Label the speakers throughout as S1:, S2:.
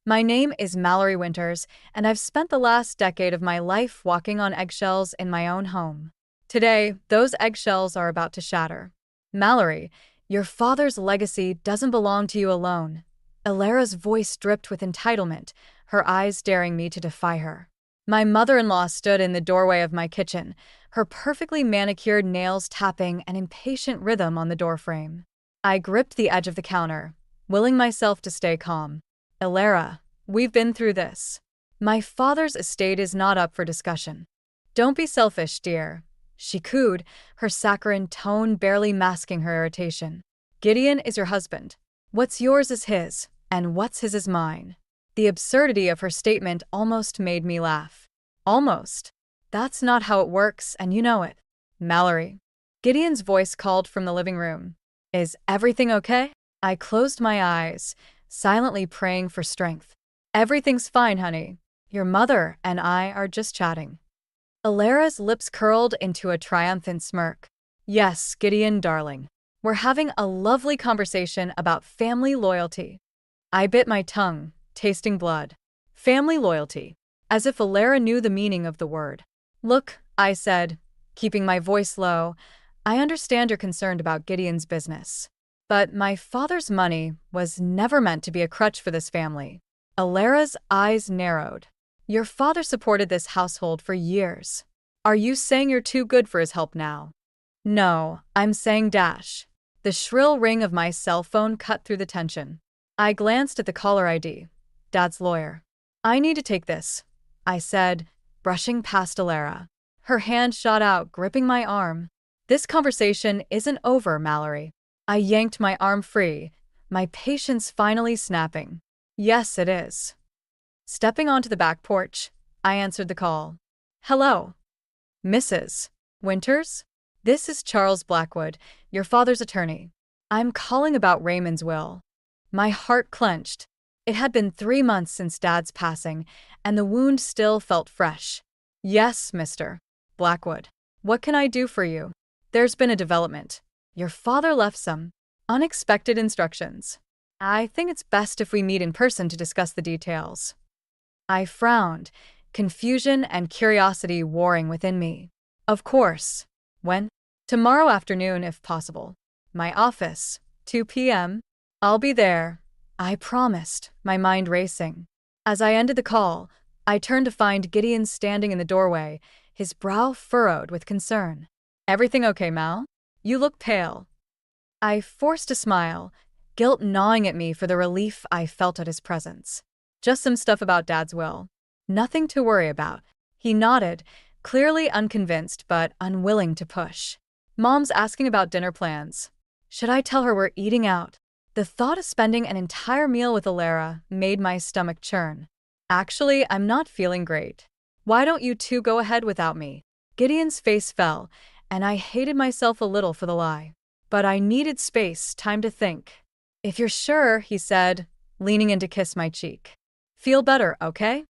S1: My name is Mallory Winters, and I've spent the last decade of my life walking on eggshells in my own home. Today, those eggshells are about to shatter. Mallory, your father's legacy doesn't belong to you alone. Alara's voice dripped with entitlement, her eyes daring me to defy her. My mother-in-law stood in the doorway of my kitchen, her perfectly manicured nails tapping an impatient rhythm on the doorframe. I gripped the edge of the counter, willing myself to stay calm. Alara, we've been through this. My father's estate is not up for discussion. Don't be selfish, dear, she cooed, her saccharine tone barely masking her irritation. Gideon is your husband. What's yours is his, and what's his is mine. The absurdity of her statement almost made me laugh. Almost. That's not how it works, and you know it. Mallory. Gideon's voice called from the living room. Is everything okay? I closed my eyes, silently praying for strength. Everything's fine, honey. Your mother and I are just chatting. Alara's lips curled into a triumphant smirk. Yes, Gideon, darling. We're having a lovely conversation about family loyalty. I bit my tongue, tasting blood. Family loyalty. As if Alara knew the meaning of the word. Look, I said, keeping my voice low, I understand you're concerned about Gideon's business. But my father's money was never meant to be a crutch for this family. Alara's eyes narrowed. Your father supported this household for years. Are you saying you're too good for his help now? No, I'm saying dash. The shrill ring of my cell phone cut through the tension. I glanced at the caller ID. Dad's lawyer. I need to take this, I said, brushing past Alara. Her hand shot out, gripping my arm. This conversation isn't over, Mallory. I yanked my arm free, my patience finally snapping. Yes, it is. Stepping onto the back porch, I answered the call. Hello. Mrs. Winters? This is Charles Blackwood, your father's attorney. I'm calling about Raymond's will. My heart clenched. It had been 3 months since Dad's passing, and the wound still felt fresh. Yes, Mr. Blackwood. What can I do for you? There's been a development. Your father left some unexpected instructions. I think it's best if we meet in person to discuss the details. I frowned, confusion and curiosity warring within me. Of course. When? Tomorrow afternoon, if possible. My office, 2 p.m. I'll be there, I promised, my mind racing. As I ended the call, I turned to find Gideon standing in the doorway, his brow furrowed with concern. Everything okay, Mal? You look pale. I forced a smile, guilt gnawing at me for the relief I felt at his presence. Just some stuff about Dad's will. Nothing to worry about. He nodded, clearly unconvinced but unwilling to push. Mom's asking about dinner plans. Should I tell her we're eating out? The thought of spending an entire meal with Alara made my stomach churn. Actually, I'm not feeling great. Why don't you two go ahead without me? Gideon's face fell, and I hated myself a little for the lie. But I needed space, time to think. If you're sure, he said, leaning in to kiss my cheek. Feel better, okay?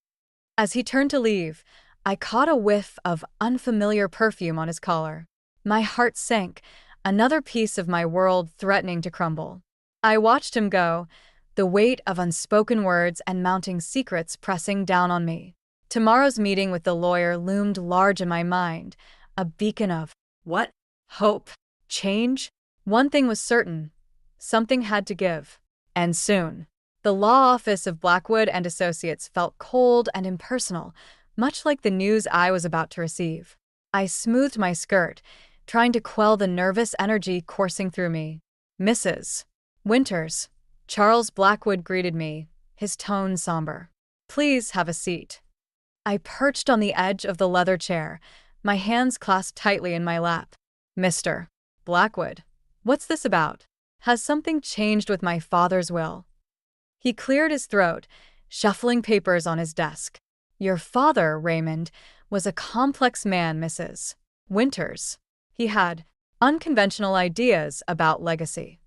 S1: As he turned to leave, I caught a whiff of unfamiliar perfume on his collar. My heart sank, another piece of my world threatening to crumble. I watched him go, the weight of unspoken words and mounting secrets pressing down on me. Tomorrow's meeting with the lawyer loomed large in my mind, a beacon of what? Hope? Change? One thing was certain. Something had to give. And soon. The law office of Blackwood and Associates felt cold and impersonal, much like the news I was about to receive. I smoothed my skirt, trying to quell the nervous energy coursing through me. Mrs. Winters. Charles Blackwood greeted me, his tone somber. Please have a seat. I perched on the edge of the leather chair, my hands clasped tightly in my lap. Mr. Blackwood, what's this about? Has something changed with my father's will? He cleared his throat, shuffling papers on his desk. Your father, Raymond, was a complex man, Mrs. Winters. He had unconventional ideas about legacy.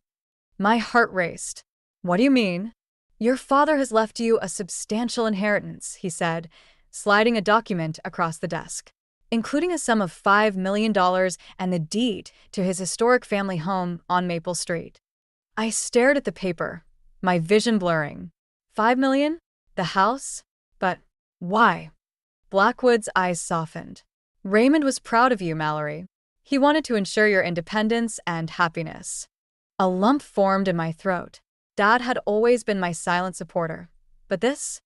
S1: My heart raced. What do you mean? Your father has left you a substantial inheritance, he said, sliding a document across the desk, including a sum of $5 million and the deed to his historic family home on Maple Street. I stared at the paper, my vision blurring. $5 million? The house? But why? Blackwood's eyes softened. Raymond was proud of you, Mallory. He wanted to ensure your independence and happiness. A lump formed in my throat. Dad had always been my silent supporter. But this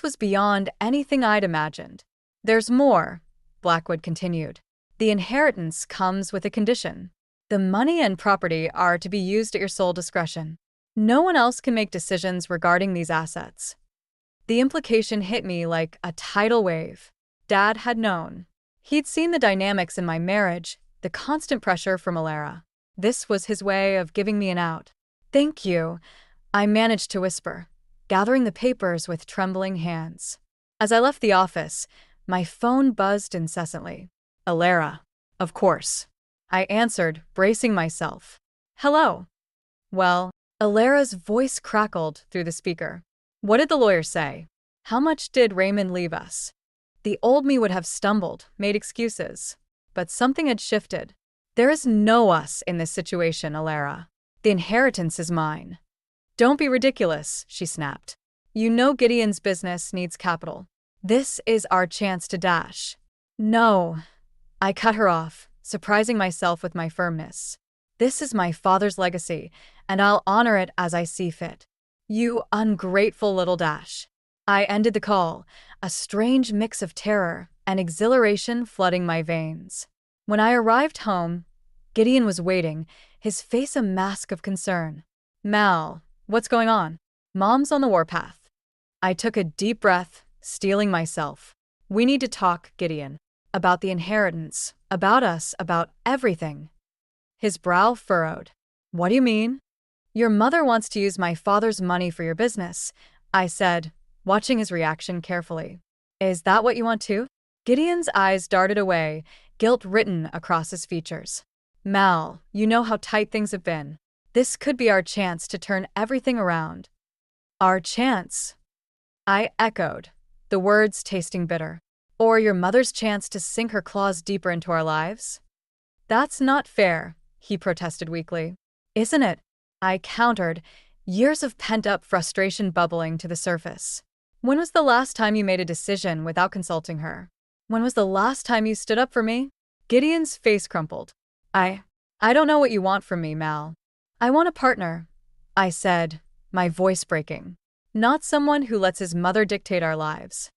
S1: was beyond anything I'd imagined. There's more, Blackwood continued. The inheritance comes with a condition. The money and property are to be used at your sole discretion. No one else can make decisions regarding these assets. The implication hit me like a tidal wave. Dad had known. He'd seen the dynamics in my marriage, the constant pressure from Alara. This was his way of giving me an out. Thank you, I managed to whisper, gathering the papers with trembling hands. As I left the office, my phone buzzed incessantly. Alara. Of course. I answered, bracing myself. Hello. Well, Alara's voice crackled through the speaker. What did the lawyer say? How much did Raymond leave us? The old me would have stumbled, made excuses. But something had shifted. There is no us in this situation, Alara. The inheritance is mine. Don't be ridiculous, she snapped. You know Gideon's business needs capital. This is our chance to dash. No. I cut her off, surprising myself with my firmness. This is my father's legacy, and I'll honor it as I see fit. You ungrateful little dash. I ended the call, a strange mix of terror and exhilaration flooding my veins. When I arrived home, Gideon was waiting, his face a mask of concern. Mal, what's going on? Mom's on the warpath. I took a deep breath, steeling myself. We need to talk, Gideon. About the inheritance, about us, about everything. His brow furrowed. What do you mean? Your mother wants to use my father's money for your business, I said, watching his reaction carefully. Is that what you want too? Gideon's eyes darted away, guilt written across his features. Mal, you know how tight things have been. This could be our chance to turn everything around. Our chance? I echoed, the words tasting bitter. Or your mother's chance to sink her claws deeper into our lives? That's not fair, he protested weakly. Isn't it? I countered, years of pent-up frustration bubbling to the surface. When was the last time you made a decision without consulting her? When was the last time you stood up for me? Gideon's face crumpled. I don't know what you want from me, Mal. I want a partner, I said, my voice breaking. Not someone who lets his mother dictate our lives.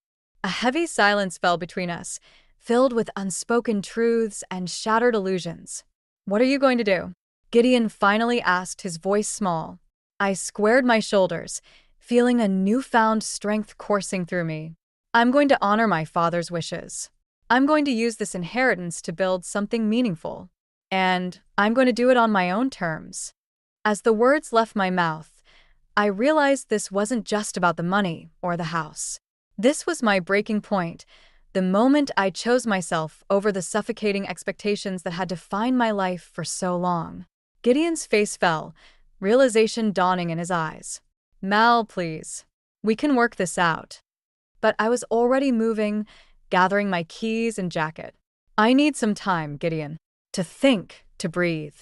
S1: A heavy silence fell between us, filled with unspoken truths and shattered illusions. What are you going to do? Gideon finally asked, his voice small. I squared my shoulders, feeling a newfound strength coursing through me. I'm going to honor my father's wishes. I'm going to use this inheritance to build something meaningful. And I'm going to do it on my own terms. As the words left my mouth, I realized this wasn't just about the money or the house. This was my breaking point, the moment I chose myself over the suffocating expectations that had defined my life for so long. Gideon's face fell, realization dawning in his eyes. Mal, please. We can work this out. But I was already moving, gathering my keys and jacket. I need some time, Gideon. To think, to breathe.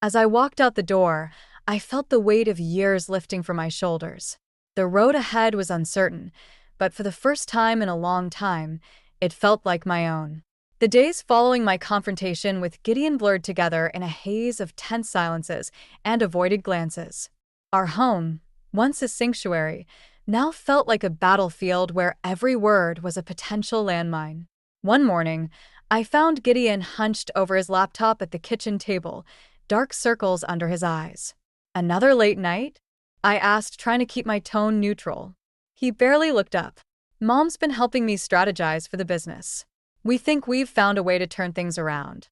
S1: As I walked out the door, I felt the weight of years lifting from my shoulders. The road ahead was uncertain, but for the first time in a long time, it felt like my own. The days following my confrontation with Gideon blurred together in a haze of tense silences and avoided glances. Our home, once a sanctuary, now felt like a battlefield where every word was a potential landmine. One morning, I found Gideon hunched over his laptop at the kitchen table, dark circles under his eyes. Another late night? I asked, trying to keep my tone neutral. He barely looked up. Mom's been helping me strategize for the business. We think we've found a way to turn things around.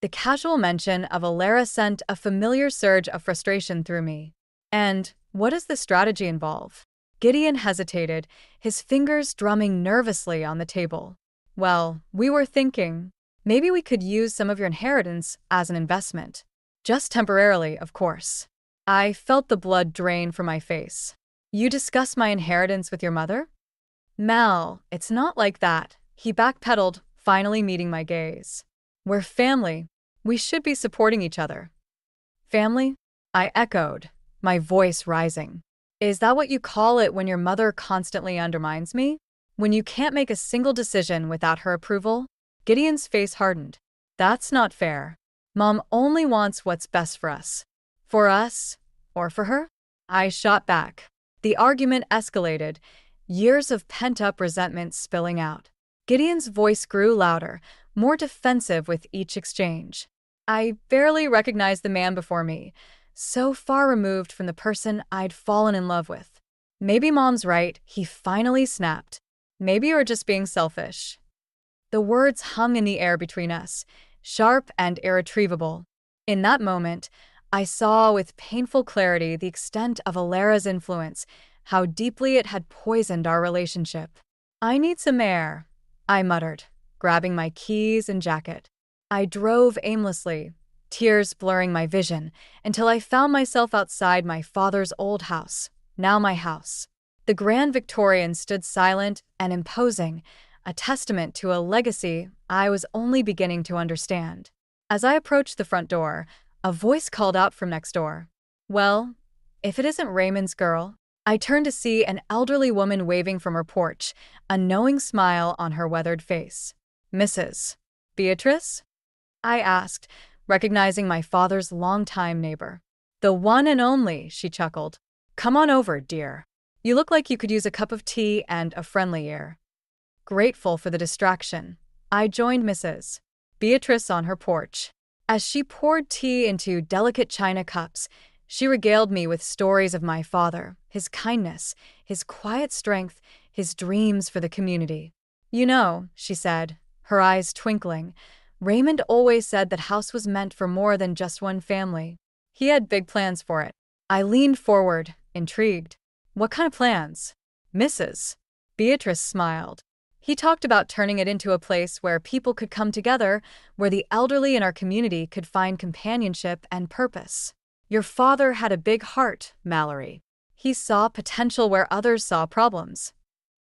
S1: The casual mention of Alara sent a familiar surge of frustration through me. And what does the strategy involve? Gideon hesitated, his fingers drumming nervously on the table. Well, we were thinking, maybe we could use some of your inheritance as an investment. Just temporarily, of course. I felt the blood drain from my face. You discussed my inheritance with your mother? Mal, it's not like that. He backpedaled, finally meeting my gaze. We're family. We should be supporting each other. Family? I echoed, my voice rising. Is that what you call it when your mother constantly undermines me? When you can't make a single decision without her approval? Gideon's face hardened. That's not fair. Mom only wants what's best for us. For us, or for her? I shot back. The argument escalated, years of pent-up resentment spilling out. Gideon's voice grew louder, more defensive with each exchange. I barely recognized the man before me, so far removed from the person I'd fallen in love with. Maybe Mom's right, he finally snapped. Maybe you're just being selfish. The words hung in the air between us, sharp and irretrievable. In that moment, I saw with painful clarity the extent of Alara's influence, how deeply it had poisoned our relationship. I need some air, I muttered, grabbing my keys and jacket. I drove aimlessly, tears blurring my vision, until I found myself outside my father's old house, now my house. The Grand Victorian stood silent and imposing, a testament to a legacy I was only beginning to understand. As I approached the front door, a voice called out from next door. Well, if it isn't Raymond's girl. I turned to see an elderly woman waving from her porch, a knowing smile on her weathered face. Mrs. Beatrice? I asked, recognizing my father's longtime neighbor. The one and only, she chuckled. Come on over, dear. You look like you could use a cup of tea and a friendly ear. Grateful for the distraction, I joined Mrs. Beatrice on her porch. As she poured tea into delicate china cups, she regaled me with stories of my father, his kindness, his quiet strength, his dreams for the community. You know, she said, her eyes twinkling, Raymond always said that house was meant for more than just one family. He had big plans for it. I leaned forward, intrigued. What kind of plans? Mrs. Beatrice smiled. He talked about turning it into a place where people could come together, where the elderly in our community could find companionship and purpose. Your father had a big heart, Mallory. He saw potential where others saw problems.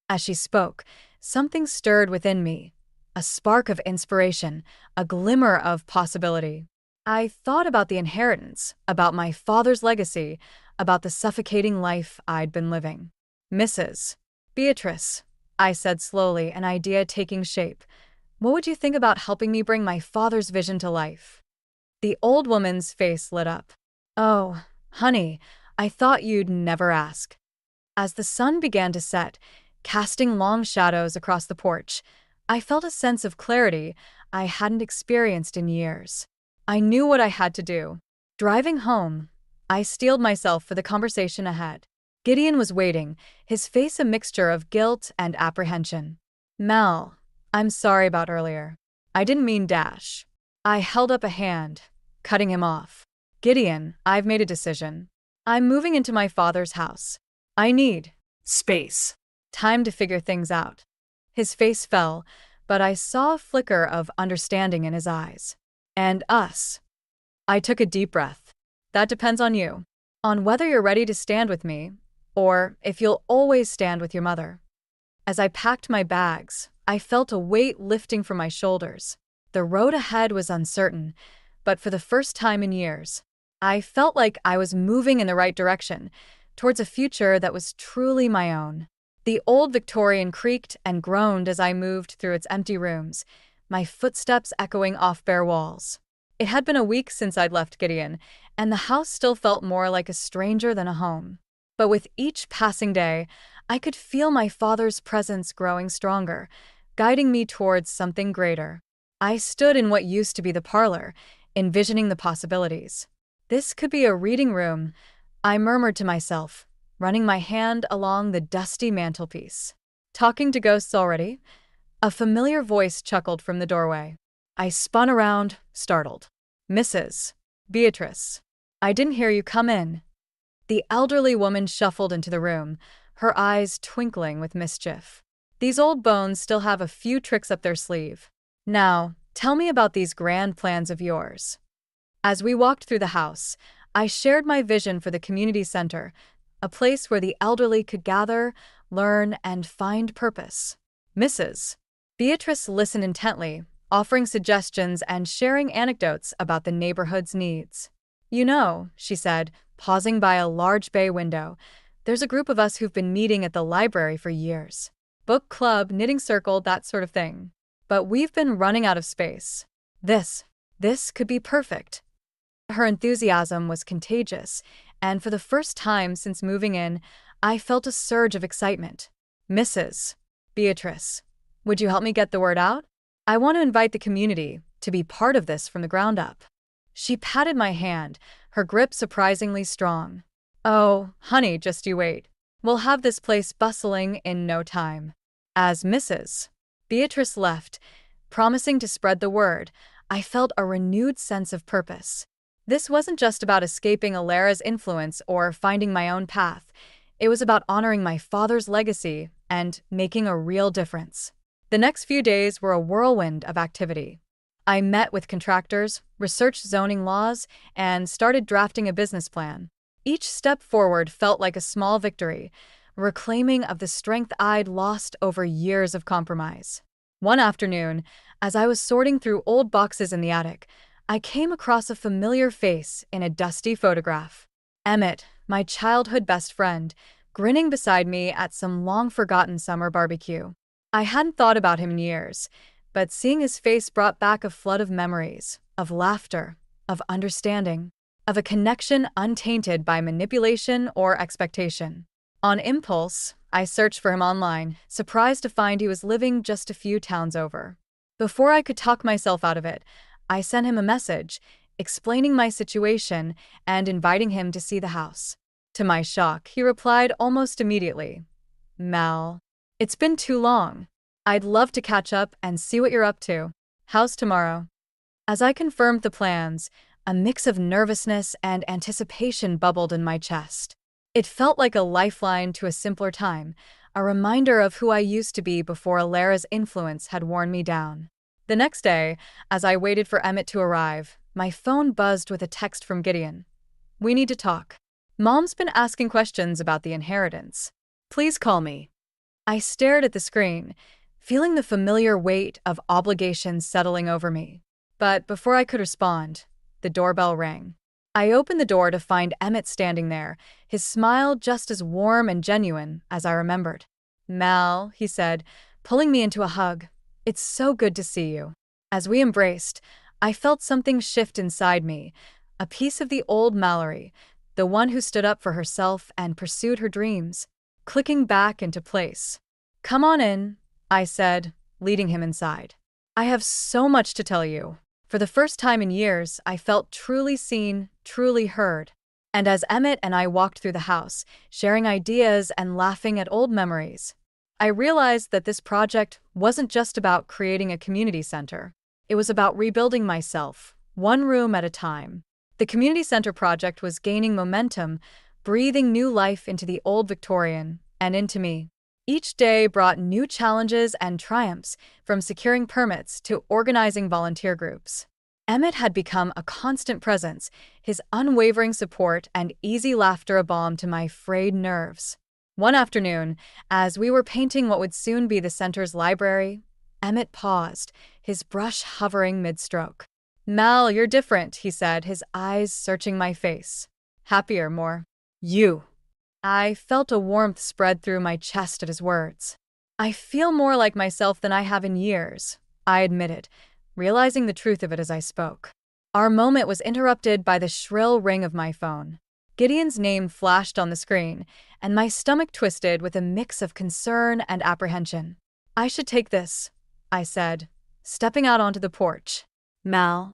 S1: As she spoke, something stirred within me, a spark of inspiration, a glimmer of possibility. I thought about the inheritance, about my father's legacy, about the suffocating life I'd been living. Mrs. Beatrice, I said slowly, an idea taking shape. What would you think about helping me bring my father's vision to life? The old woman's face lit up. Oh, honey, I thought you'd never ask. As the sun began to set, casting long shadows across the porch, I felt a sense of clarity I hadn't experienced in years. I knew what I had to do. Driving home, I steeled myself for the conversation ahead. Gideon was waiting, his face a mixture of guilt and apprehension. Mal, I'm sorry about earlier. I didn't mean dash. I held up a hand, cutting him off. Gideon, I've made a decision. I'm moving into my father's house. I need space. Time to figure things out. His face fell, but I saw a flicker of understanding in his eyes. And us. I took a deep breath. That depends on you. On whether you're ready to stand with me, or if you'll always stand with your mother. As I packed my bags, I felt a weight lifting from my shoulders. The road ahead was uncertain, but for the first time in years, I felt like I was moving in the right direction, towards a future that was truly my own. The old Victorian creaked and groaned as I moved through its empty rooms, my footsteps echoing off bare walls. It had been a week since I'd left Gideon, and the house still felt more like a stranger than a home. But with each passing day, I could feel my father's presence growing stronger, guiding me towards something greater. I stood in what used to be the parlor, envisioning the possibilities. This could be a reading room, I murmured to myself, running my hand along the dusty mantelpiece. Talking to ghosts already? A familiar voice chuckled from the doorway. I spun around, startled. Mrs. Beatrice, I didn't hear you come in. The elderly woman shuffled into the room, her eyes twinkling with mischief. These old bones still have a few tricks up their sleeve. Now, tell me about these grand plans of yours. As we walked through the house, I shared my vision for the community center, a place where the elderly could gather, learn, and find purpose. Mrs. Beatrice listened intently, offering suggestions and sharing anecdotes about the neighborhood's needs. You know, she said, pausing by a large bay window, There's a group of us who've been meeting at the library for years. Book club, knitting circle, that sort of thing. But we've been running out of space. This could be perfect. Her enthusiasm was contagious, and for the first time since moving in, I felt a surge of excitement. Mrs. Beatrice, would you help me get the word out? I want to invite the community to be part of this from the ground up. She patted my hand, her grip surprisingly strong. Oh, honey, just you wait. We'll have this place bustling in no time. As Mrs. Beatrice left, promising to spread the word, I felt a renewed sense of purpose. This wasn't just about escaping Alara's influence or finding my own path. It was about honoring my father's legacy and making a real difference. The next few days were a whirlwind of activity. I met with contractors, researched zoning laws, and started drafting a business plan. Each step forward felt like a small victory, reclaiming of the strength I'd lost over years of compromise. One afternoon, as I was sorting through old boxes in the attic, I came across a familiar face in a dusty photograph. Emmett, my childhood best friend, grinning beside me at some long-forgotten summer barbecue. I hadn't thought about him in years, but seeing his face brought back a flood of memories, of laughter, of understanding, of a connection untainted by manipulation or expectation. On impulse, I searched for him online, surprised to find he was living just a few towns over. Before I could talk myself out of it, I sent him a message, explaining my situation and inviting him to see the house. To my shock, he replied almost immediately, "Mal, it's been too long. I'd love to catch up and see what you're up to. How's tomorrow?" As I confirmed the plans, a mix of nervousness and anticipation bubbled in my chest. It felt like a lifeline to a simpler time, a reminder of who I used to be before Alara's influence had worn me down. The next day, as I waited for Emmett to arrive, my phone buzzed with a text from Gideon. "We need to talk. Mom's been asking questions about the inheritance. Please call me." I stared at the screen, feeling the familiar weight of obligation settling over me. But before I could respond, the doorbell rang. I opened the door to find Emmett standing there, his smile just as warm and genuine as I remembered. "Mal," he said, pulling me into a hug, "it's so good to see you." As we embraced, I felt something shift inside me, a piece of the old Mallory, the one who stood up for herself and pursued her dreams, clicking back into place. "Come on in," I said, leading him inside. "I have so much to tell you." For the first time in years, I felt truly seen, truly heard. And as Emmett and I walked through the house, sharing ideas and laughing at old memories, I realized that this project wasn't just about creating a community center. It was about rebuilding myself, one room at a time. The community center project was gaining momentum, breathing new life into the old Victorian and into me. Each day brought new challenges and triumphs, from securing permits to organizing volunteer groups. Emmett had become a constant presence, his unwavering support and easy laughter a balm to my frayed nerves. One afternoon, as we were painting what would soon be the center's library, Emmett paused, his brush hovering mid-stroke. "Mal, you're different," he said, his eyes searching my face. "Happier, more you." I felt a warmth spread through my chest at his words. "I feel more like myself than I have in years," I admitted, realizing the truth of it as I spoke. Our moment was interrupted by the shrill ring of my phone. Gideon's name flashed on the screen, and my stomach twisted with a mix of concern and apprehension. "I should take this," I said, stepping out onto the porch. "Mal."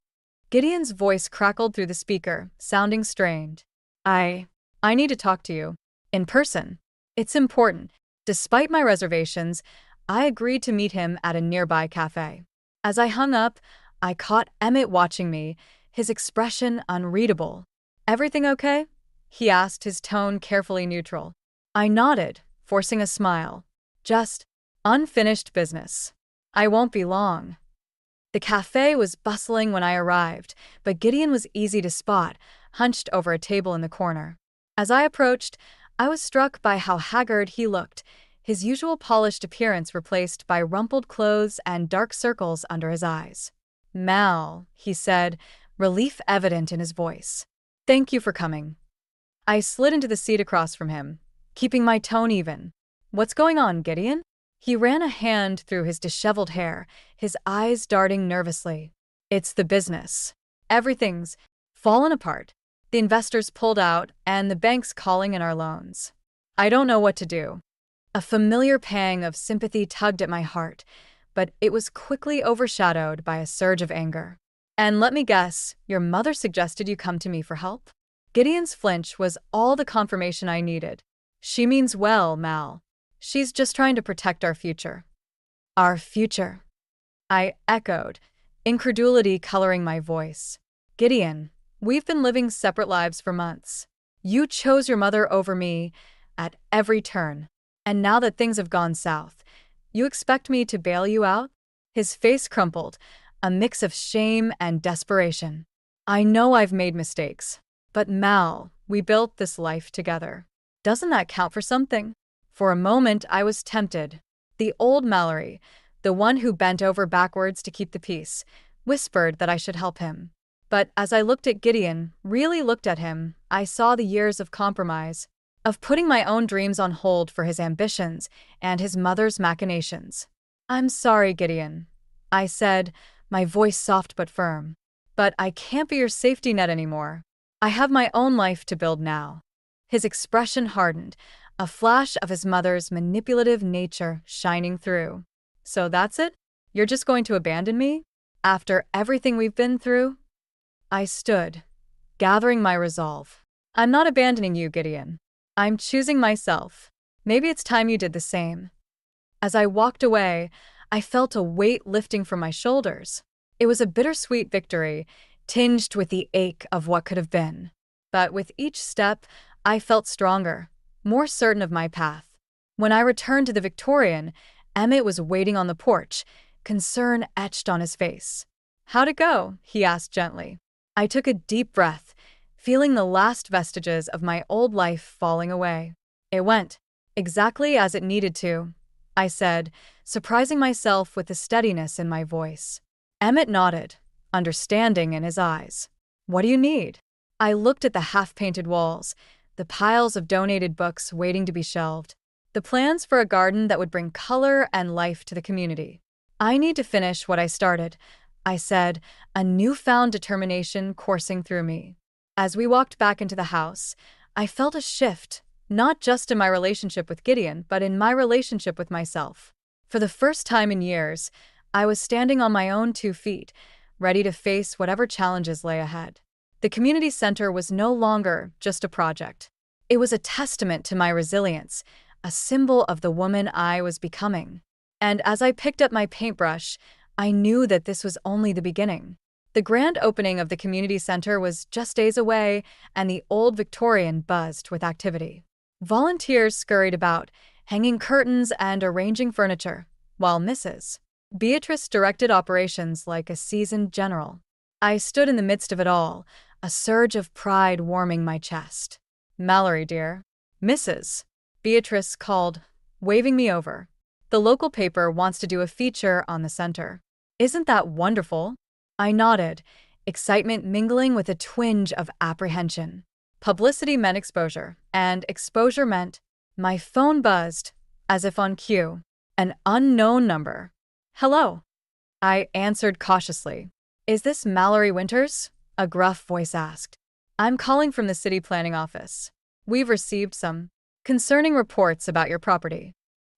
S1: Gideon's voice crackled through the speaker, sounding strained. I need to talk to you. In person. It's important." Despite my reservations, I agreed to meet him at a nearby cafe. As I hung up, I caught Emmett watching me, his expression unreadable. "Everything okay?" he asked, his tone carefully neutral. I nodded, forcing a smile. "Just unfinished business. I won't be long." The cafe was bustling when I arrived, but Gideon was easy to spot, hunched over a table in the corner. As I approached, I was struck by how haggard he looked, his usual polished appearance replaced by rumpled clothes and dark circles under his eyes. "Mal," he said, relief evident in his voice. "Thank you for coming." I slid into the seat across from him. keeping my tone even. "What's going on, Gideon?" He ran a hand through his disheveled hair, his eyes darting nervously. "It's the business. Everything's fallen apart. The investors pulled out, and the bank's calling in our loans. I don't know what to do." A familiar pang of sympathy tugged at my heart, but it was quickly overshadowed by a surge of anger. "And let me guess, your mother suggested you come to me for help?" Gideon's flinch was all the confirmation I needed. "She means well, Mal. She's just trying to protect our future." "Our future?" I echoed, incredulity coloring my voice. "Gideon, we've been living separate lives for months. You chose your mother over me at every turn. And now that things have gone south, you expect me to bail you out?" His face crumpled, a mix of shame and desperation. "I know I've made mistakes, but Mal, we built this life together. Doesn't that count for something?" For a moment, I was tempted. The old Mallory, the one who bent over backwards to keep the peace, whispered that I should help him. But as I looked at Gideon, really looked at him, I saw the years of compromise, of putting my own dreams on hold for his ambitions and his mother's machinations. "I'm sorry, Gideon," I said, my voice soft but firm. "But I can't be your safety net anymore. I have my own life to build now." His expression hardened, a flash of his mother's manipulative nature shining through. "So that's it? You're just going to abandon me? After everything we've been through?" I stood, gathering my resolve. "I'm not abandoning you, Gideon. I'm choosing myself. Maybe it's time you did the same." As I walked away, I felt a weight lifting from my shoulders. It was a bittersweet victory, tinged with the ache of what could have been. But with each step, I felt stronger, more certain of my path. When I returned to the Victorian, Emmett was waiting on the porch, concern etched on his face. "How'd it go?" he asked gently. I took a deep breath, feeling the last vestiges of my old life falling away. "It went exactly as it needed to," I said, surprising myself with the steadiness in my voice. Emmett nodded, understanding in his eyes. "What do you need?" I looked at the half-painted walls, the piles of donated books waiting to be shelved, the plans for a garden that would bring color and life to the community. "I need to finish what I started," I said, a newfound determination coursing through me. As we walked back into the house, I felt a shift, not just in my relationship with Gideon, but in my relationship with myself. For the first time in years, I was standing on my own 2 feet, ready to face whatever challenges lay ahead. The community center was no longer just a project. It was a testament to my resilience, a symbol of the woman I was becoming. And as I picked up my paintbrush, I knew that this was only the beginning. The grand opening of the community center was just days away, and the old Victorian buzzed with activity. Volunteers scurried about, hanging curtains and arranging furniture, while Mrs. Beatrice directed operations like a seasoned general. I stood in the midst of it all, a surge of pride warming my chest. "Mallory, dear," Mrs. Beatrice called, waving me over. "The local paper wants to do a feature on the center. Isn't that wonderful?" I nodded, excitement mingling with a twinge of apprehension. Publicity meant exposure, and exposure meant my phone buzzed, as if on cue. An unknown number. "Hello," I answered cautiously. "Is this Mallory Winters?" a gruff voice asked. "I'm calling from the city planning office. We've received some concerning reports about your property."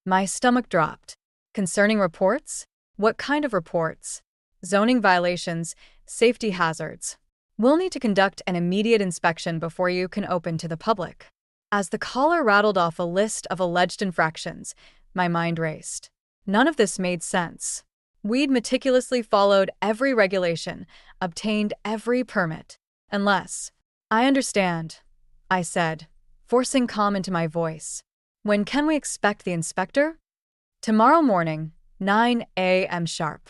S1: My stomach dropped. Concerning reports? What kind of reports? Zoning violations, safety hazards. "We'll need to conduct an immediate inspection before you can open to the public." As the caller rattled off a list of alleged infractions, my mind raced. None of this made sense. We'd meticulously followed every regulation, obtained every permit. "Unless—" "I understand," I said, forcing calm into my voice. "When can we expect the inspector?" "Tomorrow morning, 9 a.m. sharp."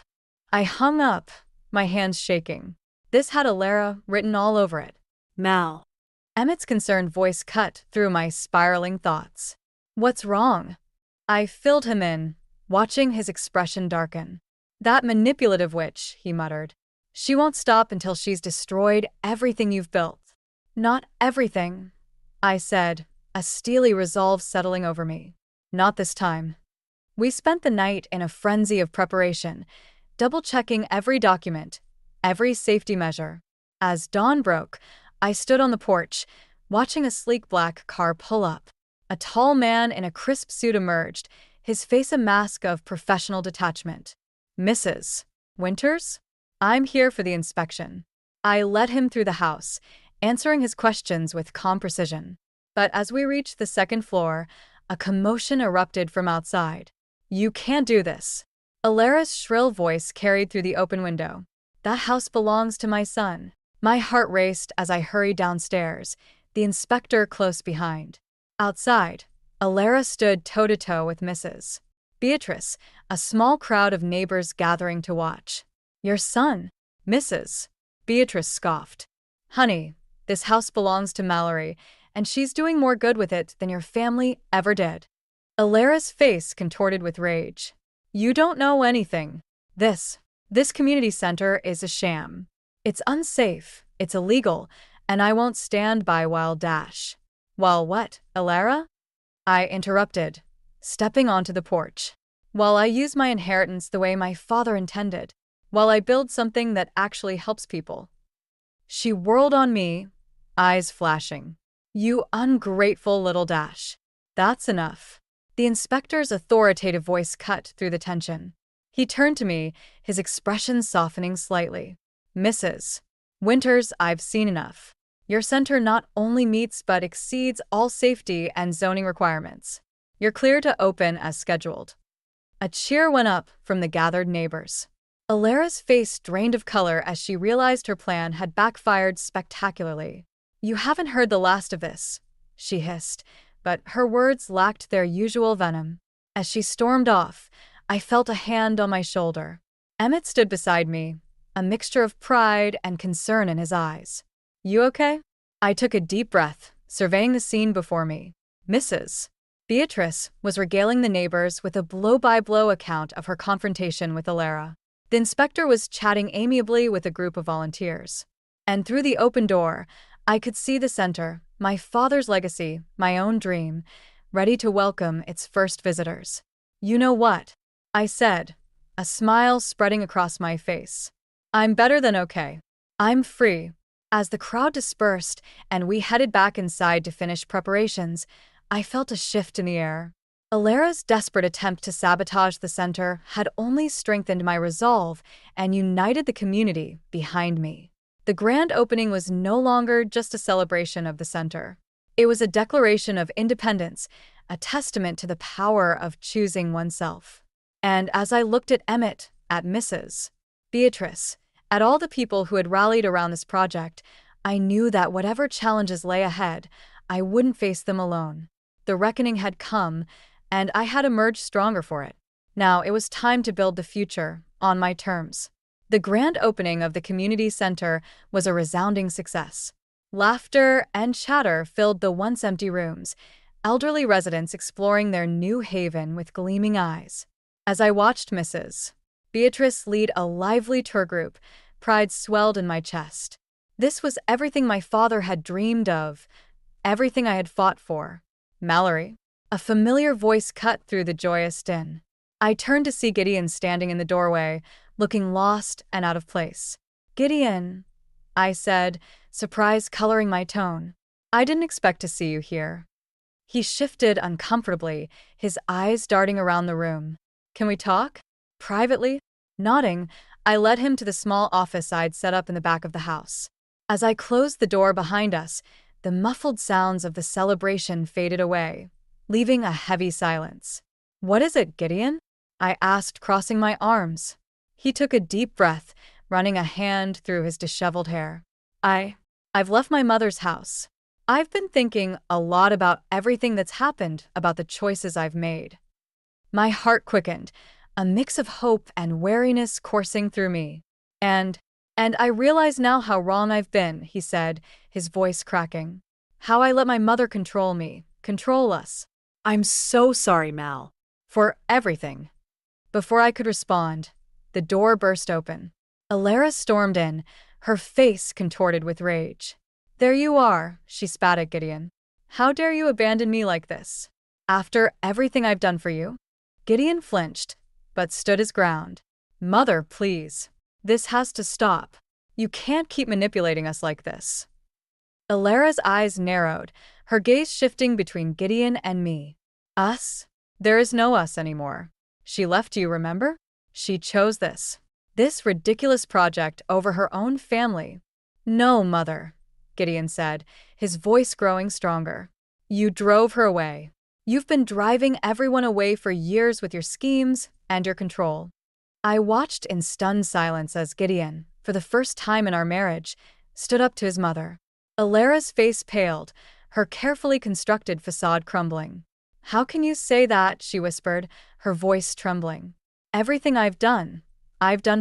S1: I hung up, my hands shaking. This had Alara written all over it. "Mal." Emmett's concerned voice cut through my spiraling thoughts. "What's wrong?" I filled him in, watching his expression darken. "That manipulative witch," he muttered. "She won't stop until she's destroyed everything you've built." "Not everything," I said, a steely resolve settling over me. Not this time. We spent the night in a frenzy of preparation, double-checking every document, every safety measure. As dawn broke, I stood on the porch, watching a sleek black car pull up. A tall man in a crisp suit emerged, his face a mask of professional detachment. Mrs. Winters? I'm here for the inspection. I led him through the house, answering his questions with calm precision. But as we reached the second floor, a commotion erupted from outside. You can't do this. Alara's shrill voice carried through the open window. That house belongs to my son. My heart raced as I hurried downstairs, the inspector close behind. Outside, Alara stood toe-to-toe with Mrs. Beatrice, a small crowd of neighbors gathering to watch. Your son, Mrs. Beatrice scoffed. Honey, this house belongs to Mallory, and she's doing more good with it than your family ever did. Alara's face contorted with rage. You don't know anything. This community center is a sham. It's unsafe, it's illegal, and I won't stand by while dash. While what, Alara? I interrupted, stepping onto the porch. While I use my inheritance the way my father intended, while I build something that actually helps people. She whirled on me, eyes flashing. You ungrateful little dash. That's enough. The inspector's authoritative voice cut through the tension. He turned to me, his expression softening slightly. Mrs. Winters, I've seen enough. Your center not only meets but exceeds all safety and zoning requirements. You're clear to open as scheduled. A cheer went up from the gathered neighbors. Alara's face drained of color as she realized her plan had backfired spectacularly. You haven't heard the last of this, she hissed, but her words lacked their usual venom. As she stormed off, I felt a hand on my shoulder. Emmett stood beside me, a mixture of pride and concern in his eyes. You okay? I took a deep breath, surveying the scene before me. Mrs. Beatrice was regaling the neighbors with a blow-by-blow account of her confrontation with Alara. The inspector was chatting amiably with a group of volunteers. And through the open door, I could see the center, my father's legacy, my own dream, ready to welcome its first visitors. You know what? I said, a smile spreading across my face. I'm better than okay. I'm free. As the crowd dispersed and we headed back inside to finish preparations, I felt a shift in the air. Alara's desperate attempt to sabotage the center had only strengthened my resolve and united the community behind me. The grand opening was no longer just a celebration of the center. It was a declaration of independence, a testament to the power of choosing oneself. And as I looked at Emmett, at Mrs. Beatrice, at all the people who had rallied around this project, I knew that whatever challenges lay ahead, I wouldn't face them alone. The reckoning had come, and I had emerged stronger for it. Now it was time to build the future, on my terms. The grand opening of the community center was a resounding success. Laughter and chatter filled the once empty rooms, elderly residents exploring their new haven with gleaming eyes. As I watched Mrs. Beatrice lead a lively tour group, pride swelled in my chest. This was everything my father had dreamed of, everything I had fought for. Mallory. A familiar voice cut through the joyous din. I turned to see Gideon standing in the doorway, looking lost and out of place. Gideon, I said, surprise coloring my tone. I didn't expect to see you here. He shifted uncomfortably, his eyes darting around the room. Can we talk? Privately? Nodding, I led him to the small office I'd set up in the back of the house. As I closed the door behind us, the muffled sounds of the celebration faded away, leaving a heavy silence. What is it, Gideon? I asked, crossing my arms. He took a deep breath, running a hand through his disheveled hair. I've left my mother's house. I've been thinking a lot about everything that's happened, about the choices I've made. My heart quickened, a mix of hope and wariness coursing through me. And I realize now how wrong I've been, he said, his voice cracking. How I let my mother control me, control us. I'm so sorry, Mal. For everything. Before I could respond, the door burst open. Alara stormed in, her face contorted with rage. There you are, she spat at Gideon. How dare you abandon me like this? After everything I've done for you? Gideon flinched, but stood his ground. Mother, please. This has to stop. You can't keep manipulating us like this. Alara's eyes narrowed, her gaze shifting between Gideon and me. Us? There is no us anymore. She left you, remember? She chose this ridiculous project over her own family. No, Mother, Gideon said, his voice growing stronger. You drove her away. You've been driving everyone away for years with your schemes and your control. I watched in stunned silence as Gideon, for the first time in our marriage, stood up to his mother. Alara's face paled, her carefully constructed facade crumbling. How can you say that? She whispered, her voice trembling. Everything I've done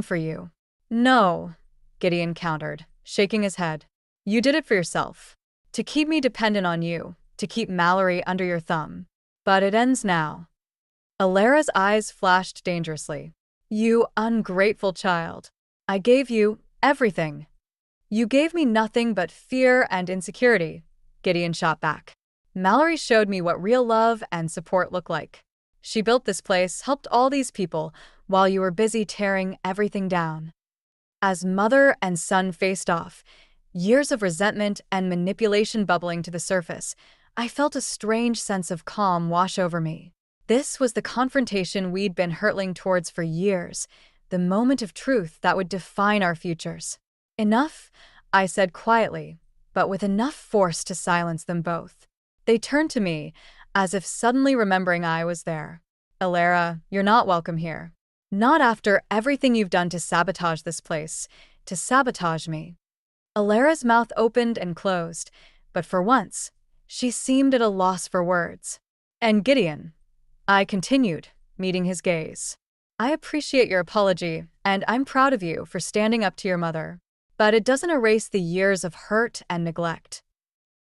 S1: for you. No, Gideon countered, shaking his head. You did it for yourself. To keep me dependent on you, to keep Mallory under your thumb. But it ends now. Alara's eyes flashed dangerously. You ungrateful child. I gave you everything. You gave me nothing but fear and insecurity, Gideon shot back. Mallory showed me what real love and support look like. She built this place, helped all these people, while you were busy tearing everything down. As mother and son faced off, years of resentment and manipulation bubbling to the surface, I felt a strange sense of calm wash over me. This was the confrontation we'd been hurtling towards for years, the moment of truth that would define our futures. Enough, I said quietly, but with enough force to silence them both. They turned to me, as if suddenly remembering I was there. Alara, you're not welcome here. Not after everything you've done to sabotage this place, to sabotage me. Alara's mouth opened and closed, but for once, she seemed at a loss for words. And Gideon, I continued, meeting his gaze. I appreciate your apology, and I'm proud of you for standing up to your mother. But it doesn't erase the years of hurt and neglect.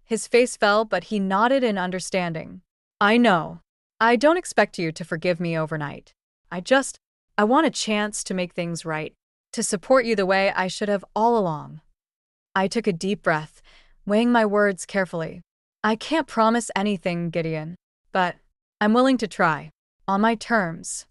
S1: His face fell, but he nodded in understanding. I know. I don't expect you to forgive me overnight. I want a chance to make things right, to support you the way I should have all along. I took a deep breath, weighing my words carefully. I can't promise anything, Gideon, but I'm willing to try, on my terms.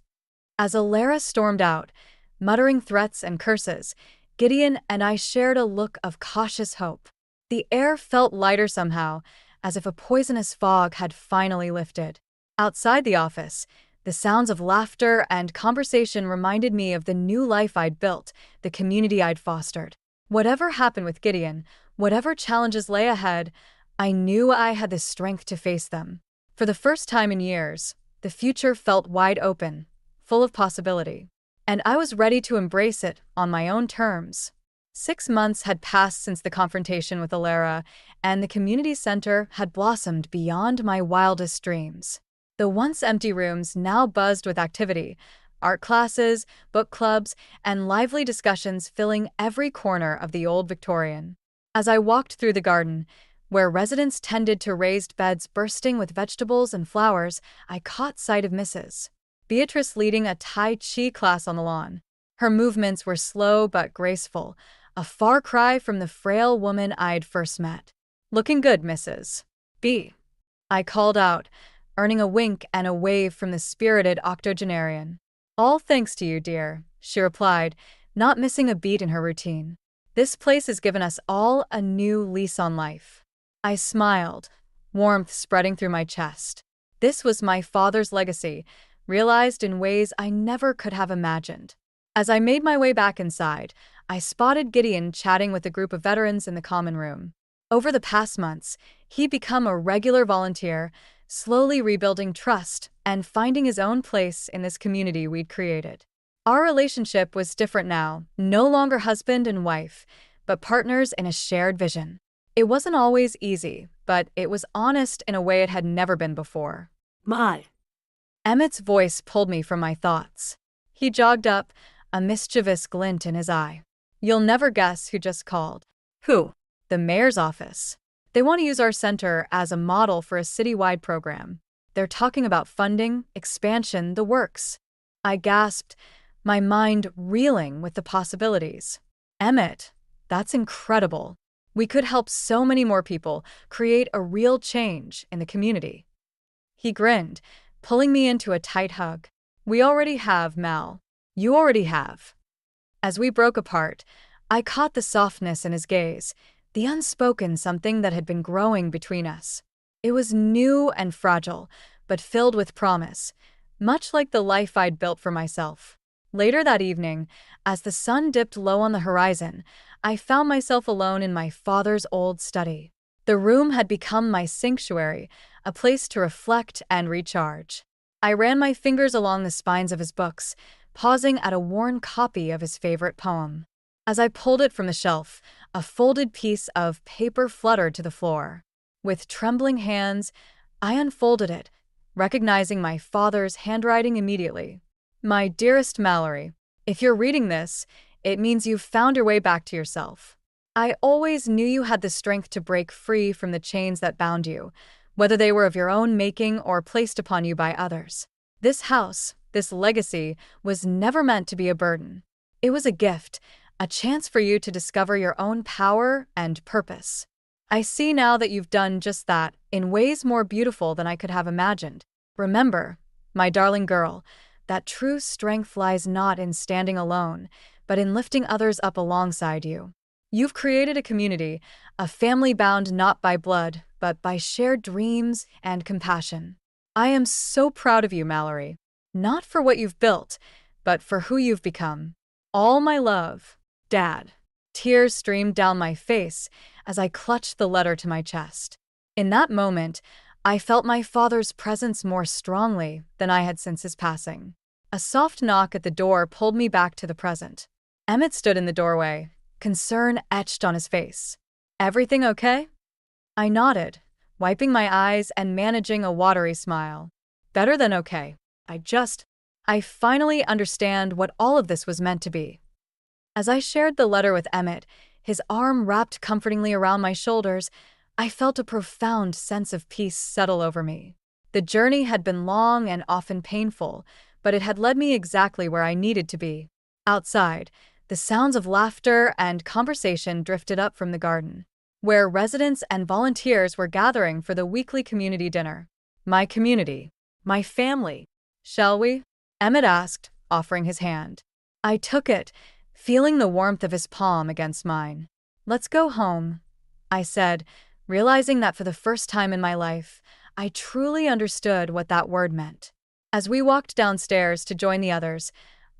S1: As Alara stormed out, muttering threats and curses, Gideon and I shared a look of cautious hope. The air felt lighter somehow, as if a poisonous fog had finally lifted. Outside the office, the sounds of laughter and conversation reminded me of the new life I'd built, the community I'd fostered. Whatever happened with Gideon, whatever challenges lay ahead, I knew I had the strength to face them. For the first time in years, the future felt wide open, full of possibility. And I was ready to embrace it on my own terms. 6 months had passed since the confrontation with Alara, and the community center had blossomed beyond my wildest dreams. The once empty rooms now buzzed with activity, art classes, book clubs, and lively discussions filling every corner of the old Victorian. As I walked through the garden, where residents tended to raised beds bursting with vegetables and flowers, I caught sight of Mrs. Beatrice leading a Tai Chi class on the lawn. Her movements were slow but graceful, a far cry from the frail woman I'd first met. Looking good, Mrs. B. I called out, earning a wink and a wave from the spirited octogenarian. All thanks to you, dear, she replied, not missing a beat in her routine. This place has given us all a new lease on life. I smiled, warmth spreading through my chest. This was my father's legacy, realized in ways I never could have imagined. As I made my way back inside, I spotted Gideon chatting with a group of veterans in the common room. Over the past months, he'd become a regular volunteer, slowly rebuilding trust and finding his own place in this community we'd created. Our relationship was different now, no longer husband and wife, but partners in a shared vision. It wasn't always easy, but it was honest in a way it had never been before. Emmett's voice pulled me from my thoughts. He jogged up, a mischievous glint in his eye. You'll never guess who just called.
S2: Who?
S1: The mayor's office. They want to use our center as a model for a citywide program. They're talking about funding, expansion, the works. I gasped, my mind reeling with the possibilities. Emmett, that's incredible. We could help so many more people, create a real change in the community. He grinned, pulling me into a tight hug. We already have, Mal. You already have. As we broke apart, I caught the softness in his gaze, the unspoken something that had been growing between us. It was new and fragile, but filled with promise, much like the life I'd built for myself. Later that evening, as the sun dipped low on the horizon, I found myself alone in my father's old study. The room had become my sanctuary, a place to reflect and recharge. I ran my fingers along the spines of his books, pausing at a worn copy of his favorite poem. As I pulled it from the shelf, a folded piece of paper fluttered to the floor. With trembling hands, I unfolded it, recognizing my father's handwriting immediately. My dearest Mallory, if you're reading this, it means you've found your way back to yourself. I always knew you had the strength to break free from the chains that bound you, whether they were of your own making or placed upon you by others. This house, this legacy, was never meant to be a burden. It was a gift, a chance for you to discover your own power and purpose. I see now that you've done just that, in ways more beautiful than I could have imagined. Remember, my darling girl, that true strength lies not in standing alone, but in lifting others up alongside you. You've created a community, a family bound not by blood, but by shared dreams and compassion. I am so proud of you, Mallory. Not for what you've built, but for who you've become. All my love, Dad. Tears streamed down my face as I clutched the letter to my chest. In that moment, I felt my father's presence more strongly than I had since his passing. A soft knock at the door pulled me back to the present. Emmett stood in the doorway, concern etched on his face. Everything okay? I nodded, wiping my eyes and managing a watery smile. Better than okay. I finally understand what all of this was meant to be. As I shared the letter with Emmett, his arm wrapped comfortingly around my shoulders, I felt a profound sense of peace settle over me. The journey had been long and often painful, but it had led me exactly where I needed to be. Outside, the sounds of laughter and conversation drifted up from the garden, where residents and volunteers were gathering for the weekly community dinner. My community. My family. Shall we? Emmett asked, offering his hand. I took it, feeling the warmth of his palm against mine. Let's go home, I said, realizing that for the first time in my life, I truly understood what that word meant. As we walked downstairs to join the others,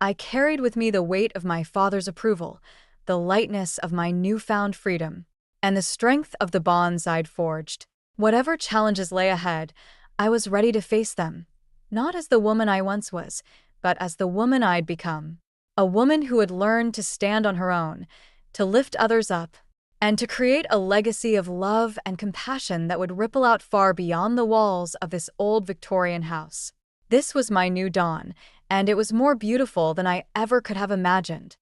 S1: I carried with me the weight of my father's approval, the lightness of my newfound freedom, and the strength of the bonds I'd forged. Whatever challenges lay ahead, I was ready to face them, not as the woman I once was, but as the woman I'd become. A woman who had learned to stand on her own, to lift others up, and to create a legacy of love and compassion that would ripple out far beyond the walls of this old Victorian house. This was my new dawn, and it was more beautiful than I ever could have imagined.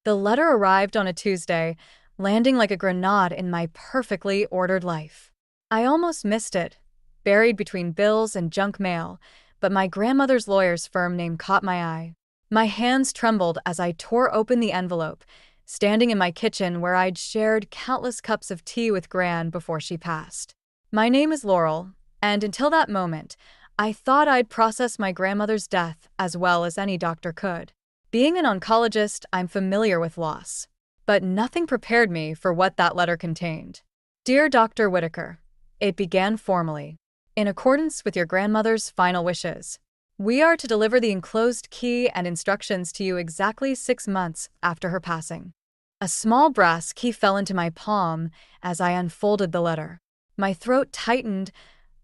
S1: The letter arrived on a Tuesday, landing like a grenade in my perfectly ordered life. I almost missed it, buried between bills and junk mail, but my grandmother's lawyer's firm name caught my eye. My hands trembled as I tore open the envelope, standing in my kitchen where I'd shared countless cups of tea with Gran before she passed. My name is Laurel, and until that moment, I thought I'd process my grandmother's death as well as any doctor could. Being an oncologist, I'm familiar with loss. But nothing prepared me for what that letter contained. Dear Dr. Whitaker, it began formally. In accordance with your grandmother's final wishes, we are to deliver the enclosed key and instructions to you exactly 6 months after her passing. A small brass key fell into my palm as I unfolded the letter. My throat tightened.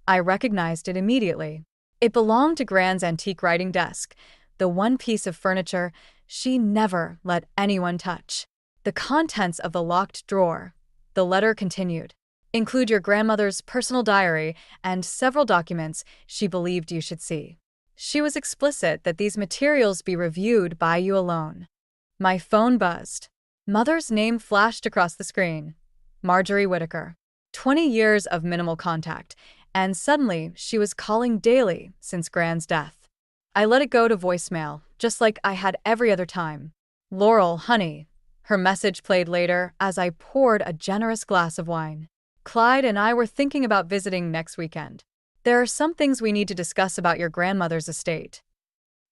S1: I recognized it immediately. It belonged to Gran's antique writing desk, the one piece of furniture she never let anyone touch. The contents of the locked drawer, the letter continued, include your grandmother's personal diary and several documents she believed you should see. She was explicit that these materials be reviewed by you alone. My phone buzzed. Mother's name flashed across the screen. Marjorie Whitaker. 20 years of minimal contact, and suddenly she was calling daily since Gran's death. I let it go to voicemail, just like I had every other time. Laurel, honey. Her message played later as I poured a generous glass of wine. Clyde and I were thinking about visiting next weekend. There are some things we need to discuss about your grandmother's estate.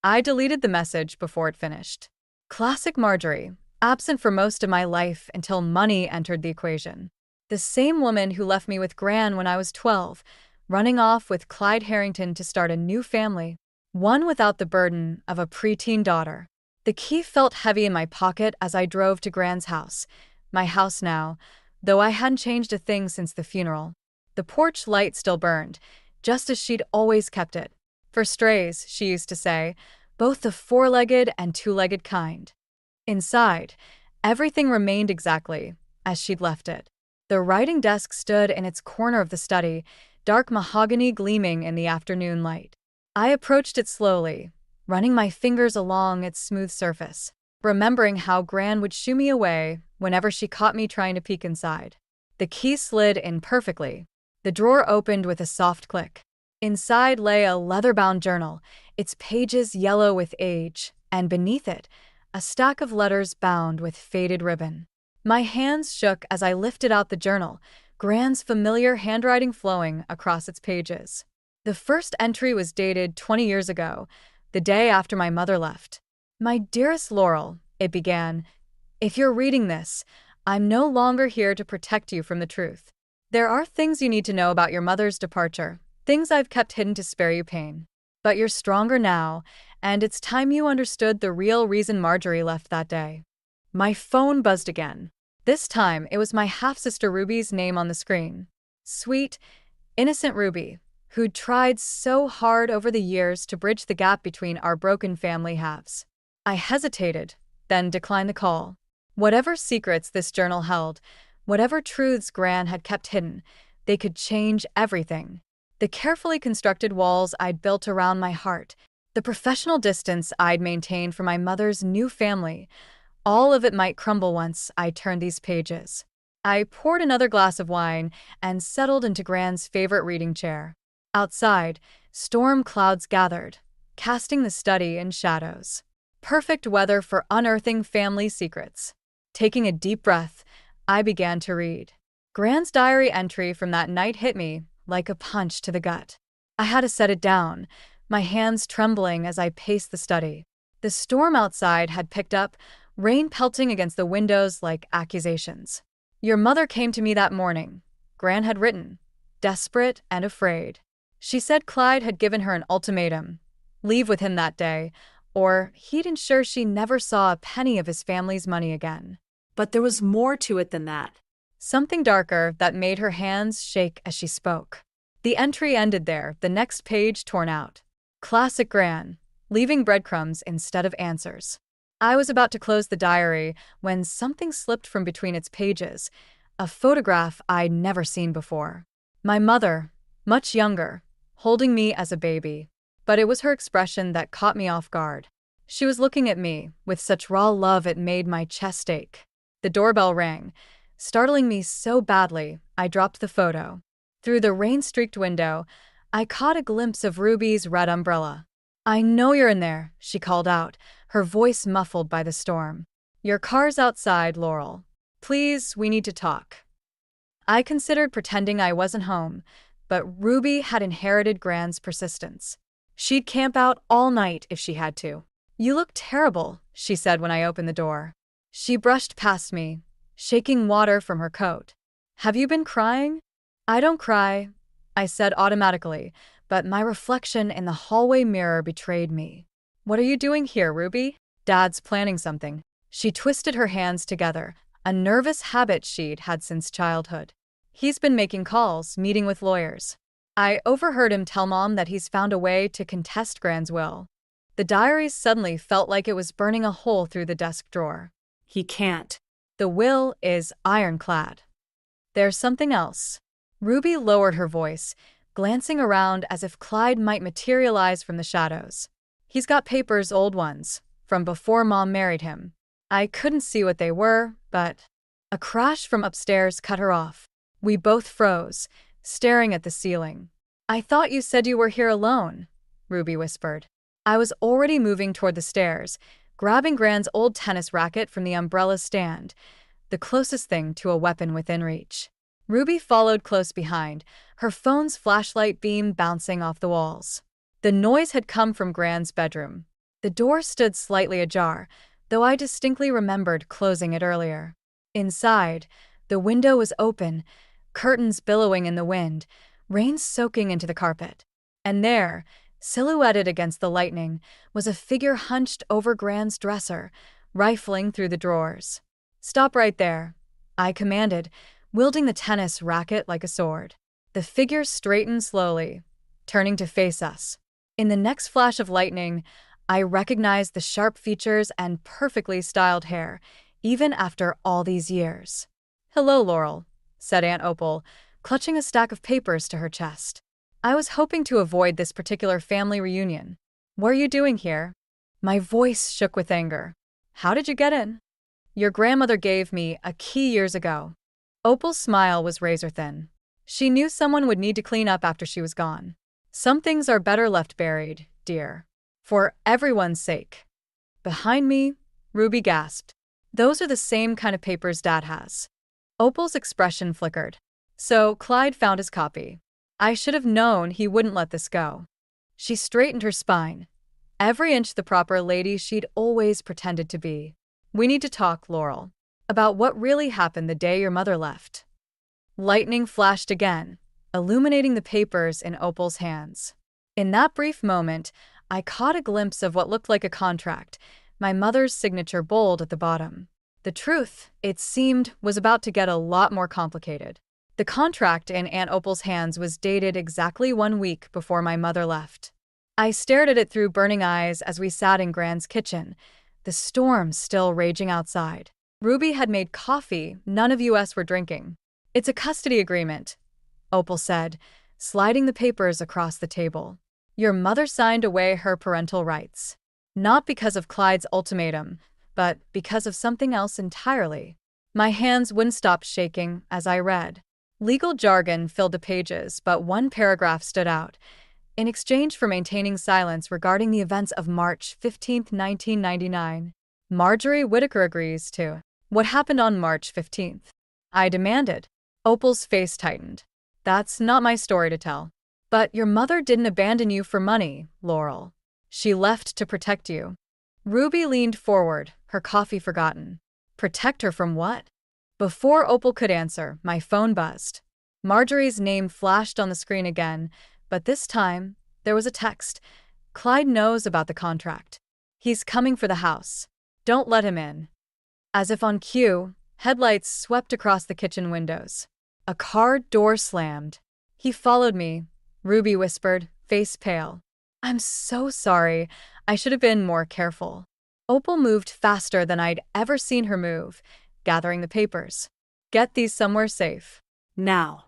S1: I deleted the message before it finished. Classic Marjorie, absent for most of my life until money entered the equation. The same woman who left me with Gran when I was 12, running off with Clyde Harrington to start a new family, one without the burden of a preteen daughter. The key felt heavy in my pocket as I drove to Gran's house, my house now, though I hadn't changed a thing since the funeral. The porch light still burned, just as she'd always kept it. For strays, she used to say, both the four-legged and two-legged kind. Inside, everything remained exactly as she'd left it. The writing desk stood in its corner of the study, dark mahogany gleaming in the afternoon light. I approached it slowly, running my fingers along its smooth surface, remembering how Gran would shoo me away whenever she caught me trying to peek inside. The key slid in perfectly. The drawer opened with a soft click. Inside lay a leather-bound journal, its pages yellow with age, and beneath it, a stack of letters bound with faded ribbon. My hands shook as I lifted out the journal, Gran's familiar handwriting flowing across its pages. The first entry was dated 20 years ago, the day after my mother left. "My dearest Laurel," it began, "if you're reading this, I'm no longer here to protect you from the truth. There are things you need to know about your mother's departure, things I've kept hidden to spare you pain. But you're stronger now, and it's time you understood the real reason Marjorie left that day." My phone buzzed again. This time, it was my half-sister Ruby's name on the screen. Sweet, innocent Ruby, who'd tried so hard over the years to bridge the gap between our broken family halves. I hesitated, then declined the call. Whatever secrets this journal held, whatever truths Gran had kept hidden, they could change everything. The carefully constructed walls I'd built around my heart, the professional distance I'd maintained from my mother's new family, all of it might crumble once I turned these pages. I poured another glass of wine and settled into Gran's favorite reading chair. Outside, storm clouds gathered, casting the study in shadows. Perfect weather for unearthing family secrets. Taking a deep breath, I began to read. Gran's diary entry from that night hit me like a punch to the gut. I had to set it down, my hands trembling as I paced the study. The storm outside had picked up, rain pelting against the windows like accusations. "Your mother came to me that morning," Gran had written, desperate and afraid. She said Clyde had given her an ultimatum: leave with him that day, or he'd ensure she never saw a penny of his family's money again.
S2: But there was more to it than that.
S1: Something darker that made her hands shake as she spoke. The entry ended there, the next page torn out. Classic Gran, leaving breadcrumbs instead of answers. I was about to close the diary when something slipped from between its pages, a photograph I'd never seen before. My mother, much younger, holding me as a baby. But it was her expression that caught me off guard. She was looking at me with such raw love it made my chest ache. The doorbell rang, startling me so badly I dropped the photo. Through the rain-streaked window, I caught a glimpse of Ruby's red umbrella. "I know you're in there," she called out, her voice muffled by the storm. "Your car's outside, Laurel. Please, we need to talk." I considered pretending I wasn't home, but Ruby had inherited Gran's persistence. She'd camp out all night if she had to. "You look terrible," she said when I opened the door. She brushed past me, shaking water from her coat. "Have you been crying?" "I don't cry," I said automatically, but my reflection in the hallway mirror betrayed me. "What are you doing here, Ruby?" "Dad's planning something." She twisted her hands together, a nervous habit she'd had since childhood. "He's been making calls, meeting with lawyers. I overheard him tell Mom that he's found a way to contest Gran's will." The diary suddenly felt like it was burning a hole through the desk drawer.
S2: "He can't."
S1: "The will is ironclad. There's something else." Ruby lowered her voice, glancing around as if Clyde might materialize from the shadows. "He's got papers, old ones, from before Mom married him. I couldn't see what they were, but—" A crash from upstairs cut her off. We both froze, staring at the ceiling. "I thought you said you were here alone," Ruby whispered. I was already moving toward the stairs, grabbing Gran's old tennis racket from the umbrella stand, the closest thing to a weapon within reach. Ruby followed close behind, her phone's flashlight beam bouncing off the walls. The noise had come from Gran's bedroom. The door stood slightly ajar, though I distinctly remembered closing it earlier. Inside, the window was open, curtains billowing in the wind, rain soaking into the carpet. And there, silhouetted against the lightning, was a figure hunched over Gran's dresser, rifling through the drawers. "Stop right there," I commanded, wielding the tennis racket like a sword. The figure straightened slowly, turning to face us. In the next flash of lightning, I recognized the sharp features and perfectly styled hair, even after all these years. "Hello, Laurel," said Aunt Opal, clutching a stack of papers to her chest. "I was hoping to avoid this particular family reunion. What are you doing here?" My voice shook with anger. "How did you get in?" "Your grandmother gave me a key years ago." Opal's smile was razor-thin. She knew someone would need to clean up after she was gone. "Some things are better left buried, dear. For everyone's sake." "Behind me," Ruby gasped. "Those are the same kind of papers Dad has." Opal's expression flickered. "So Clyde found his copy. I should have known he wouldn't let this go." She straightened her spine, every inch the proper lady she'd always pretended to be. "We need to talk, Laurel, about what really happened the day your mother left." Lightning flashed again, illuminating the papers in Opal's hands. In that brief moment, I caught a glimpse of what looked like a contract, my mother's signature bold at the bottom. The truth, it seemed, was about to get a lot more complicated. The contract in Aunt Opal's hands was dated exactly 1 week before my mother left. I stared at it through burning eyes as we sat in Gran's kitchen, the storm still raging outside. Ruby had made coffee none of us were drinking. "It's a custody agreement," Opal said, sliding the papers across the table. "Your mother signed away her parental rights. Not because of Clyde's ultimatum, but because of something else entirely." My hands wouldn't stop shaking as I read. Legal jargon filled the pages, but one paragraph stood out. "In exchange for maintaining silence regarding the events of March 15, 1999, Marjorie Whittaker agrees to." "What happened on March 15th? I demanded. Opal's face tightened. "That's not my story to tell." "But your mother didn't abandon you for money, Laurel. She left to protect you." Ruby leaned forward, her coffee forgotten. "Protect her from what?" Before Opal could answer, my phone buzzed. Marjorie's name flashed on the screen again, but this time, there was a text. "Clyde knows about the contract. He's coming for the house. Don't let him in." As if on cue, headlights swept across the kitchen windows. A car door slammed. "He followed me," Ruby whispered, face pale. "I'm so sorry. I should have been more careful." Opal moved faster than I'd ever seen her move, gathering the papers. "Get these somewhere safe.
S2: Now."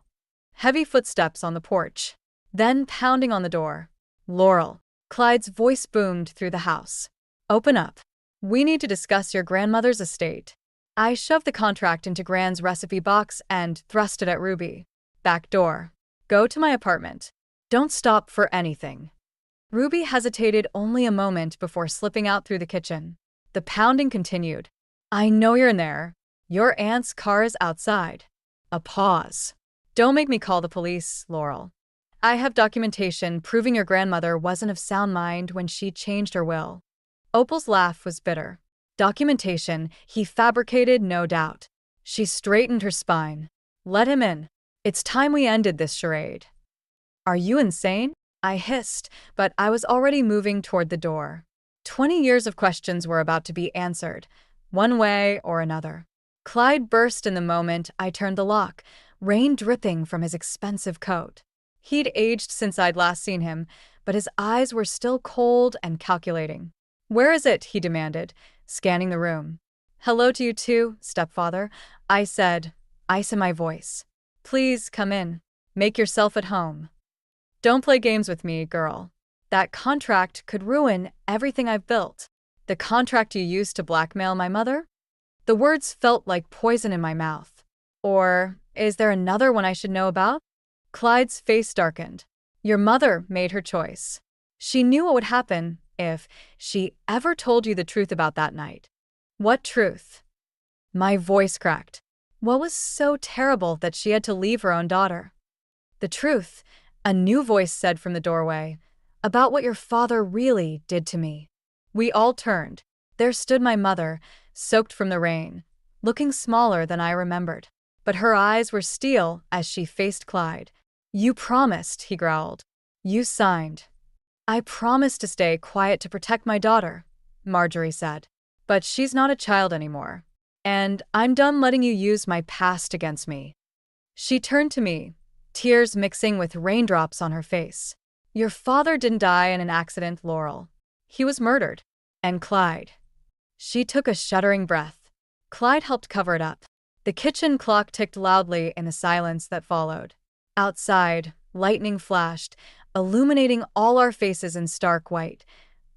S1: Heavy footsteps on the porch. Then pounding on the door. "Laurel." Clyde's voice boomed through the house. "Open up. We need to discuss your grandmother's estate." I shoved the contract into Gran's recipe box and thrust it at Ruby. "Back door. Go to my apartment. Don't stop for anything." Ruby hesitated only a moment before slipping out through the kitchen. The pounding continued. "I know you're in there. Your aunt's car is outside." A pause. "Don't make me call the police, Laurel. I have documentation proving your grandmother wasn't of sound mind when she changed her will." Opal's laugh was bitter. "Documentation he fabricated, no doubt." She straightened her spine. "Let him in. It's time we ended this charade." "Are you insane?" I hissed, but I was already moving toward the door. 20 years of questions were about to be answered, one way or another. Clyde burst in the moment I turned the lock, rain dripping from his expensive coat. He'd aged since I'd last seen him, but his eyes were still cold and calculating. "Where is it?" he demanded, scanning the room. "Hello to you too, stepfather," I said, ice in my voice. "Please come in. Make yourself at home. Don't play games with me, girl. That contract could ruin everything I've built." "The contract you used to blackmail my mother?" The words felt like poison in my mouth. "Or is there another one I should know about?" Clyde's face darkened. "Your mother made her choice. She knew what would happen if she ever told you the truth about that night. What truth? My voice cracked. What was so terrible that she had to leave her own daughter? The truth, a new voice said from the doorway, about what your father really did to me. We all turned. There stood my mother, soaked from the rain, looking smaller than I remembered. But her eyes were steel as she faced Clyde. You promised, he growled. You signed. I promised to stay quiet to protect my daughter, Marjorie said. But she's not a child anymore. And I'm done letting you use my past against me. She turned to me, tears mixing with raindrops on her face. Your father didn't die in an accident, Laurel. He was murdered. And Clyde. She took a shuddering breath. Clyde helped cover it up. The kitchen clock ticked loudly in the silence that followed. Outside, lightning flashed, illuminating all our faces in stark white.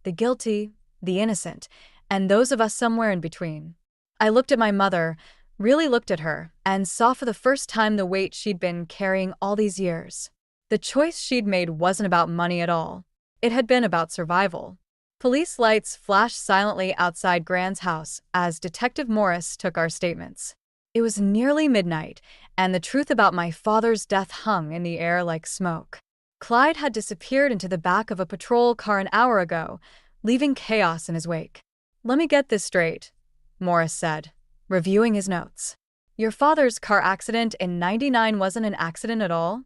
S1: The guilty, the innocent, and those of us somewhere in between. I looked at my mother, really looked at her, and saw for the first time the weight she'd been carrying all these years. The choice she'd made wasn't about money at all. It had been about survival. Police lights flashed silently outside Gran's house as Detective Morris took our statements. It was nearly midnight, and the truth about my father's death hung in the air like smoke. Clyde had disappeared into the back of a patrol car an hour ago, leaving chaos in his wake. Let me get this straight, Morris said, reviewing his notes. Your father's car accident in '99 wasn't an accident at all?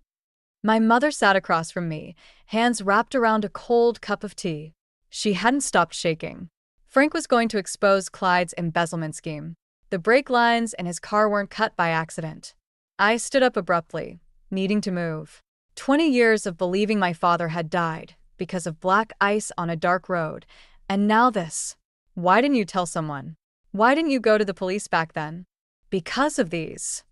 S1: My mother sat across from me, hands wrapped around a cold cup of tea. She hadn't stopped shaking. Frank was going to expose Clyde's embezzlement scheme. The brake lines in his car weren't cut by accident. I stood up abruptly, needing to move. 20 years of believing my father had died because of black ice on a dark road, and now this. Why didn't you tell someone? Why didn't you go to the police back then? Because of these.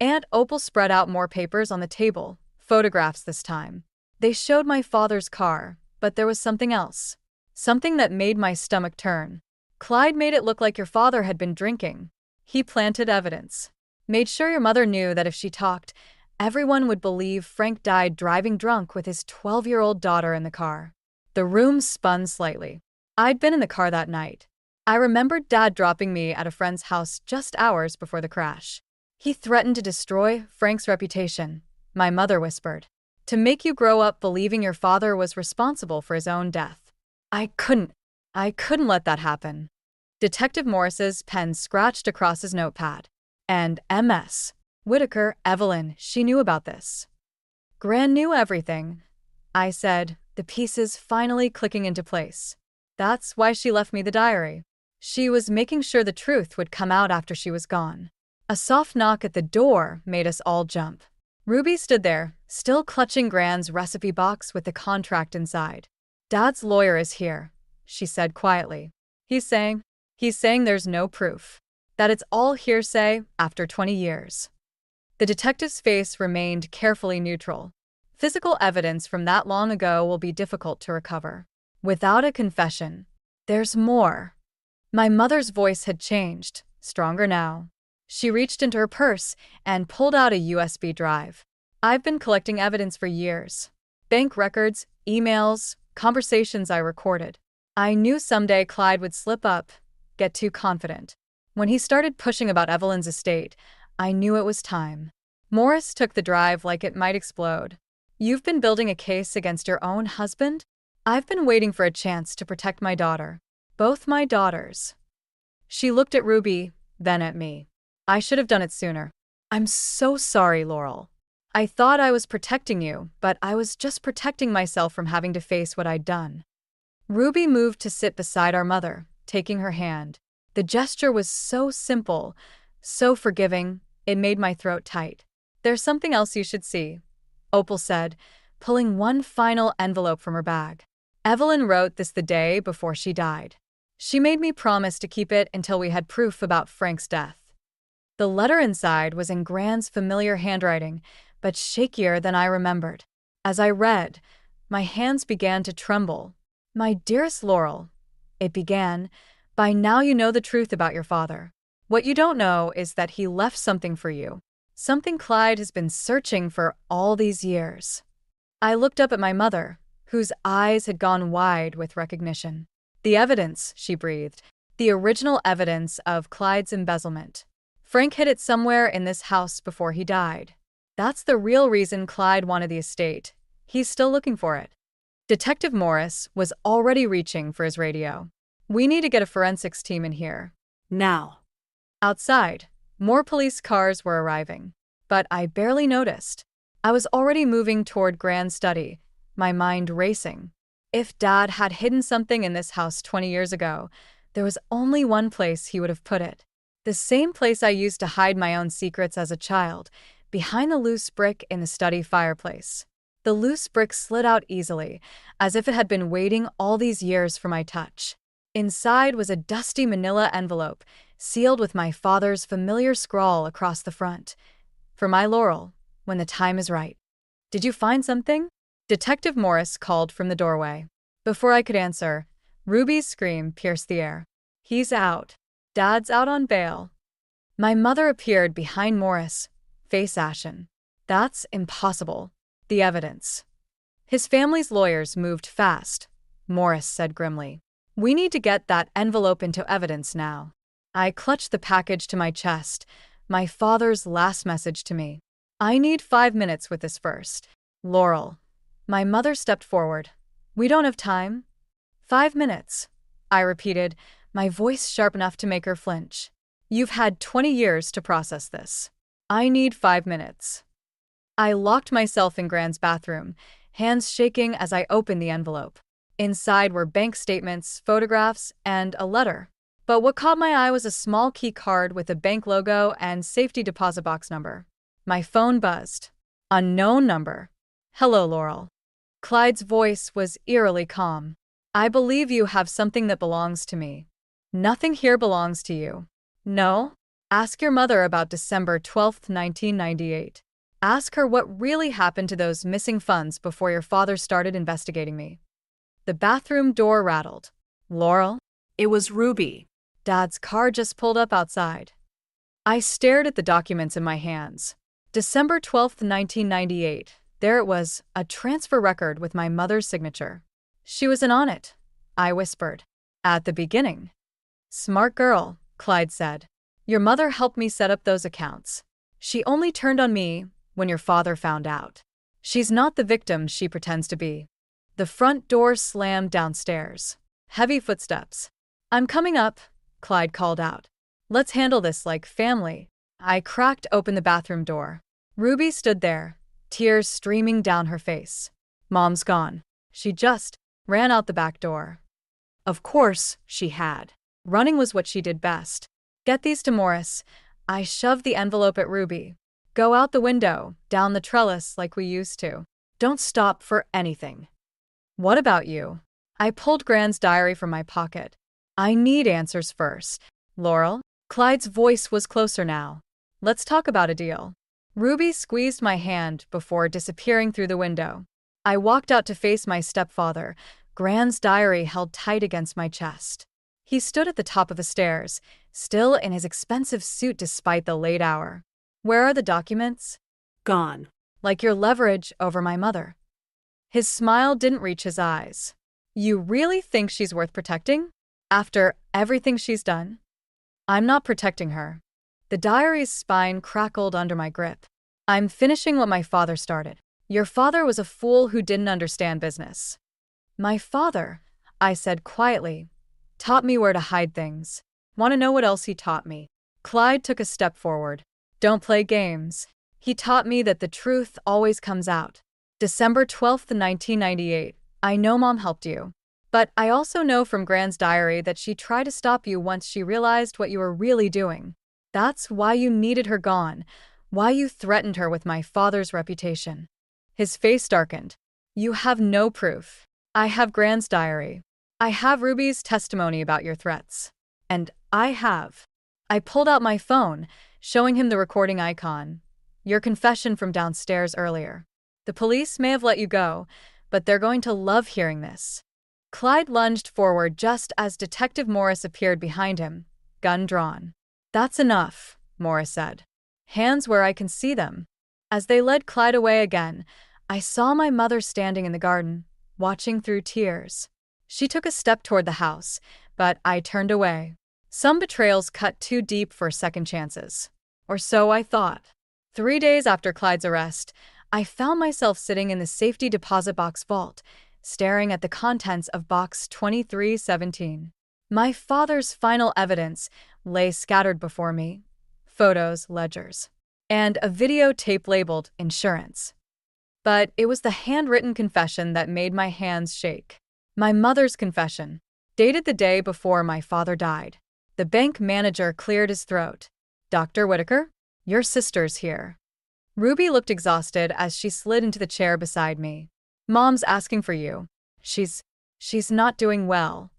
S1: Aunt Opal spread out more papers on the table, photographs this time. They showed my father's car, but there was something else. Something that made my stomach turn. Clyde made it look like your father had been drinking. He planted evidence. Made sure your mother knew that if she talked, everyone would believe Frank died driving drunk with his 12-year-old daughter in the car. The room spun slightly. I'd been in the car that night. I remembered Dad dropping me at a friend's house just hours before the crash. He threatened to destroy Frank's reputation, my mother whispered. To make you grow up believing your father was responsible for his own death. I couldn't let that happen. Detective Morris's pen scratched across his notepad. And MS. Whitaker, Evelyn, she knew about this. Gran knew everything, I said, the pieces finally clicking into place. That's why she left me the diary. She was making sure the truth would come out after she was gone. A soft knock at the door made us all jump. Ruby stood there, still clutching Gran's recipe box with the contract inside. Dad's lawyer is here, she said quietly. He's saying there's no proof. That it's all hearsay after 20 years. The detective's face remained carefully neutral. Physical evidence from that long ago will be difficult to recover. Without a confession, there's more. My mother's voice had changed, stronger now. She reached into her purse and pulled out a USB drive. I've been collecting evidence for years. Bank records, emails, conversations I recorded. I knew someday Clyde would slip up, get too confident. When he started pushing about Evelyn's estate, I knew it was time. Morris took the drive like it might explode. You've been building a case against your own husband? I've been waiting for a chance to protect my daughter. Both my daughters. She looked at Ruby, then at me. I should have done it sooner. I'm so sorry, Laurel. I thought I was protecting you, but I was just protecting myself from having to face what I'd done. Ruby moved to sit beside our mother, taking her hand. The gesture was so simple, so forgiving, it made my throat tight. There's something else you should see, Opal said, pulling one final envelope from her bag. Evelyn wrote this the day before she died. She made me promise to keep it until we had proof about Frank's death. The letter inside was in Gran's familiar handwriting, but shakier than I remembered. As I read, my hands began to tremble. My dearest Laurel, it began, by now you know the truth about your father. What you don't know is that he left something for you. Something Clyde has been searching for all these years. I looked up at my mother, whose eyes had gone wide with recognition. The evidence, she breathed. The original evidence of Clyde's embezzlement. Frank hid it somewhere in this house before he died. That's the real reason Clyde wanted the estate. He's still looking for it. Detective Morris was already reaching for his radio. We need to get a forensics team in here.
S2: Now.
S1: Outside, more police cars were arriving. But I barely noticed. I was already moving toward Grand's study, my mind racing. If Dad had hidden something in this house 20 years ago, there was only one place he would have put it. The same place I used to hide my own secrets as a child, behind the loose brick in the study fireplace. The loose brick slid out easily, as if it had been waiting all these years for my touch. Inside was a dusty manila envelope, sealed with my father's familiar scrawl across the front. For my Laurel, when the time is right. Did you find something? Detective Morris called from the doorway. Before I could answer, Ruby's scream pierced the air. He's out. Dad's out on bail. My mother appeared behind Morris, face ashen. That's impossible. The evidence. His family's lawyers moved fast, Morris said grimly. We need to get that envelope into evidence now. I clutched the package to my chest, my father's last message to me. I need 5 minutes with this first. Laurel. My mother stepped forward. We don't have time. 5 minutes, I repeated, my voice sharp enough to make her flinch. You've had 20 years to process this. I need 5 minutes. I locked myself in Grand's bathroom, hands shaking as I opened the envelope. Inside were bank statements, photographs, and a letter. But what caught my eye was a small key card with a bank logo and safety deposit box number. My phone buzzed. Unknown number. Hello, Laurel. Clyde's voice was eerily calm. I believe you have something that belongs to me. Nothing here belongs to you. No? Ask your mother about December 12, 1998. Ask her what really happened to those missing funds before your father started investigating me. The bathroom door rattled. Laurel?
S2: It was Ruby.
S1: Dad's car just pulled up outside. I stared at the documents in my hands. December 12, 1998. There it was, a transfer record with my mother's signature. She was in on it, I whispered. At the beginning. Smart girl, Clyde said. Your mother helped me set up those accounts. She only turned on me when your father found out. She's not the victim she pretends to be. The front door slammed downstairs. Heavy footsteps. I'm coming up, Clyde called out. Let's handle this like family. I cracked open the bathroom door. Ruby stood there, tears streaming down her face. Mom's gone. She just ran out the back door. Of course, she had. Running was what she did best. Get these to Morris. I shoved the envelope at Ruby. Go out the window, down the trellis like we used to. Don't stop for anything. What about you? I pulled Grand's diary from my pocket. I need answers first. Laurel? Clyde's voice was closer now. Let's talk about a deal. Ruby squeezed my hand before disappearing through the window. I walked out to face my stepfather, Grand's diary held tight against my chest. He stood at the top of the stairs, still in his expensive suit despite the late hour. Where are the documents?
S2: Gone.
S1: Like your leverage over my mother. His smile didn't reach his eyes. You really think she's worth protecting? After everything she's done? I'm not protecting her. The diary's spine crackled under my grip. I'm finishing what my father started. Your father was a fool who didn't understand business. My father, I said quietly, taught me where to hide things. Want to know what else he taught me? Clyde took a step forward. Don't play games. He taught me that the truth always comes out. December 12th, 1998. I know Mom helped you. But I also know from Grand's diary that she tried to stop you once she realized what you were really doing. That's why you needed her gone, why you threatened her with my father's reputation. His face darkened. You have no proof. I have Grand's diary. I have Ruby's testimony about your threats. And I have. I pulled out my phone, showing him the recording icon. Your confession from downstairs earlier. The police may have let you go, but they're going to love hearing this. Clyde lunged forward just as Detective Morris appeared behind him, gun drawn. That's enough, Morris said. Hands where I can see them. As they led Clyde away again, I saw my mother standing in the garden, watching through tears. She took a step toward the house, but I turned away. Some betrayals cut too deep for second chances. Or so I thought. 3 days after Clyde's arrest, I found myself sitting in the safety deposit box vault, staring at the contents of box 2317. My father's final evidence lay scattered before me: photos, ledgers, and a videotape labeled insurance. But it was the handwritten confession that made my hands shake. My mother's confession, dated the day before my father died. The bank manager cleared his throat. "Dr. Whitaker, your sister's here." Ruby looked exhausted as she slid into the chair beside me. "Mom's asking for you. She's not doing well."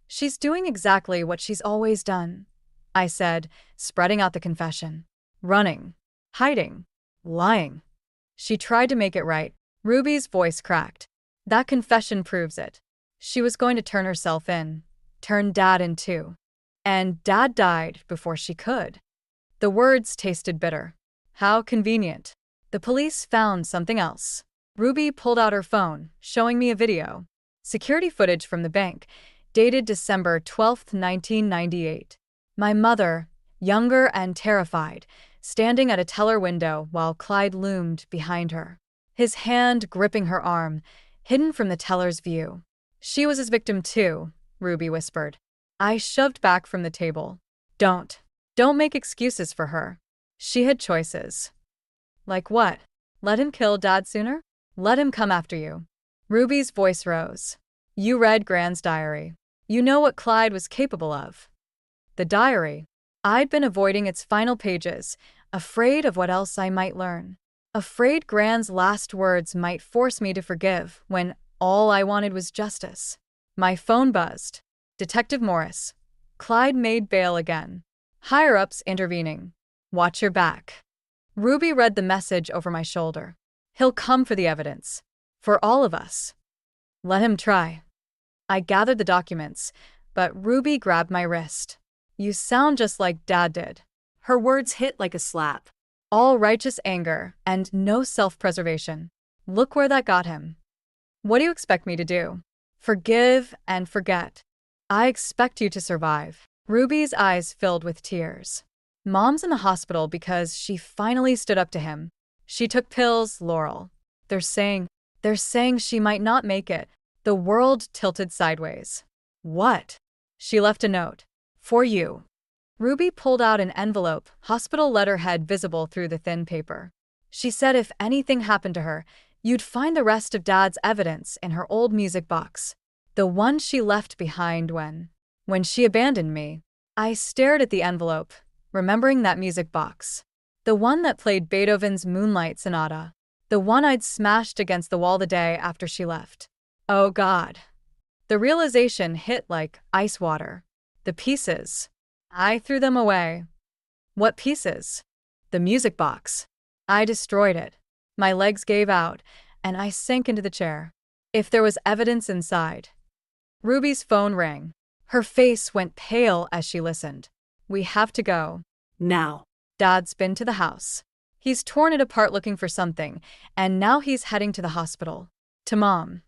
S1: "She's doing exactly what she's always done," I said, spreading out the confession. "Running, hiding, lying." She tried to make it right. Ruby's voice cracked. "That confession proves it. She was going to turn herself in, turn Dad in too. And Dad died before she could." The words tasted bitter. How convenient. The police found something else. Ruby pulled out her phone, showing me a video. Security footage from the bank, dated December 12, 1998. My mother, younger and terrified, standing at a teller window while Clyde loomed behind her, his hand gripping her arm, hidden from the teller's view. "She was his victim too," Ruby whispered. I shoved back from the table. Don't make excuses for her. She had choices." "Like what? Let him kill Dad sooner? Let him come after you." Ruby's voice rose. "You read Gran's diary. You know what Clyde was capable of." The diary. I'd been avoiding its final pages, afraid of what else I might learn. Afraid Gran's last words might force me to forgive when all I wanted was justice. My phone buzzed. Detective Morris. Clyde made bail again. Higher-ups intervening. Watch your back. Ruby read the message over my shoulder. "He'll come for the evidence. For all of us. Let him try." I gathered the documents, but Ruby grabbed my wrist. "You sound just like Dad did."
S2: Her words hit like a slap.
S1: All righteous anger and no self-preservation. Look where that got him. What do you expect me to do? Forgive and forget? I expect you to survive. Ruby's eyes filled with tears. Mom's in the hospital because she finally stood up to him. She took pills, Laurel. They're saying she might not make it. The world tilted sideways. What? She left a note. For you. Ruby pulled out an envelope, hospital letterhead visible through the thin paper. She said if anything happened to her, you'd find the rest of Dad's evidence in her old music box. The one she left behind when she abandoned me. I stared at the envelope, remembering that music box. The one that played Beethoven's Moonlight Sonata. The one I'd smashed against the wall the day after she left. Oh God. The realization hit like ice water. The pieces. I threw them away. What pieces? The music box. I destroyed it. My legs gave out, and I sank into the chair. If there was evidence inside. Ruby's phone rang. Her face went pale as she listened. We have to go.
S2: Now.
S1: Dad's been to the house. He's torn it apart looking for something, and now he's heading to the hospital. To Mom.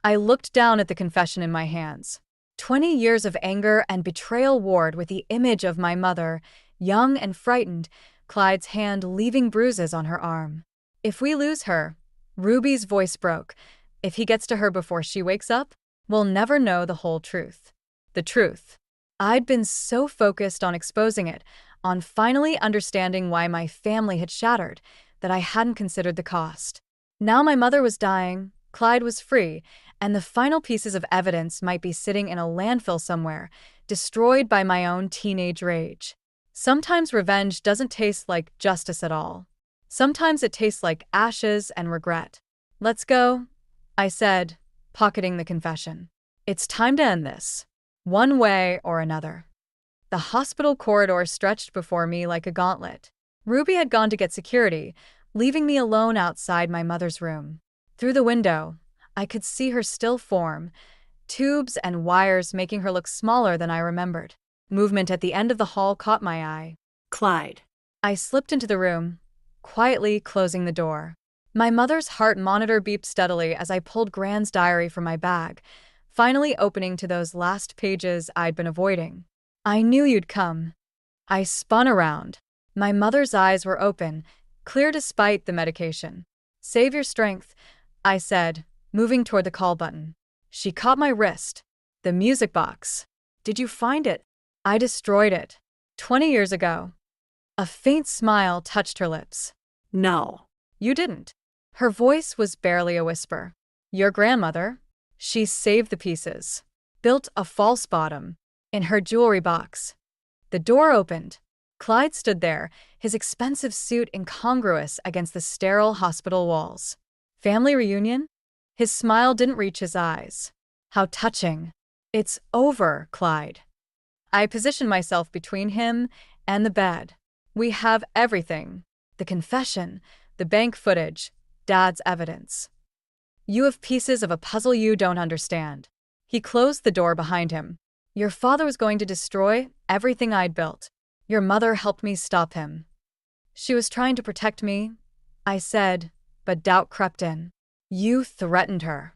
S1: I looked down at the confession in my hands. 20 years of anger and betrayal warred with the image of my mother, young and frightened, Clyde's hand leaving bruises on her arm. If we lose her, Ruby's voice broke. If he gets to her before she wakes up, we'll never know the whole truth. The truth. I'd been so focused on exposing it, on finally understanding why my family had shattered, that I hadn't considered the cost. Now my mother was dying, Clyde was free, and the final pieces of evidence might be sitting in a landfill somewhere, destroyed by my own teenage rage. Sometimes revenge doesn't taste like justice at all. Sometimes it tastes like ashes and regret. Let's go, I said, pocketing the confession. It's time to end this. One way or another. The hospital corridor stretched before me like a gauntlet. Ruby had gone to get security, leaving me alone outside my mother's room. Through the window, I could see her still form, tubes and wires making her look smaller than I remembered. Movement at the end of the hall caught my eye.
S2: Clyde.
S1: I slipped into the room, quietly closing the door. My mother's heart monitor beeped steadily as I pulled Gran's diary from my bag, finally opening to those last pages I'd been avoiding. I knew you'd come. I spun around. My mother's eyes were open, clear despite the medication. Save your strength, I said, moving toward the call button. She caught my wrist. The music box. Did you find it? I destroyed it. 20 years ago. A faint smile touched her lips.
S2: No.
S1: You didn't. Her voice was barely a whisper. Your grandmother? She saved the pieces. Built a false bottom. In her jewelry box. The door opened. Clyde stood there, his expensive suit incongruous against the sterile hospital walls. Family reunion? His smile didn't reach his eyes. How touching. It's over, Clyde. I positioned myself between him and the bed. We have everything. The confession, the bank footage, Dad's evidence. You have pieces of a puzzle you don't understand. He closed the door behind him. Your father was going to destroy everything I'd built. Your mother helped me stop him. She was trying to protect me, I said, but doubt crept in. You threatened her.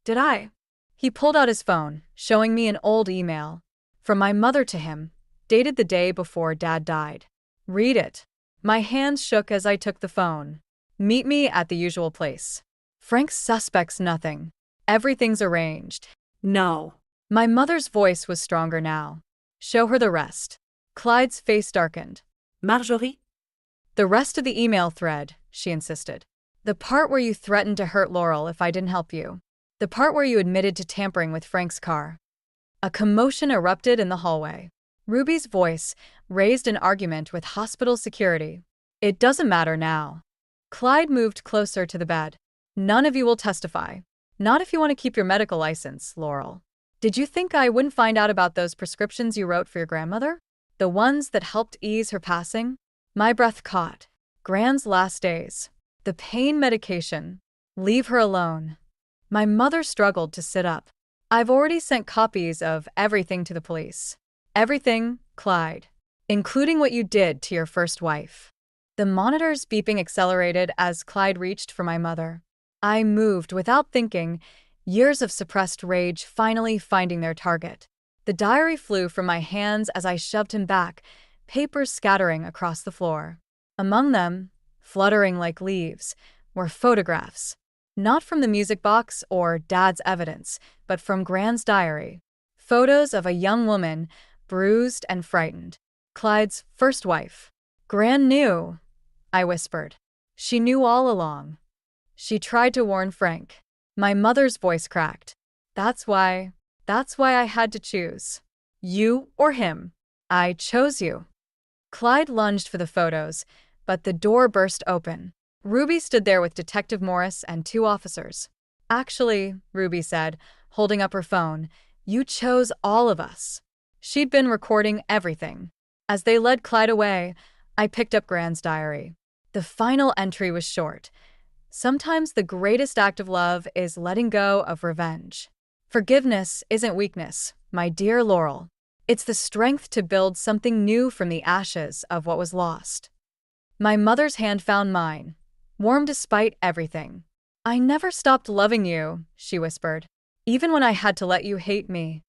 S1: Did I? He pulled out his phone, showing me an old email. From my mother to him, dated the day before Dad died. Read it. My hands shook as I took the phone. Meet me at the usual place. Frank suspects nothing. Everything's arranged.
S2: No.
S1: My mother's voice was stronger now. Show her the rest. Clyde's face darkened.
S2: Marjorie?
S1: The rest of the email thread, she insisted. The part where you threatened to hurt Laurel if I didn't help you. The part where you admitted to tampering with Frank's car. A commotion erupted in the hallway. Ruby's voice raised an argument with hospital security. It doesn't matter now. Clyde moved closer to the bed. None of you will testify. Not if you want to keep your medical license, Laurel. Did you think I wouldn't find out about those prescriptions you wrote for your grandmother? The ones that helped ease her passing? My breath caught. Gran's last days. The pain medication. Leave her alone. My mother struggled to sit up. I've already sent copies of everything to the police. Everything, Clyde. Including what you did to your first wife. The monitor's beeping accelerated as Clyde reached for my mother. I moved without thinking, years of suppressed rage finally finding their target. The diary flew from my hands as I shoved him back, papers scattering across the floor. Among them, fluttering like leaves, were photographs. Not from the music box or Dad's evidence, but from Gran's diary. Photos of a young woman, bruised and frightened. Clyde's first wife. Gran knew, I whispered. She knew all along. She tried to warn Frank. My mother's voice cracked. That's why I had to choose. You or him. I chose you. Clyde lunged for the photos, but the door burst open. Ruby stood there with Detective Morris and 2 officers. Actually, Ruby said, holding up her phone, you chose all of us. She'd been recording everything. As they led Clyde away, I picked up Gran's diary. The final entry was short. Sometimes the greatest act of love is letting go of revenge. Forgiveness isn't weakness, my dear Laurel. It's the strength to build something new from the ashes of what was lost. My mother's hand found mine, warm despite everything. I never stopped loving you, she whispered, even when I had to let you hate me.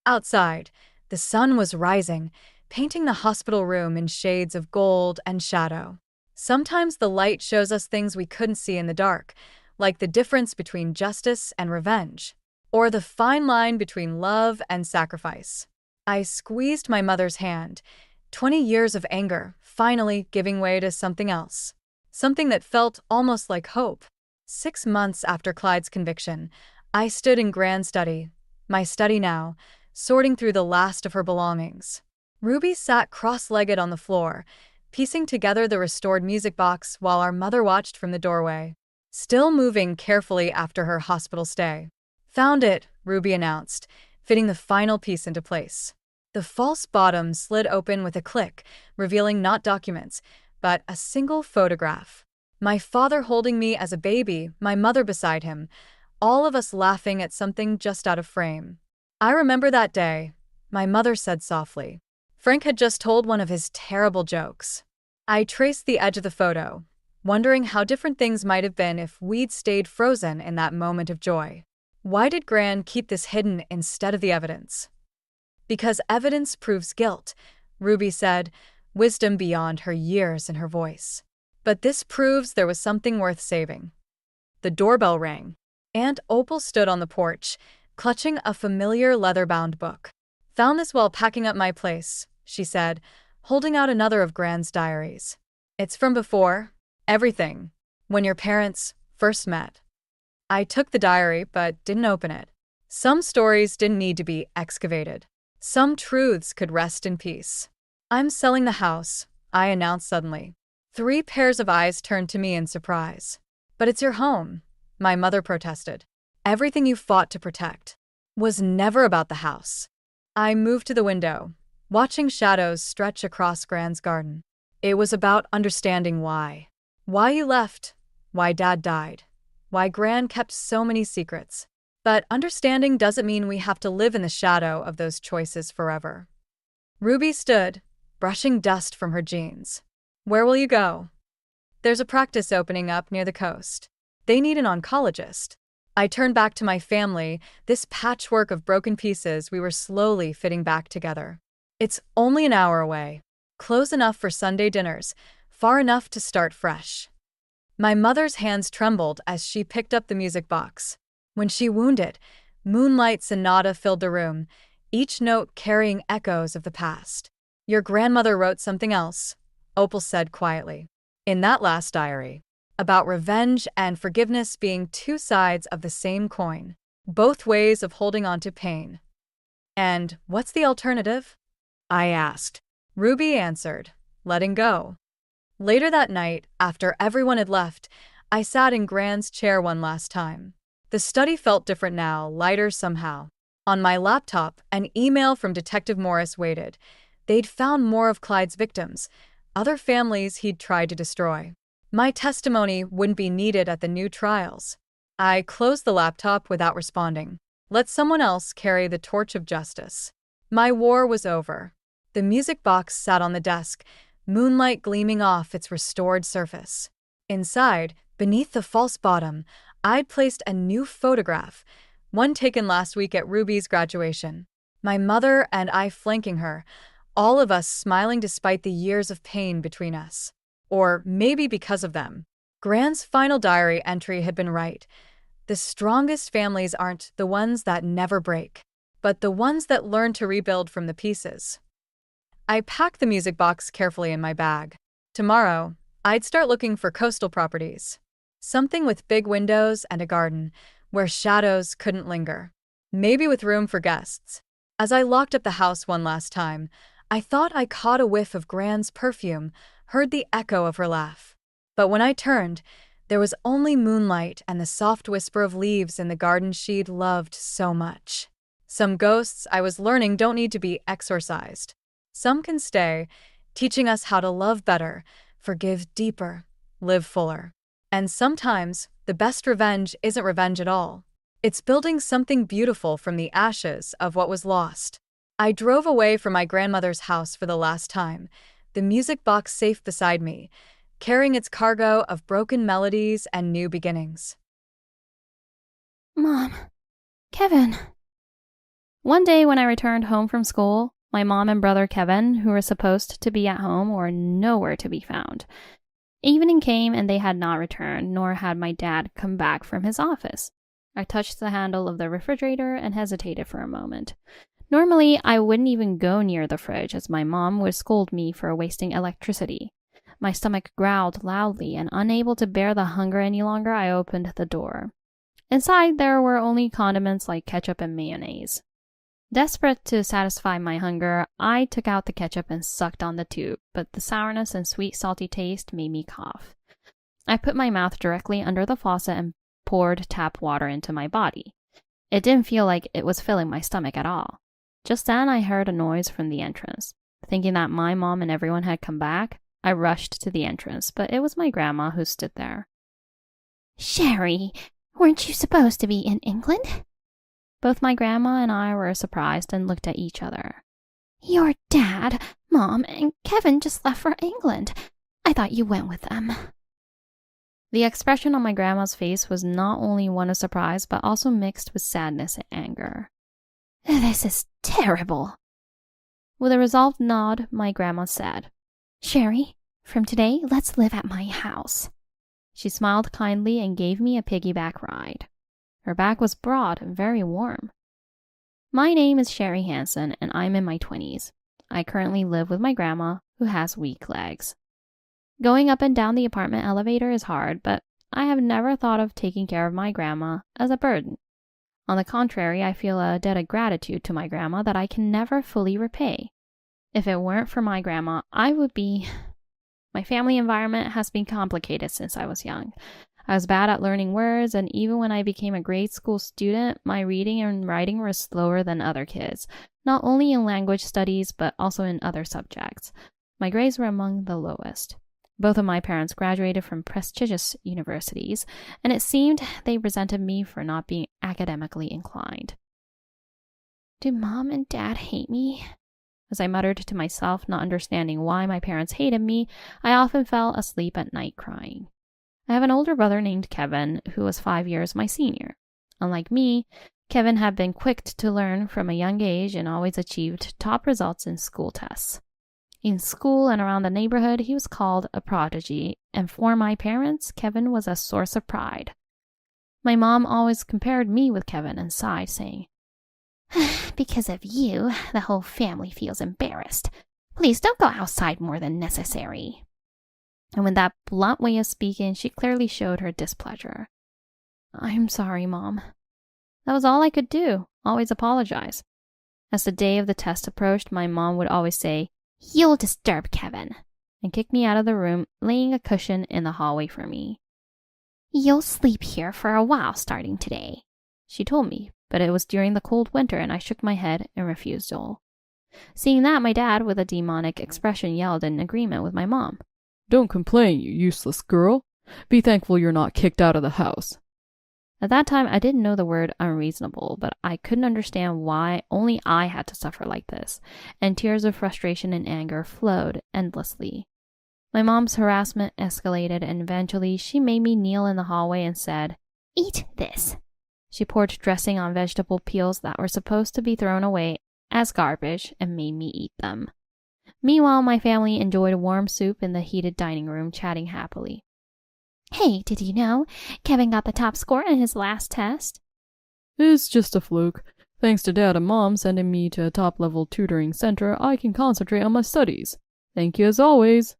S1: Outside, the sun was rising, painting the hospital room in shades of gold and shadow. Sometimes the light shows us things we couldn't see in the dark, like the difference between justice and revenge, or the fine line between love and sacrifice. I squeezed my mother's hand, 20 years of anger finally giving way to something else, something that felt almost like hope. 6 months after Clyde's conviction, I stood in Gran's study, my study now, sorting through the last of her belongings. Ruby sat cross-legged on the floor, piecing together the restored music box while our mother watched from the doorway, still moving carefully after her hospital stay. Found it, Ruby announced, fitting the final piece into place. The false bottom slid open with a click, revealing not documents, but a single photograph. My father holding me as a baby, my mother beside him, all of us laughing at something just out of frame. I remember that day, my mother said softly. Frank had just told one of his terrible jokes. I traced the edge of the photo, wondering how different things might have been if we'd stayed frozen in that moment of joy. Why did Gran keep this hidden instead of the evidence? Because evidence proves guilt, Ruby said, wisdom beyond her years in her voice. But this proves there was something worth saving. The doorbell rang. Aunt Opal stood on the porch, clutching a familiar leather-bound book. "Found this while packing up my place," she said, holding out another of Gran's diaries. "It's from before. Everything. When your parents first met." I took the diary, but didn't open it. Some stories didn't need to be excavated. Some truths could rest in peace. "I'm selling the house," I announced suddenly. 3 pairs of eyes turned to me in surprise. "But it's your home," my mother protested. "Everything you fought to protect was never about the house." I moved to the window, watching shadows stretch across Gran's garden. It was about understanding why. Why you left, why Dad died, why Gran kept so many secrets. But understanding doesn't mean we have to live in the shadow of those choices forever. Ruby stood, brushing dust from her jeans. "Where will you go?" "There's a practice opening up near the coast. They need an oncologist." I turned back to my family, this patchwork of broken pieces we were slowly fitting back together. "It's only an hour away. Close enough for Sunday dinners, far enough to start fresh." My mother's hands trembled as she picked up the music box. When she wound it, Moonlight Sonata filled the room, each note carrying echoes of the past. "Your grandmother wrote something else," Opal said quietly. "In that last diary. About revenge and forgiveness being 2 sides of the same coin, both ways of holding on to pain." "And what's the alternative?" I asked. Ruby answered, "Letting go." Later that night, after everyone had left, I sat in Gran's chair one last time. The study felt different now, lighter somehow. On my laptop, an email from Detective Morris waited. They'd found more of Clyde's victims, other families he'd tried to destroy. My testimony wouldn't be needed at the new trials. I closed the laptop without responding. Let someone else carry the torch of justice. My war was over. The music box sat on the desk, moonlight gleaming off its restored surface. Inside, beneath the false bottom, I'd placed a new photograph, one taken last week at Ruby's graduation. My mother and I flanking her, all of us smiling despite the years of pain between us. Or maybe because of them. Gran's final diary entry had been right. The strongest families aren't the ones that never break, but the ones that learn to rebuild from the pieces. I packed the music box carefully in my bag. Tomorrow, I'd start looking for coastal properties. Something with big windows and a garden, where shadows couldn't linger. Maybe with room for guests. As I locked up the house one last time, I thought I caught a whiff of Gran's perfume, heard the echo of her laugh. But when I turned, there was only moonlight and the soft whisper of leaves in the garden she'd loved so much. Some ghosts, I was learning, don't need to be exorcised. Some can stay, teaching us how to love better, forgive deeper, live fuller. And sometimes, the best revenge isn't revenge at all. It's building something beautiful from the ashes of what was lost. I drove away from my grandmother's house for the last time, the music box safe beside me, carrying its cargo of broken melodies and new beginnings.
S3: Mom, Kevin. One day when I returned home from school, my mom and brother Kevin, who were supposed to be at home, were nowhere to be found. Evening came and they had not returned, nor had my dad come back from his office. I touched the handle of the refrigerator and hesitated for a moment. Normally, I wouldn't even go near the fridge as my mom would scold me for wasting electricity. My stomach growled loudly, and unable to bear the hunger any longer, I opened the door. Inside, there were only condiments like ketchup and mayonnaise. Desperate to satisfy my hunger, I took out the ketchup and sucked on the tube, but the sourness and sweet salty taste made me cough. I put my mouth directly under the faucet and poured tap water into my body. It didn't feel like it was filling my stomach at all. Just then, I heard a noise from the entrance. Thinking that my mom and everyone had come back, I rushed to the entrance, but it was my grandma who stood there.
S4: "Sherry, weren't you supposed to be in England?"
S3: Both my grandma and I were surprised and looked at each other.
S4: "Your dad, Mom, and Kevin just left for England. I thought you went with them."
S3: The expression on my grandma's face was not only one of surprise, but also mixed with sadness and anger.
S4: This is terrible.
S3: With a resolved nod, my grandma said,
S4: Sherry, from today, let's live at my house.
S3: She smiled kindly and gave me a piggyback ride. Her back was broad and very warm. My name is Sherry Hansen, and I'm in my 20s. I currently live with my grandma, who has weak legs. Going up and down the apartment elevator is hard, but I have never thought of taking care of my grandma as a burden. On the contrary, I feel a debt of gratitude to my grandma that I can never fully repay. If it weren't for my grandma, I would be... My family environment has been complicated since I was young. I was bad at learning words, and even when I became a grade school student, my reading and writing were slower than other kids, not only in language studies, but also in other subjects. My grades were among the lowest. Both of my parents graduated from prestigious universities, and it seemed they resented me for not being academically inclined.
S4: Do Mom and Dad hate me?
S3: As I muttered to myself, not understanding why my parents hated me, I often fell asleep at night crying. I have an older brother named Kevin, who was 5 years my senior. Unlike me, Kevin had been quick to learn from a young age and always achieved top results in school tests. In school and around the neighborhood, he was called a prodigy, and for my parents, Kevin was a source of pride. My mom always compared me with Kevin and sighed, saying,
S4: Because of you, the whole family feels embarrassed. Please don't go outside more than necessary.
S3: And with that blunt way of speaking, she clearly showed her displeasure. I'm sorry, Mom. That was all I could do, always apologize. As the day of the test approached, my mom would always say,
S4: You'll disturb Kevin,
S3: and kick me out of the room, laying a cushion in the hallway for me.
S4: You'll sleep here for a while starting today,
S3: she told me, but it was during the cold winter and I shook my head in refusal. Seeing that, my dad, with a demonic expression, yelled in agreement with my mom.
S5: Don't complain, you useless girl. Be thankful you're not kicked out of the house.
S3: At that time, I didn't know the word unreasonable, but I couldn't understand why only I had to suffer like this, and tears of frustration and anger flowed endlessly. My mom's harassment escalated, and eventually she made me kneel in the hallway and said,
S4: Eat this.
S3: She poured dressing on vegetable peels that were supposed to be thrown away as garbage and made me eat them. Meanwhile, my family enjoyed warm soup in the heated dining room, chatting happily.
S4: Hey, did you know Kevin got the top score in his last test?
S5: It's just a fluke. Thanks to Dad and Mom sending me to a top-level tutoring center, I can concentrate on my studies. Thank you as always.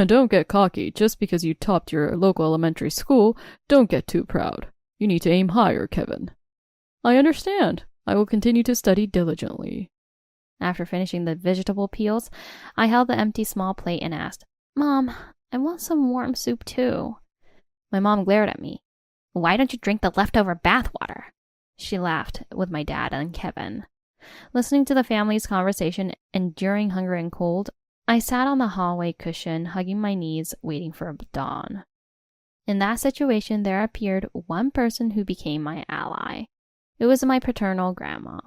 S5: Don't get cocky. Just because you topped your local elementary school, don't get too proud. You need to aim higher, Kevin. I understand. I will continue to study diligently.
S3: After finishing the vegetable peels, I held the empty small plate and asked, Mom, I want some warm soup too. My mom glared at me.
S4: Why don't you drink the leftover bathwater?
S3: She laughed with my dad and Kevin. Listening to the family's conversation, enduring hunger and cold, I sat on the hallway cushion, hugging my knees, waiting for dawn. In that situation, there appeared one person who became my ally. It was my paternal grandma.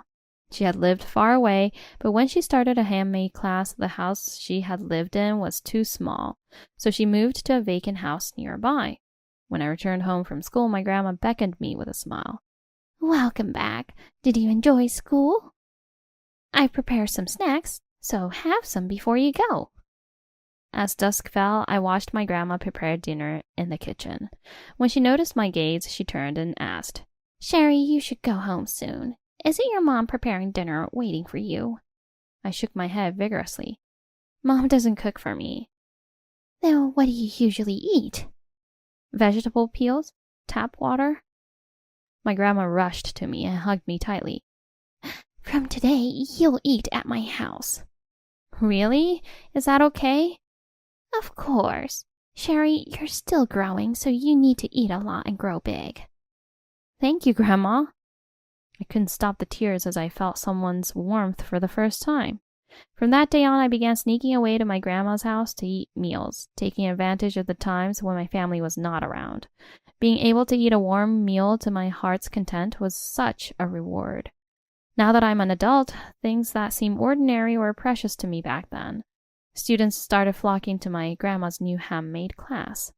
S3: She had lived far away, but when she started a handmade class, the house she had lived in was too small, so she moved to a vacant house nearby. When I returned home from school, my grandma beckoned me with a smile.
S4: Welcome back. Did you enjoy school? I've prepared some snacks, so have some before you go.
S3: As dusk fell, I watched my grandma prepare dinner in the kitchen. When she noticed my gaze, she turned and asked,
S4: Sherry, you should go home soon. Isn't your mom preparing dinner waiting for you?
S3: I shook my head vigorously. Mom doesn't cook for me.
S4: Then what do you usually eat?
S3: Vegetable peels? Tap water? My grandma rushed to me and hugged me tightly.
S4: From today, you'll eat at my house.
S3: Really? Is that okay?
S4: Of course. Sherry, you're still growing, so you need to eat a lot and grow big.
S3: Thank you, Grandma. I couldn't stop the tears as I felt someone's warmth for the first time. From that day on, I began sneaking away to my grandma's house to eat meals, taking advantage of the times when my family was not around. Being able to eat a warm meal to my heart's content was such a reward. Now that I'm an adult, things that seemed ordinary were precious to me back then. Students started flocking to my grandma's new handmade class.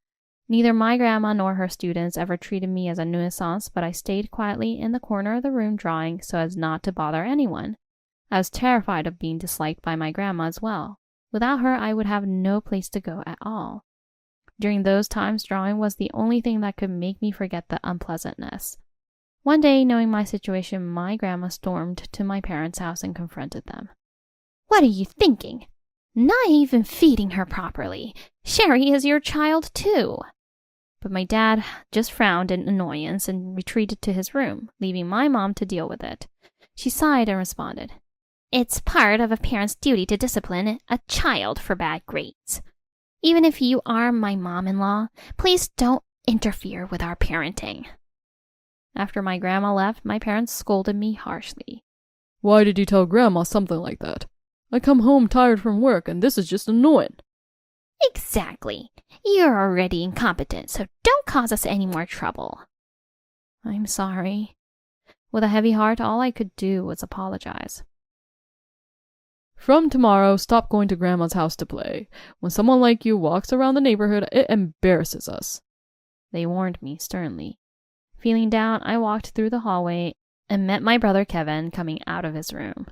S3: Neither my grandma nor her students ever treated me as a nuisance, but I stayed quietly in the corner of the room drawing so as not to bother anyone. I was terrified of being disliked by my grandma as well. Without her, I would have no place to go at all. During those times, drawing was the only thing that could make me forget the unpleasantness. One day, knowing my situation, my grandma stormed to my parents' house and confronted them.
S4: What are you thinking? Not even feeding her properly. Sherry is your child too.
S3: But my dad just frowned in annoyance and retreated to his room, leaving my mom to deal with it. She sighed and responded,
S4: It's part of a parent's duty to discipline a child for bad grades. Even if you are my mom-in-law, please don't interfere with our parenting.
S3: After my grandma left, my parents scolded me harshly.
S5: Why did you tell Grandma something like that? I come home tired from work, and this is just annoying.
S4: Exactly. You're already incompetent, so don't cause us any more trouble.
S3: I'm sorry. With a heavy heart, all I could do was apologize.
S5: From tomorrow, stop going to Grandma's house to play. When someone like you walks around the neighborhood, it embarrasses us.
S3: They warned me sternly. Feeling down, I walked through the hallway and met my brother Kevin coming out of his room.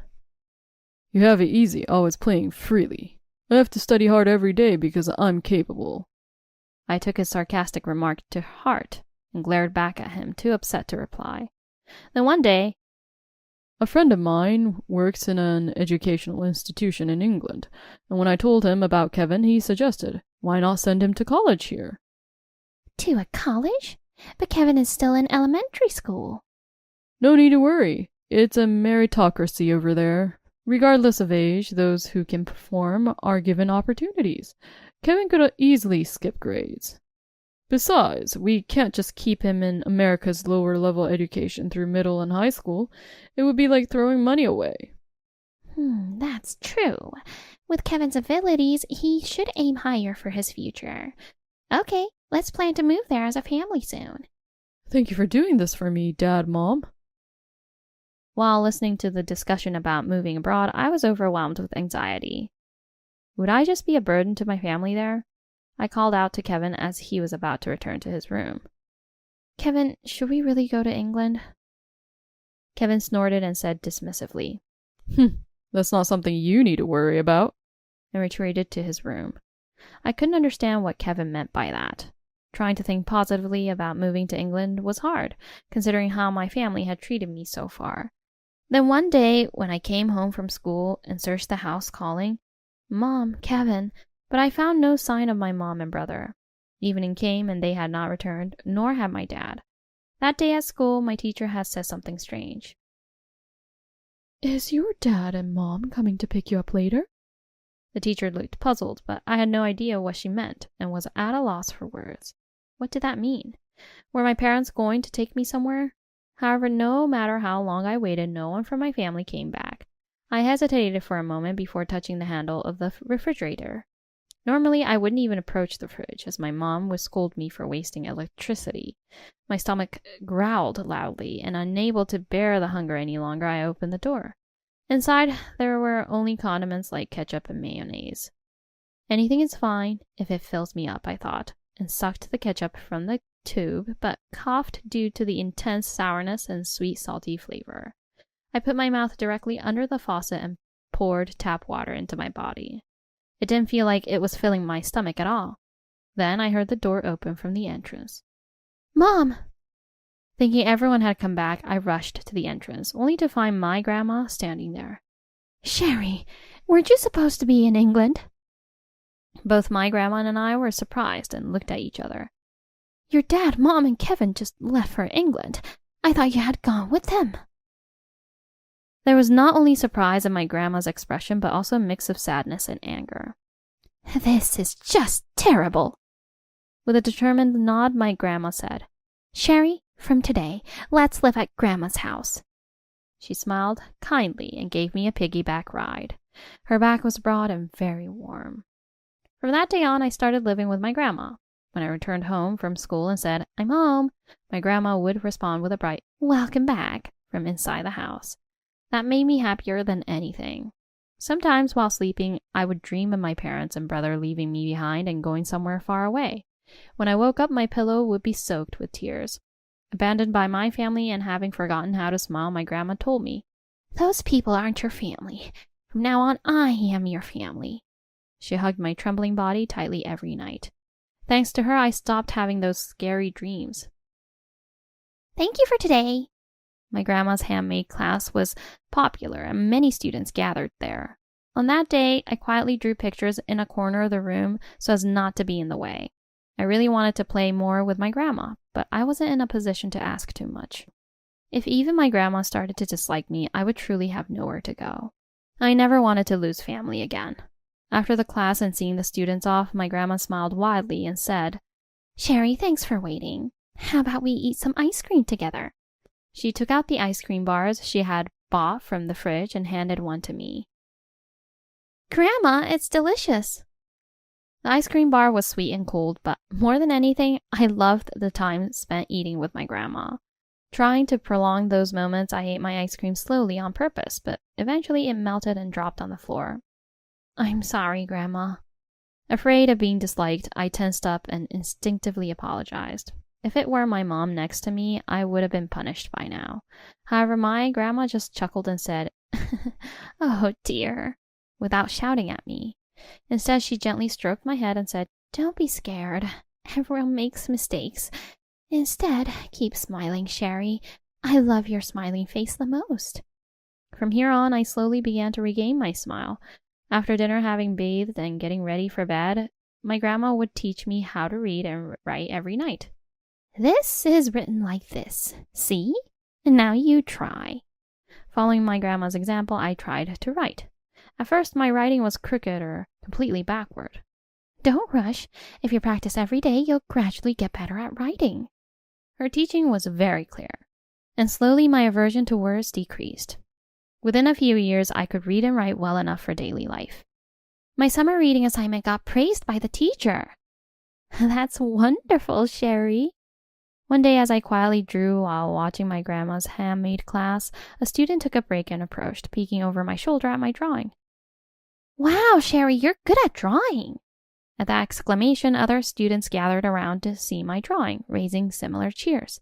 S5: You have it easy, always playing freely. I have to study hard every day because I'm capable.
S3: I took his sarcastic remark to heart and glared back at him, too upset to reply. Then one day,
S5: a friend of mine works in an educational institution in England, and when I told him about Kevin, he suggested, why not send him to college here?
S4: To a college? But Kevin is still in elementary school.
S5: No need to worry. It's a meritocracy over there. Regardless of age, those who can perform are given opportunities. Kevin could easily skip grades. Besides, we can't just keep him in America's lower-level education through middle and high school. It would be like throwing money away.
S4: That's true. With Kevin's abilities, he should aim higher for his future. Okay, let's plan to move there as a family soon.
S5: Thank you for doing this for me, Dad, Mom.
S3: While listening to the discussion about moving abroad, I was overwhelmed with anxiety. Would I just be a burden to my family there? I called out to Kevin as he was about to return to his room. Kevin, should we really go to England? Kevin snorted and said dismissively,
S5: That's not something you need to worry about,
S3: and retreated to his room. I couldn't understand what Kevin meant by that. Trying to think positively about moving to England was hard, considering how my family had treated me so far. Then one day, when I came home from school and searched the house calling, Mom, Kevin, but I found no sign of my mom and brother. Evening came and they had not returned, nor had my dad. That day at school, my teacher had said something strange.
S5: Is your dad and mom coming to pick you up later?
S3: The teacher looked puzzled, but I had no idea what she meant and was at a loss for words. What did that mean? Were my parents going to take me somewhere? However, no matter how long I waited, no one from my family came back. I hesitated for a moment before touching the handle of the refrigerator. Normally, I wouldn't even approach the fridge, as my mom would scold me for wasting electricity. My stomach growled loudly, and unable to bear the hunger any longer, I opened the door. Inside, there were only condiments like ketchup and mayonnaise. Anything is fine if it fills me up, I thought, and sucked the ketchup from the tube, but coughed due to the intense sourness and sweet salty flavor. I put my mouth directly under the faucet and poured tap water into my body. It didn't feel like it was filling my stomach at all. Then I heard the door open from the entrance.
S4: Mom!
S3: Thinking everyone had come back, I rushed to the entrance, only to find my grandma standing there.
S4: Sherry, weren't you supposed to be in England?
S3: Both my grandma and I were surprised and looked at each other.
S4: Your dad, Mom, and Kevin just left for England. I thought you had gone with them.
S3: There was not only surprise in my grandma's expression, but also a mix of sadness and anger.
S4: This is just terrible.
S3: With a determined nod, my grandma said,
S4: Sherry, from today, let's live at Grandma's house.
S3: She smiled kindly and gave me a piggyback ride. Her back was broad and very warm. From that day on, I started living with my grandma. When I returned home from school and said, I'm home, my grandma would respond with a bright, welcome back, from inside the house. That made me happier than anything. Sometimes while sleeping, I would dream of my parents and brother leaving me behind and going somewhere far away. When I woke up, my pillow would be soaked with tears. Abandoned by my family and having forgotten how to smile, my grandma told me,
S4: "Those people aren't your family. From now on, I am your family."
S3: She hugged my trembling body tightly every night. Thanks to her, I stopped having those scary dreams.
S4: Thank you for today.
S3: My grandma's handmade class was popular and many students gathered there. On that day, I quietly drew pictures in a corner of the room so as not to be in the way. I really wanted to play more with my grandma, but I wasn't in a position to ask too much. If even my grandma started to dislike me, I would truly have nowhere to go. I never wanted to lose family again. After the class and seeing the students off, my grandma smiled widely and said,
S4: "Sherry, thanks for waiting. How about we eat some ice cream together?"
S3: She took out the ice cream bars she had bought from the fridge and handed one to me.
S4: "Grandma, it's delicious."
S3: The ice cream bar was sweet and cold, but more than anything, I loved the time spent eating with my grandma. Trying to prolong those moments, I ate my ice cream slowly on purpose, but eventually it melted and dropped on the floor. "I'm sorry, Grandma." Afraid of being disliked, I tensed up and instinctively apologized. If it were my mom next to me, I would have been punished by now. However, my grandma just chuckled and said, "Oh dear," without shouting at me. Instead, she gently stroked my head and said,
S4: "Don't be scared. Everyone makes mistakes. Instead, keep smiling, Sherry. I love your smiling face the most."
S3: From here on, I slowly began to regain my smile. After dinner, having bathed and getting ready for bed, my grandma would teach me how to read and write every night.
S4: "This is written like this. See? And now you try."
S3: Following my grandma's example, I tried to write. At first, my writing was crooked or completely backward.
S4: "Don't rush. If you practice every day, you'll gradually get better at writing."
S3: Her teaching was very clear, and slowly my aversion to words decreased. Within a few years, I could read and write well enough for daily life.
S4: "My summer reading assignment got praised by the teacher."
S3: "That's wonderful, Sherry." One day, as I quietly drew while watching my grandma's handmade class, a student took a break and approached, peeking over my shoulder at my drawing.
S4: "Wow, Sherry, you're good at drawing."
S3: At that exclamation, other students gathered around to see my drawing, raising similar cheers.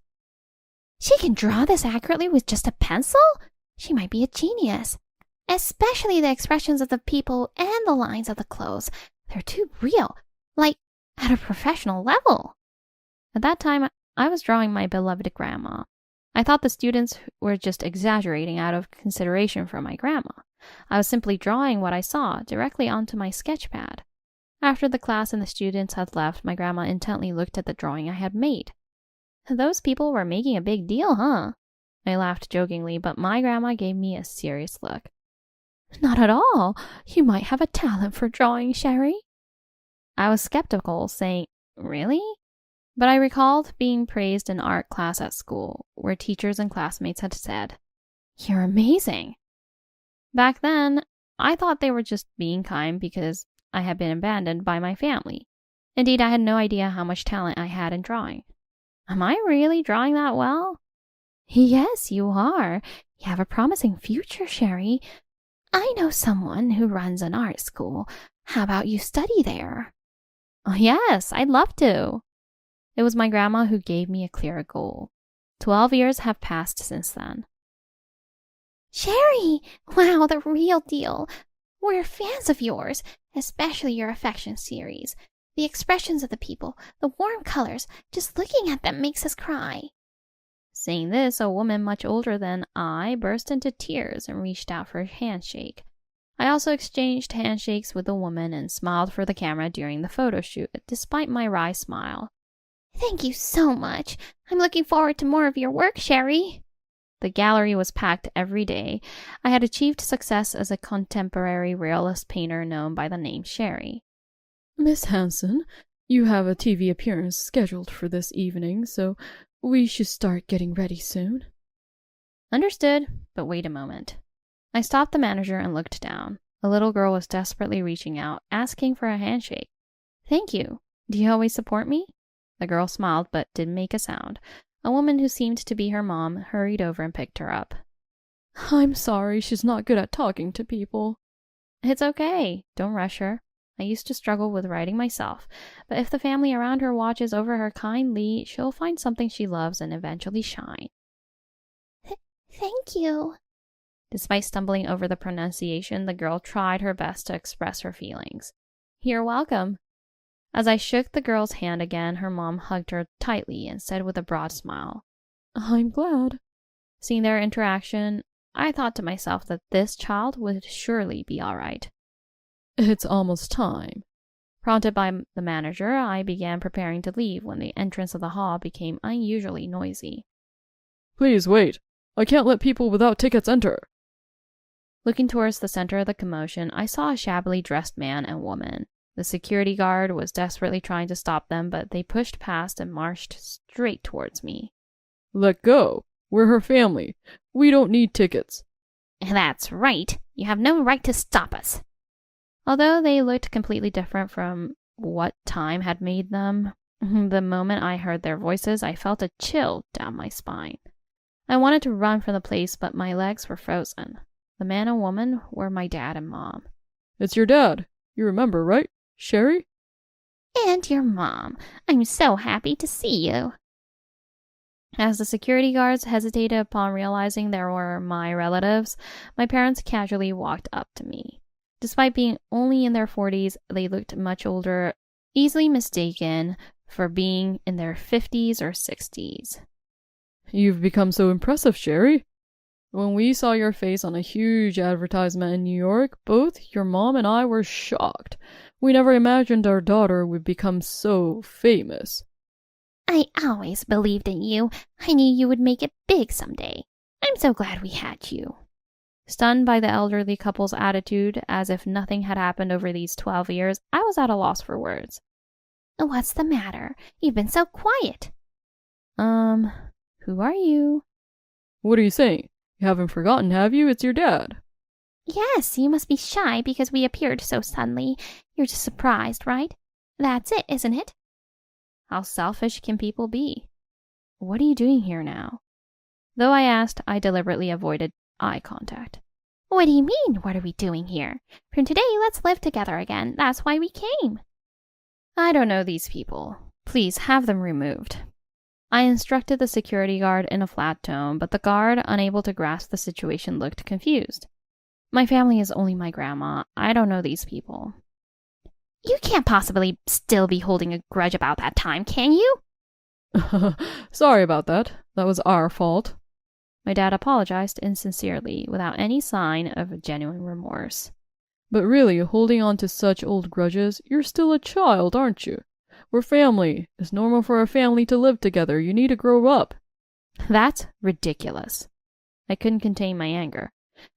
S4: "She can draw this accurately with just a pencil? She might be a genius. Especially the expressions of the people and the lines of the clothes. They're too real, like at a professional level."
S3: At that time, I was drawing my beloved grandma. I thought the students were just exaggerating out of consideration for my grandma. I was simply drawing what I saw directly onto my sketch pad. After the class and the students had left, my grandma intently looked at the drawing I had made. "Those people were making a big deal, huh?" I laughed jokingly, but my grandma gave me a serious look.
S5: "Not at all. You might have a talent for drawing, Sherry."
S3: I was skeptical, saying, "Really?" But I recalled being praised in art class at school, where teachers and classmates had said, "You're amazing." Back then, I thought they were just being kind because I had been abandoned by my family. Indeed, I had no idea how much talent I had in drawing. Am I really drawing that well?
S4: "Yes, you are. You have a promising future, Sherry. I know someone who runs an art school. How about you study there?"
S3: "Oh, yes, I'd love to." It was my grandma who gave me a clear goal. 12 years have passed since then.
S4: "Sherry! Wow, the real deal. We're fans of yours, especially your affection series. The expressions of the people, the warm colors, just looking at them makes us cry."
S3: Saying this, a woman much older than I burst into tears and reached out for a handshake. I also exchanged handshakes with the woman and smiled for the camera during the photo shoot, despite my wry smile.
S4: "Thank you so much. I'm looking forward to more of your work, Sherry."
S3: The gallery was packed every day. I had achieved success as a contemporary realist painter known by the name Sherry.
S5: "Miss Hanson, you have a TV appearance scheduled for this evening, so we should start getting ready soon."
S3: Understood, but wait a moment. I stopped the manager and looked down. A little girl was desperately reaching out, asking for a handshake. "Thank you. Do you always support me?" The girl smiled, but didn't make a sound. A woman who seemed to be her mom hurried over and picked her up.
S5: "I'm sorry, she's not good at talking to people."
S3: "It's okay. Don't rush her." I used to struggle with writing myself, but if the family around her watches over her kindly, she'll find something she loves and eventually shine.
S4: Thank you.
S3: Despite stumbling over the pronunciation, the girl tried her best to express her feelings. You're welcome. As I shook the girl's hand again, her mom hugged her tightly and said with a broad smile,
S5: I'm glad.
S3: Seeing their interaction, I thought to myself that this child would surely be all right.
S5: It's almost time.
S3: Prompted by the manager, I began preparing to leave when the entrance of the hall became unusually noisy.
S5: Please wait. I can't let people without tickets enter.
S3: Looking towards the center of the commotion, I saw a shabbily dressed man and woman. The security guard was desperately trying to stop them, but they pushed past and marched straight towards me.
S5: Let go. We're her family. We don't need tickets.
S4: That's right. You have no right to stop us.
S3: Although they looked completely different from what time had made them, the moment I heard their voices, I felt a chill down my spine. I wanted to run from the place, but my legs were frozen. The man and woman were my dad and mom.
S5: It's your dad. You remember, right? Sherry?
S4: And your mom. I'm so happy to see you.
S3: As the security guards hesitated upon realizing they were my relatives, my parents casually walked up to me. Despite being only in their 40s, they looked much older, easily mistaken for being in their 50s or 60s.
S5: You've become so impressive, Sherry. When we saw your face on a huge advertisement in New York, both your mom and I were shocked. We never imagined our daughter would become so famous.
S4: I always believed in you. I knew you would make it big someday. I'm so glad we had you.
S3: Stunned by the elderly couple's attitude, as if nothing had happened over these 12 years, I was at a loss for words.
S4: What's the matter? You've been so quiet.
S3: Who are you?
S5: What are you saying? You haven't forgotten, have you? It's your dad.
S4: Yes, you must be shy because we appeared so suddenly. You're just surprised, right? That's it, isn't it?
S3: How selfish can people be? What are you doing here now? Though I asked, I deliberately avoided eye contact.
S4: What do you mean, what are we doing here? From today, let's live together again. That's why we came.
S3: I don't know these people. Please have them removed. I instructed the security guard in a flat tone, but the guard, unable to grasp the situation, looked confused. My family is only my grandma. I don't know these people.
S4: You can't possibly still be holding a grudge about that time, can you?
S5: Sorry about that. That was our fault.
S3: My dad apologized insincerely, without any sign of genuine remorse.
S5: But really, holding on to such old grudges, you're still a child, aren't you? We're family. It's normal for a family to live together. You need to grow up.
S3: That's ridiculous. I couldn't contain my anger.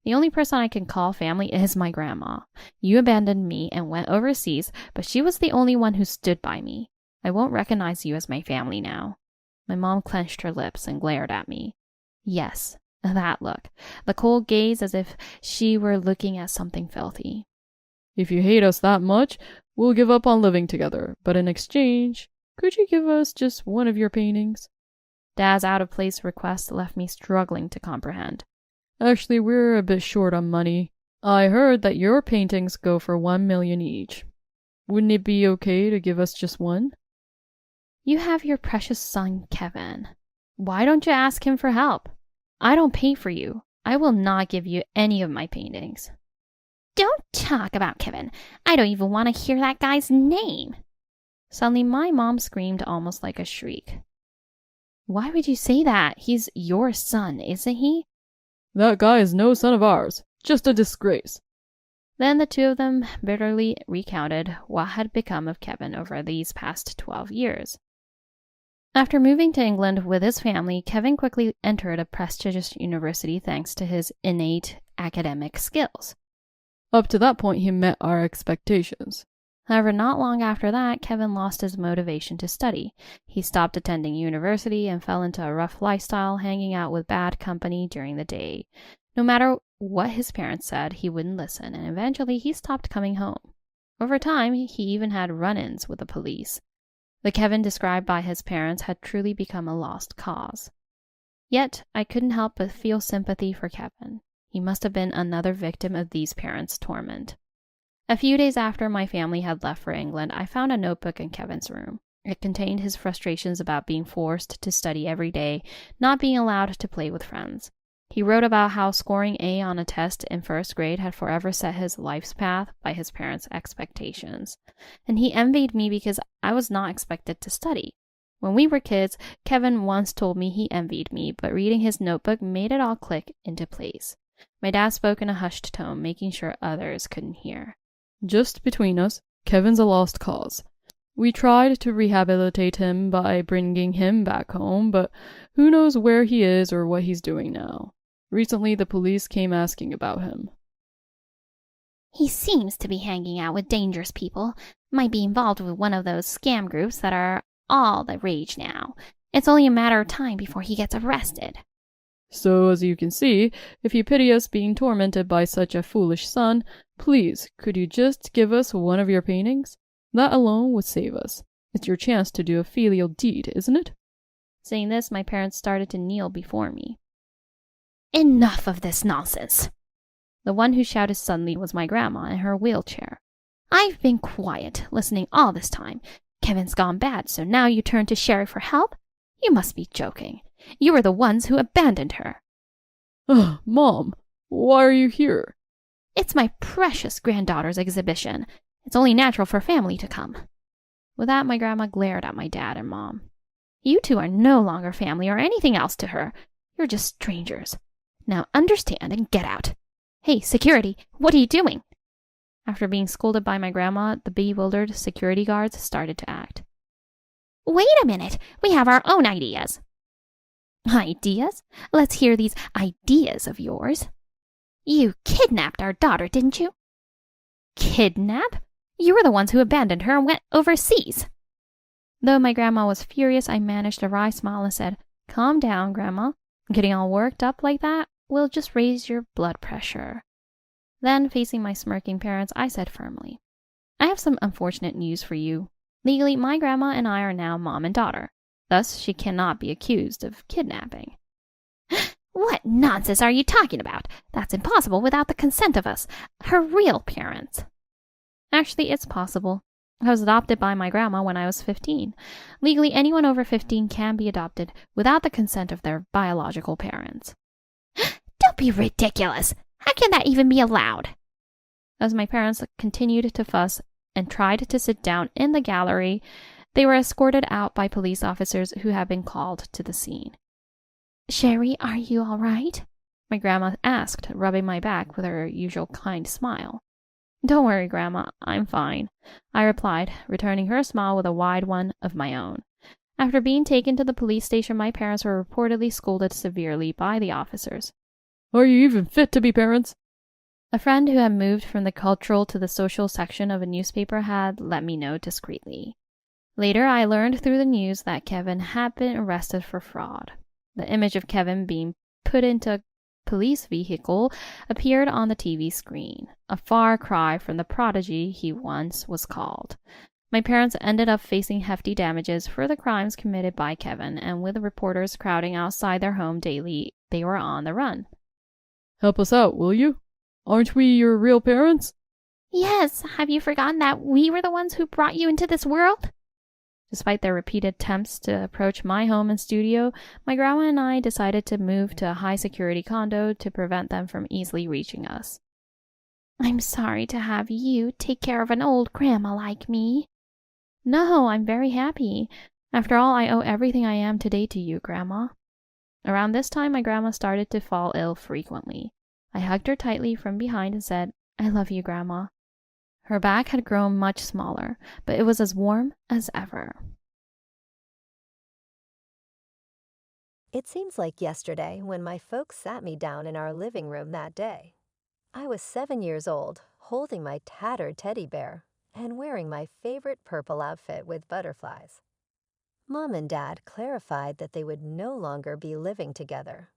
S3: The only person I can call family is my grandma. You abandoned me and went overseas, but she was the only one who stood by me. I won't recognize you as my family now. My mom clenched her lips and glared at me. Yes, that look. The cold gaze as if she were looking at something filthy.
S5: If you hate us that much, we'll give up on living together. But in exchange, could you give us just one of your paintings?
S3: Dad's out-of-place request left me struggling to comprehend.
S5: Actually, we're a bit short on money. I heard that your paintings go for $1 million each. Wouldn't it be okay to give us just one?
S3: You have your precious son, Kevin. Why don't you ask him for help? I don't pay for you. I will not give you any of my paintings.
S4: Don't talk about Kevin. I don't even want to hear that guy's name.
S3: Suddenly, my mom screamed almost like a shriek. Why would you say that? He's your son, isn't he?
S5: That guy is no son of ours. Just a disgrace.
S3: Then the two of them bitterly recounted what had become of Kevin over these past 12 years. After moving to England with his family, Kevin quickly entered a prestigious university thanks to his innate academic skills.
S5: Up to that point, he met our expectations.
S3: However, not long after that, Kevin lost his motivation to study. He stopped attending university and fell into a rough lifestyle, hanging out with bad company during the day. No matter what his parents said, he wouldn't listen, and eventually he stopped coming home. Over time, he even had run-ins with the police. The Kevin described by his parents had truly become a lost cause. Yet, I couldn't help but feel sympathy for Kevin. He must have been another victim of these parents' torment. A few days after my family had left for England, I found a notebook in Kevin's room. It contained his frustrations about being forced to study every day, not being allowed to play with friends. He wrote about how scoring A on a test in first grade had forever set his life's path by his parents' expectations. And he envied me because I was not expected to study. When we were kids, Kevin once told me he envied me, but reading his notebook made it all click into place. My dad spoke in a hushed tone, making sure others couldn't hear.
S5: Just between us, Kevin's a lost cause. We tried to rehabilitate him by bringing him back home, but who knows where he is or what he's doing now. Recently, the police came asking about him.
S4: He seems to be hanging out with dangerous people. Might be involved with one of those scam groups that are all the rage now. It's only a matter of time before he gets arrested.
S5: So, as you can see, if you pity us being tormented by such a foolish son, please, could you just give us one of your paintings? That alone would save us. It's your chance to do a filial deed, isn't it?
S3: Saying this, my parents started to kneel before me.
S4: Enough of this nonsense.
S3: The one who shouted suddenly was my grandma in her wheelchair.
S4: I've been quiet, listening all this time. Kevin's gone bad, so now you turn to Sherry for help? You must be joking. You were the ones who abandoned her.
S5: Ugh, Mom, why are you here?
S4: It's my precious granddaughter's exhibition. It's only natural for family to come.
S3: With that, my grandma glared at my dad and Mom. You two are no longer family or anything else to her. You're just strangers. Now understand and get out.
S4: Hey, security, what are you doing?
S3: After being scolded by my grandma, the bewildered security guards started to act.
S4: Wait a minute, we have our own ideas. Ideas? Let's hear these ideas of yours. You kidnapped our daughter, didn't you?
S3: Kidnap?
S4: You were the ones who abandoned her and went overseas.
S3: Though my grandma was furious, I managed a wry smile and said, Calm down, Grandma. Getting all worked up like that will just raise your blood pressure. Then, facing my smirking parents, I said firmly, I have some unfortunate news for you. Legally, my grandma and I are now mom and daughter. Thus, she cannot be accused of kidnapping.
S4: What nonsense are you talking about? That's impossible without the consent of us, her real parents.
S3: Actually, it's possible. I was adopted by my grandma when I was 15. Legally, anyone over 15 can be adopted without the consent of their biological parents.
S4: Don't be ridiculous. How can that even be allowed?
S3: As my parents continued to fuss and tried to sit down in the gallery, they were escorted out by police officers who had been called to the scene.
S4: Sherry, are you all right?
S3: My grandma asked, rubbing my back with her usual kind smile. Don't worry, Grandma, I'm fine, I replied, returning her smile with a wide one of my own. After being taken to the police station, my parents were reportedly scolded severely by the officers.
S5: Are you even fit to be parents?
S3: A friend who had moved from the cultural to the social section of a newspaper had let me know discreetly. Later, I learned through the news that Kevin had been arrested for fraud. The image of Kevin being put into a police vehicle appeared on the TV screen, a far cry from the prodigy he once was called. My parents ended up facing hefty damages for the crimes committed by Kevin, and with reporters crowding outside their home daily, they were on the run.
S5: Help us out, will you? Aren't we your real parents?
S4: Yes, have you forgotten that we were the ones who brought you into this world?
S3: Despite their repeated attempts to approach my home and studio, my grandma and I decided to move to a high-security condo to prevent them from easily reaching us.
S4: I'm sorry to have you take care of an old grandma like me.
S3: No, I'm very happy. After all, I owe everything I am today to you, Grandma. Around this time, my grandma started to fall ill frequently. I hugged her tightly from behind and said, I love you, Grandma. Her back had grown much smaller, but it was as warm as ever.
S6: It seems like yesterday when my folks sat me down in our living room that day. I was 7 years old, holding my tattered teddy bear and wearing my favorite purple outfit with butterflies. Mom and Dad clarified that they would no longer be living together.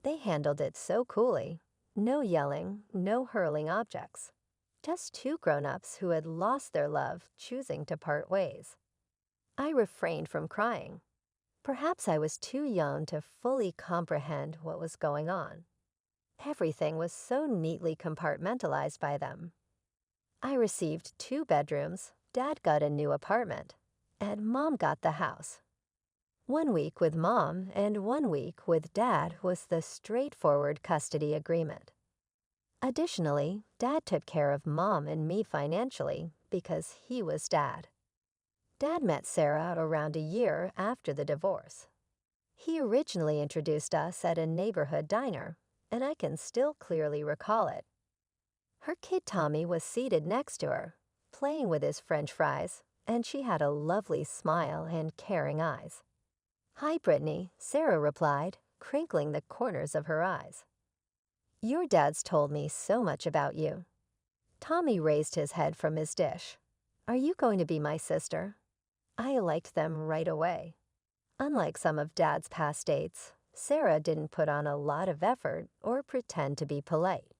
S6: They handled it so coolly. No yelling, no hurling objects. Just two grown-ups who had lost their love, choosing to part ways. I refrained from crying. Perhaps I was too young to fully comprehend what was going on. Everything was so neatly compartmentalized by them. I received 2 bedrooms, Dad got a new apartment, and Mom got the house. 1 week with Mom and 1 week with Dad was the straightforward custody agreement. Additionally, Dad took care of Mom and me financially because he was Dad. Dad met Sarah around a year after the divorce. He originally introduced us at a neighborhood diner, and I can still clearly recall it. Her kid Tommy was seated next to her, playing with his French fries, and she had a lovely smile and caring eyes. "Hi, Brittany," Sarah replied, crinkling the corners of her eyes. "Your dad's told me so much about you." Tommy raised his head from his dish. "Are you going to be my sister?" I liked them right away. Unlike some of Dad's past dates, Sarah didn't put on a lot of effort or pretend to be polite.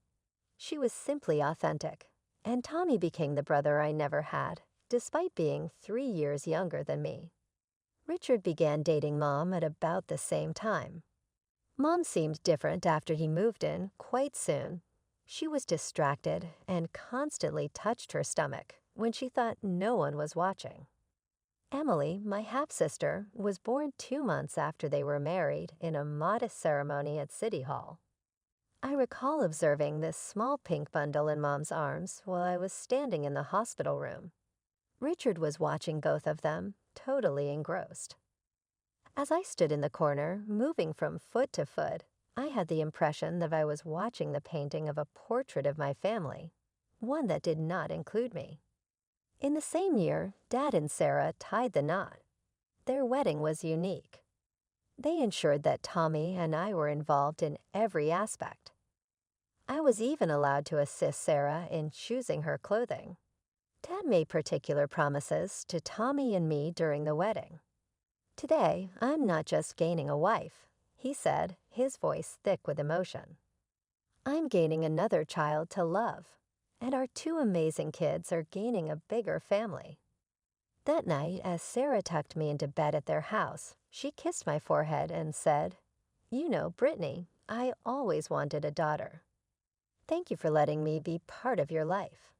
S6: She was simply authentic, and Tommy became the brother I never had, despite being 3 years younger than me. Richard began dating Mom at about the same time. Mom seemed different after he moved in quite soon. She was distracted and constantly touched her stomach when she thought no one was watching. Emily, my half-sister, was born 2 months after they were married in a modest ceremony at City Hall. I recall observing this small pink bundle in Mom's arms while I was standing in the hospital room. Richard was watching both of them, totally engrossed. As I stood in the corner, moving from foot to foot, I had the impression that I was watching the painting of a portrait of my family, one that did not include me. In the same year, Dad and Sarah tied the knot. Their wedding was unique. They ensured that Tommy and I were involved in every aspect. I was even allowed to assist Sarah in choosing her clothing. Dad made particular promises to Tommy and me during the wedding. "Today, I'm not just gaining a wife," he said, his voice thick with emotion. "I'm gaining another child to love, and our 2 amazing kids are gaining a bigger family." That night, as Sarah tucked me into bed at their house, she kissed my forehead and said, "You know, Brittany, I always wanted a daughter. Thank you for letting me be part of your life."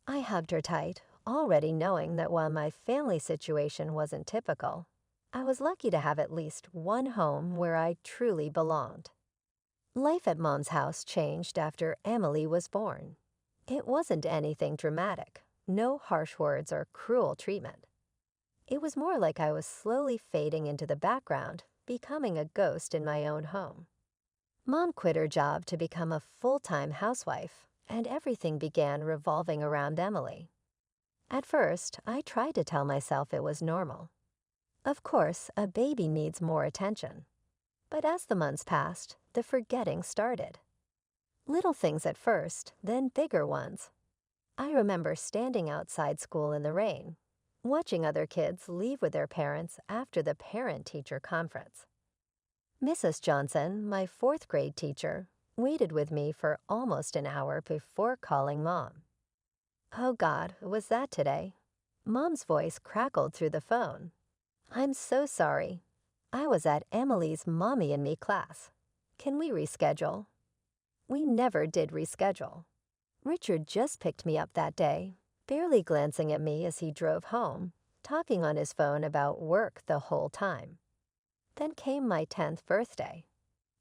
S6: I hugged her tight, already knowing that while my family situation wasn't typical, I was lucky to have at least one home where I truly belonged. Life at Mom's house changed after Emily was born. It wasn't anything dramatic, no harsh words or cruel treatment. It was more like I was slowly fading into the background, becoming a ghost in my own home. Mom quit her job to become a full-time housewife, and everything began revolving around Emily. At first, I tried to tell myself it was normal. Of course, a baby needs more attention. But as the months passed, the forgetting started. Little things at first, then bigger ones. I remember standing outside school in the rain, watching other kids leave with their parents after the parent-teacher conference. Mrs. Johnson, my 4th grade teacher, waited with me for almost an hour before calling Mom. "Oh God, was that today?" Mom's voice crackled through the phone. "I'm so sorry. I was at Emily's Mommy and Me class. Can we reschedule?" We never did reschedule. Richard just picked me up that day, barely glancing at me as he drove home, talking on his phone about work the whole time. Then came my 10th birthday.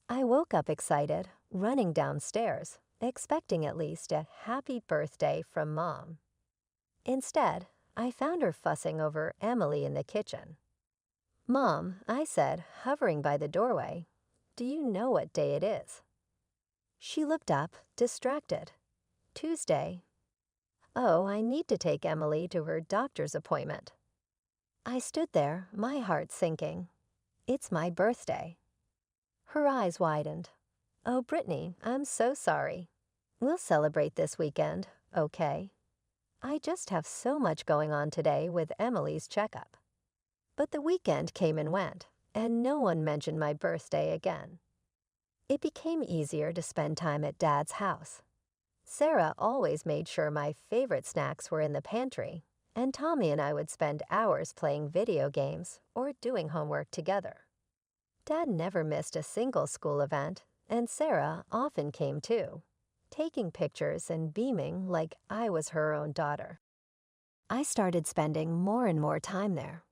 S6: I woke up excited, running downstairs, expecting at least a happy birthday from Mom. Instead, I found her fussing over Emily in the kitchen. "Mom," I said, hovering by the doorway, "do you know what day it is?" She looked up, distracted. "Tuesday." "Oh, I need to take Emily to her doctor's appointment." I stood there, my heart sinking. It's my birthday. Her eyes widened. "Oh, Brittany, I'm so sorry. We'll celebrate this weekend, okay? I just have so much going on today with Emily's checkup." But the weekend came and went, and no one mentioned my birthday again. It became easier to spend time at Dad's house. Sarah always made sure my favorite snacks were in the pantry, and Tommy and I would spend hours playing video games or doing homework together. Dad never missed a single school event, and Sarah often came too, taking pictures and beaming like I was her own daughter. I started spending more and more time there.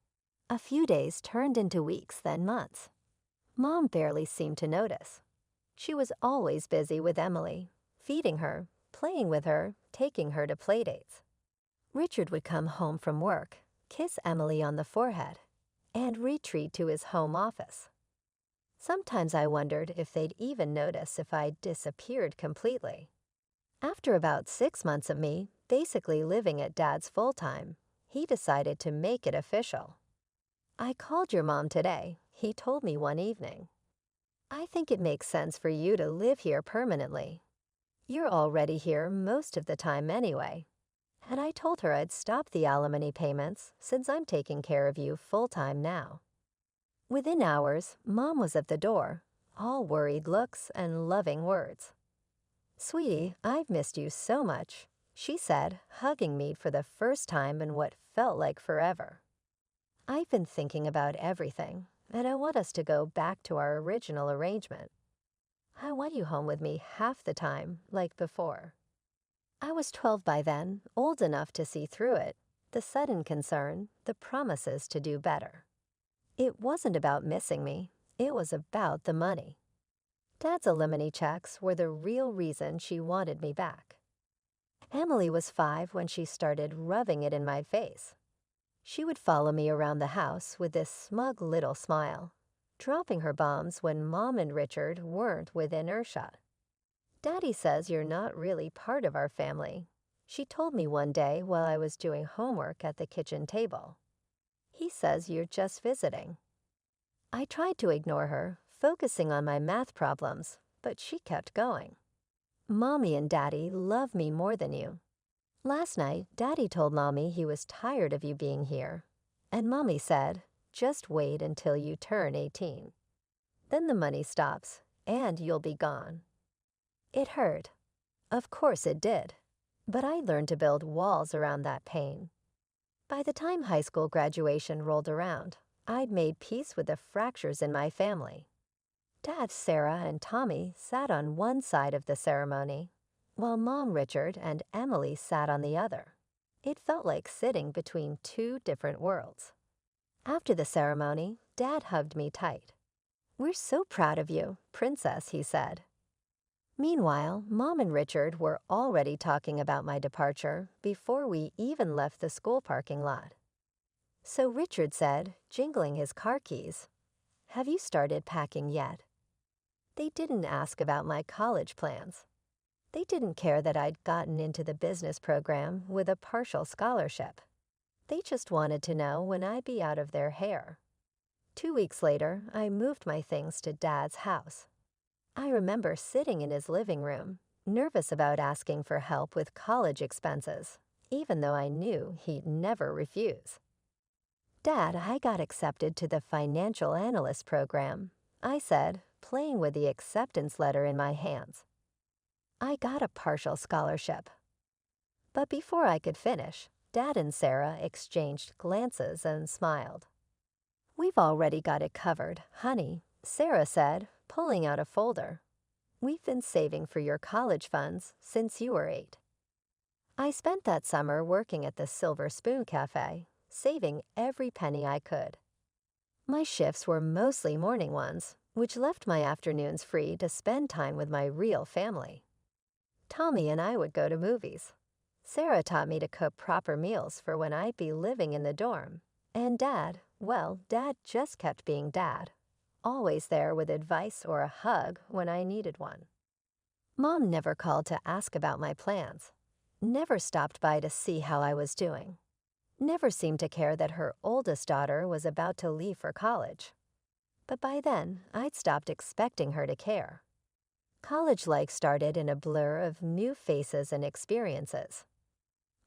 S6: A few days turned into weeks, then months. Mom barely seemed to notice. She was always busy with Emily, feeding her, playing with her, taking her to playdates. Richard would come home from work, kiss Emily on the forehead, and retreat to his home office. Sometimes I wondered if they'd even notice if I'd disappeared completely. After about 6 months of me basically living at Dad's full-time, he decided to make it official. "I called your mom today," he told me one evening. "I think it makes sense for you to live here permanently. You're already here most of the time anyway." And I told her I'd stop the alimony payments since I'm taking care of you full-time now. Within hours, Mom was at the door, all worried looks and loving words. "Sweetie, I've missed you so much," she said, hugging me for the first time in what felt like forever. "I've been thinking about everything, and I want us to go back to our original arrangement. I want you home with me half the time, like before." I was 12 by then, old enough to see through it, the sudden concern, the promises to do better. It wasn't about missing me, it was about the money. Dad's alimony checks were the real reason she wanted me back. Emily was 5 when she started rubbing it in my face. She would follow me around the house with this smug little smile, dropping her bombs when Mom and Richard weren't within earshot. "Daddy says you're not really part of our family," she told me one day while I was doing homework at the kitchen table. "He says you're just visiting." I tried to ignore her, focusing on my math problems, but she kept going. "Mommy and Daddy love me more than you. Last night, Daddy told Mommy he was tired of you being here, and Mommy said, just wait until you turn 18. Then the money stops, and you'll be gone." It hurt. Of course it did. But I learned to build walls around that pain. By the time high school graduation rolled around, I'd made peace with the fractures in my family. Dad, Sarah, and Tommy sat on one side of the ceremony, while Mom, Richard, and Emily sat on the other. It felt like sitting between 2 different worlds. After the ceremony, Dad hugged me tight. "We're so proud of you, Princess," he said. Meanwhile, Mom and Richard were already talking about my departure before we even left the school parking lot. So Richard said, jingling his car keys, "Have you started packing yet?" They didn't ask about my college plans. They didn't care that I'd gotten into the business program with a partial scholarship. They just wanted to know when I'd be out of their hair. 2 weeks later, I moved my things to Dad's house. I remember sitting in his living room, nervous about asking for help with college expenses, even though I knew he'd never refuse. "Dad, I got accepted to the financial analyst program," I said, playing with the acceptance letter in my hands. "I got a partial scholarship." But before I could finish, Dad and Sarah exchanged glances and smiled. "We've already got it covered, honey," Sarah said, pulling out a folder. "We've been saving for your college funds since you were 8. I spent that summer working at the Silver Spoon Cafe, saving every penny I could. My shifts were mostly morning ones, which left my afternoons free to spend time with my real family. Tommy and I would go to movies. Sarah taught me to cook proper meals for when I'd be living in the dorm. And Dad, well, Dad just kept being Dad, always there with advice or a hug when I needed one. Mom never called to ask about my plans, never stopped by to see how I was doing, never seemed to care that her oldest daughter was about to leave for college. But by then, I'd stopped expecting her to care. College life started in a blur of new faces and experiences.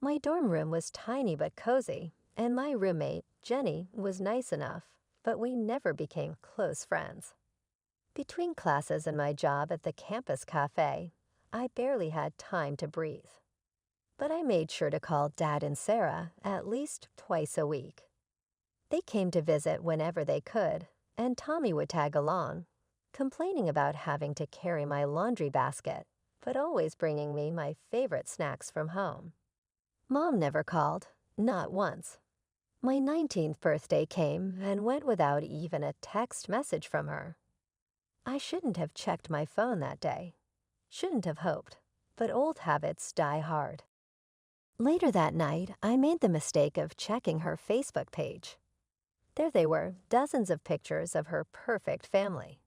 S6: My dorm room was tiny but cozy, and my roommate, Jenny, was nice enough, but we never became close friends. Between classes and my job at the campus cafe, I barely had time to breathe. But I made sure to call Dad and Sarah at least twice a week. They came to visit whenever they could, and Tommy would tag along, complaining about having to carry my laundry basket but always bringing me my favorite snacks from home. Mom never called, not once. My 19th birthday came and went without even a text message from her. I shouldn't have checked my phone that day. Shouldn't have hoped, but old habits die hard. Later that night, I made the mistake of checking her Facebook page. There they were, dozens of pictures of her perfect family.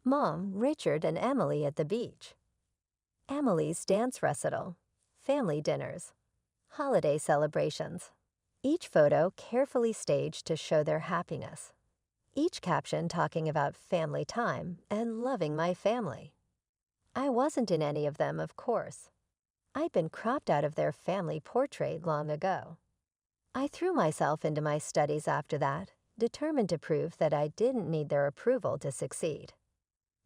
S6: Mom, Richard, and Emily at the beach. Emily's dance recital, family dinners, holiday celebrations. Each photo carefully staged to show their happiness. Each caption talking about family time and loving my family. I wasn't in any of them, of course. I'd been cropped out of their family portrait long ago. I threw myself into my studies after that, determined to prove that I didn't need their approval to succeed.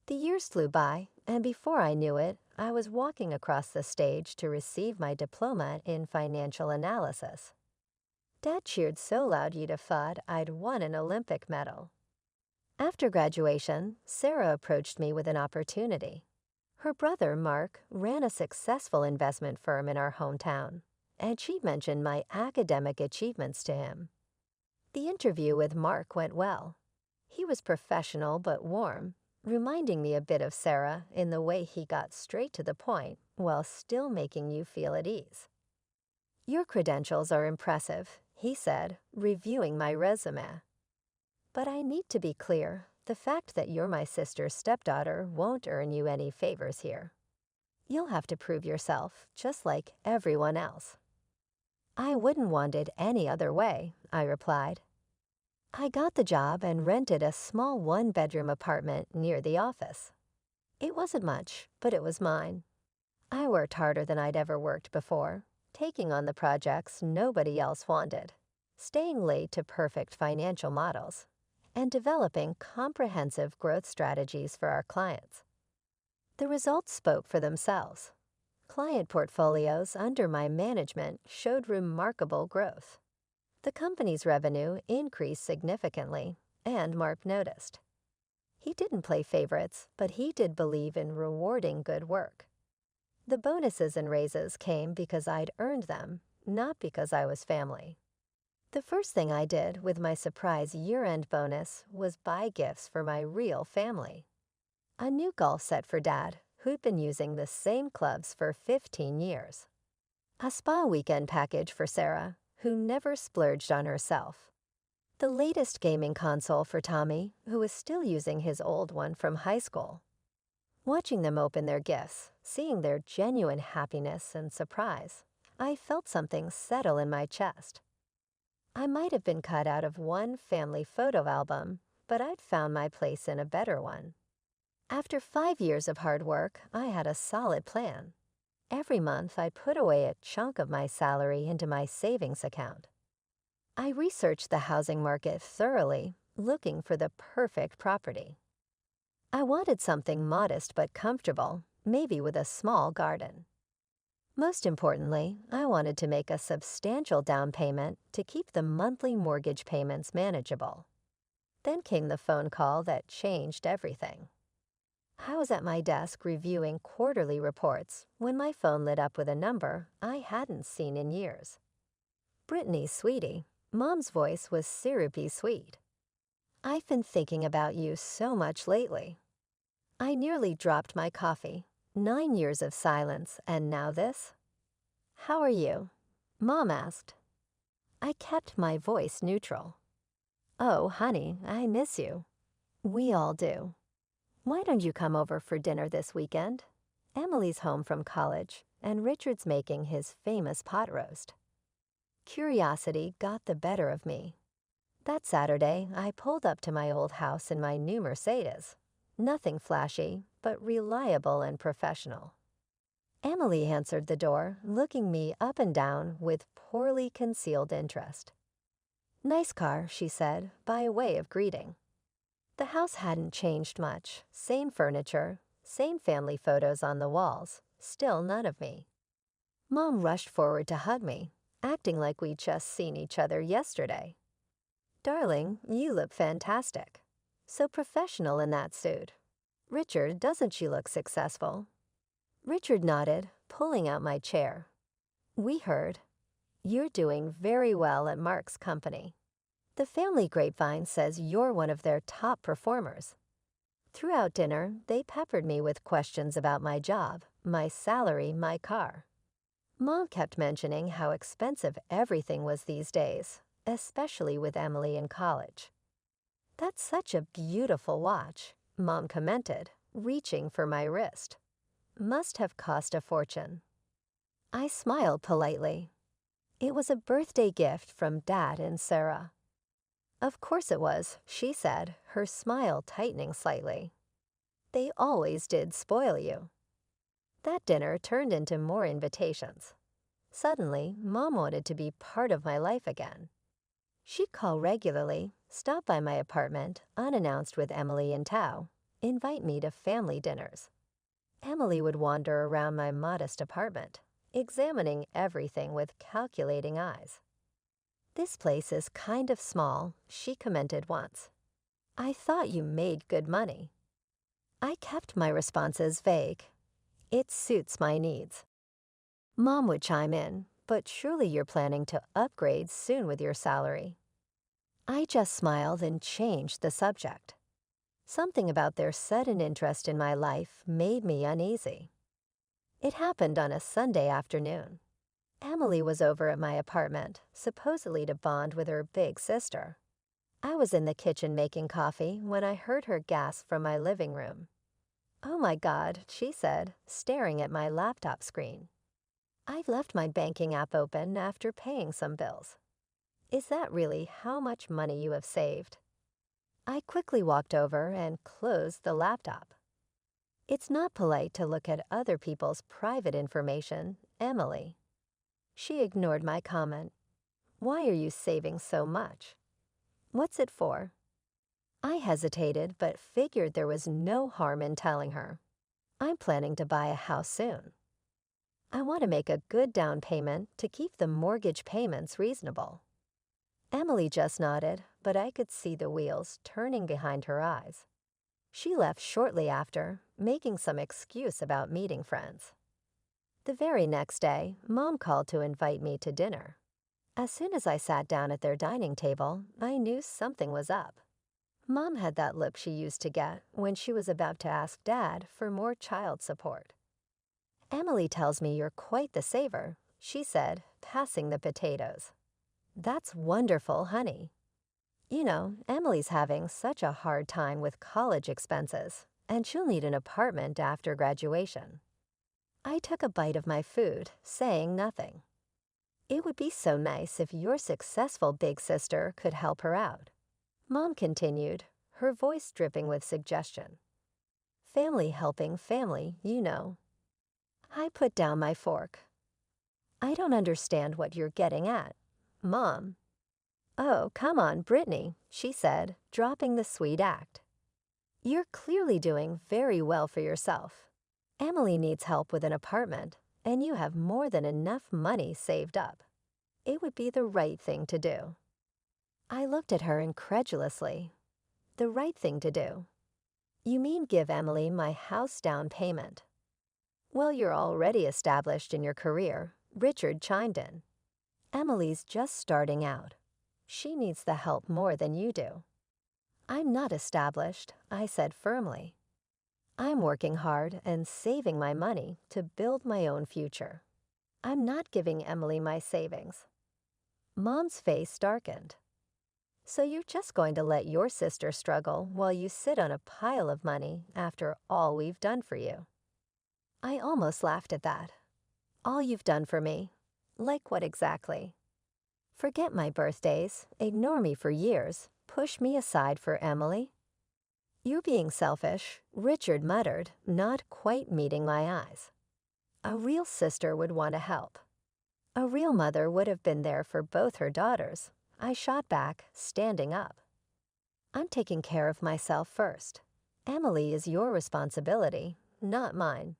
S6: The years flew by, and before I knew it, I was walking across the stage to receive my diploma in financial analysis. Dad cheered so loud you'd have thought I'd won an Olympic medal. After graduation, Sarah approached me with an opportunity. Her brother, Mark, ran a successful investment firm in our hometown, and she mentioned my academic achievements to him. The interview with Mark went well. He was professional but warm, reminding me a bit of Sarah in the way he got straight to the point while still making you feel at ease. "Your credentials are impressive," he said, reviewing my resume. "But I need to be clear, the fact that you're my sister's stepdaughter won't earn you any favors here. You'll have to prove yourself, just like everyone else." "I wouldn't want it any other way," I replied. I got the job and rented a small one-bedroom apartment near the office. It wasn't much, but it was mine. I worked harder than I'd ever worked before, taking on the projects nobody else wanted, staying late to perfect financial models, and developing comprehensive growth strategies for our clients. The results spoke for themselves. Client portfolios under my management showed remarkable growth. The company's revenue increased significantly, and Mark noticed. He didn't play favorites, but he did believe in rewarding good work. The bonuses and raises came because I'd earned them, not because I was family. The first thing I did with my surprise year-end bonus was buy gifts for my real family. A new golf set for Dad, who'd been using the same clubs for 15 years. A spa weekend package for Sarah, who never splurged on herself. The latest gaming console for Tommy, who was still using his old one from high school. Watching them open their gifts, seeing their genuine happiness and surprise, I felt something settle in my chest. I might have been cut out of one family photo album, but I'd found my place in a better one. After 5 years of hard work, I had a solid plan. Every month, I put away a chunk of my salary into my savings account. I researched the housing market thoroughly, looking for the perfect property. I wanted something modest but comfortable, maybe with a small garden. Most importantly, I wanted to make a substantial down payment to keep the monthly mortgage payments manageable. Then came the phone call that changed everything. I was at my desk reviewing quarterly reports when my phone lit up with a number I hadn't seen in years. "Brittany, sweetie," Mom's voice was syrupy sweet. "I've been thinking about you so much lately." I nearly dropped my coffee. 9 years of silence, and now this? "How are you?" Mom asked. I kept my voice neutral. "Oh, honey, I miss you." "We all do." "Why don't you come over for dinner this weekend? Emily's home from college, and Richard's making his famous pot roast." Curiosity got the better of me. That Saturday, I pulled up to my old house in my new Mercedes. Nothing flashy, but reliable and professional. Emily answered the door, looking me up and down with poorly concealed interest. "Nice car," she said, by way of greeting. The house hadn't changed much. Same furniture, same family photos on the walls, still none of me. Mom rushed forward to hug me, acting like we'd just seen each other yesterday. "Darling, you look fantastic. So professional in that suit. Richard, doesn't she look successful?" Richard nodded, pulling out my chair. We heard. You're doing very well at Mark's company. The family grapevine says you're one of their top performers. Throughout dinner, they peppered me with questions about my job, my salary, my car. Mom kept mentioning how expensive everything was these days, especially with Emily in college. That's such a beautiful watch, Mom commented, reaching for my wrist. Must have cost a fortune. I smiled politely. It was a birthday gift from Dad and Sarah. Of course it was, she said, her smile tightening slightly. They always did spoil you. That dinner turned into more invitations. Suddenly, Mom wanted to be part of my life again. She'd call regularly, stop by my apartment, unannounced with Emily in tow, invite me to family dinners. Emily would wander around my modest apartment, examining everything with calculating eyes. This place is kind of small, she commented once. I thought you made good money. I kept my responses vague. It suits my needs. Mom would chime in, but surely you're planning to upgrade soon with your salary. I just smiled and changed the subject. Something about their sudden interest in my life made me uneasy. It happened on a Sunday afternoon. Emily was over at my apartment, supposedly to bond with her big sister. I was in the kitchen making coffee when I heard her gasp from my living room. Oh my God, she said, staring at my laptop screen. I've left my banking app open after paying some bills. Is that really how much money you have saved? I quickly walked over and closed the laptop. It's not polite to look at other people's private information, Emily. She ignored my comment. Why are you saving so much? What's it for? I hesitated but figured there was no harm in telling her. I'm planning to buy a house soon. I want to make a good down payment to keep the mortgage payments reasonable. Emily just nodded, but I could see the wheels turning behind her eyes. She left shortly after, making some excuse about meeting friends. The very next day, Mom called to invite me to dinner. As soon as I sat down at their dining table, I knew something was up. Mom had that look she used to get when she was about to ask Dad for more child support. Emily tells me you're quite the saver, she said, passing the potatoes. That's wonderful, honey. You know, Emily's having such a hard time with college expenses, and she'll need an apartment after graduation. I took a bite of my food, saying nothing. It would be so nice if your successful big sister could help her out. Mom continued, her voice dripping with suggestion. Family helping family, you know. I put down my fork. I don't understand what you're getting at, Mom. Oh, come on, Brittany, she said, dropping the sweet act. You're clearly doing very well for yourself. Emily needs help with an apartment, and you have more than enough money saved up. It would be the right thing to do. I looked at her incredulously. The right thing to do? You mean give Emily my house down payment? Well, you're already established in your career, Richard chimed in. Emily's just starting out. She needs the help more than you do. I'm not established, I said firmly. I'm working hard and saving my money to build my own future. I'm not giving Emily my savings. Mom's face darkened. So you're just going to let your sister struggle while you sit on a pile of money after all we've done for you? I almost laughed at that. All you've done for me? Like what exactly? Forget my birthdays, ignore me for years, push me aside for Emily? You're being selfish, Richard muttered, not quite meeting my eyes. A real sister would want to help. A real mother would have been there for both her daughters. I shot back, standing up. I'm taking care of myself first. Emily is your responsibility, not mine.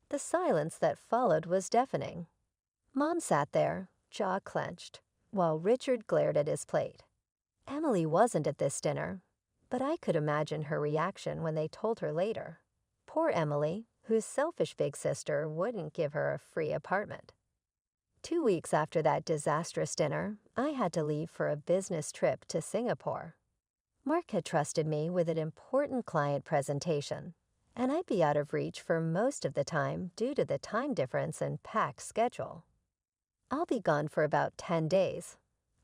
S6: The silence that followed was deafening. Mom sat there, jaw clenched, while Richard glared at his plate. Emily wasn't at this dinner, but I could imagine her reaction when they told her later. Poor Emily, whose selfish big sister wouldn't give her a free apartment. 2 weeks after that disastrous dinner, I had to leave for a business trip to Singapore. Mark had trusted me with an important client presentation, and I'd be out of reach for most of the time due to the time difference and packed schedule. I'll be gone for about 10 days.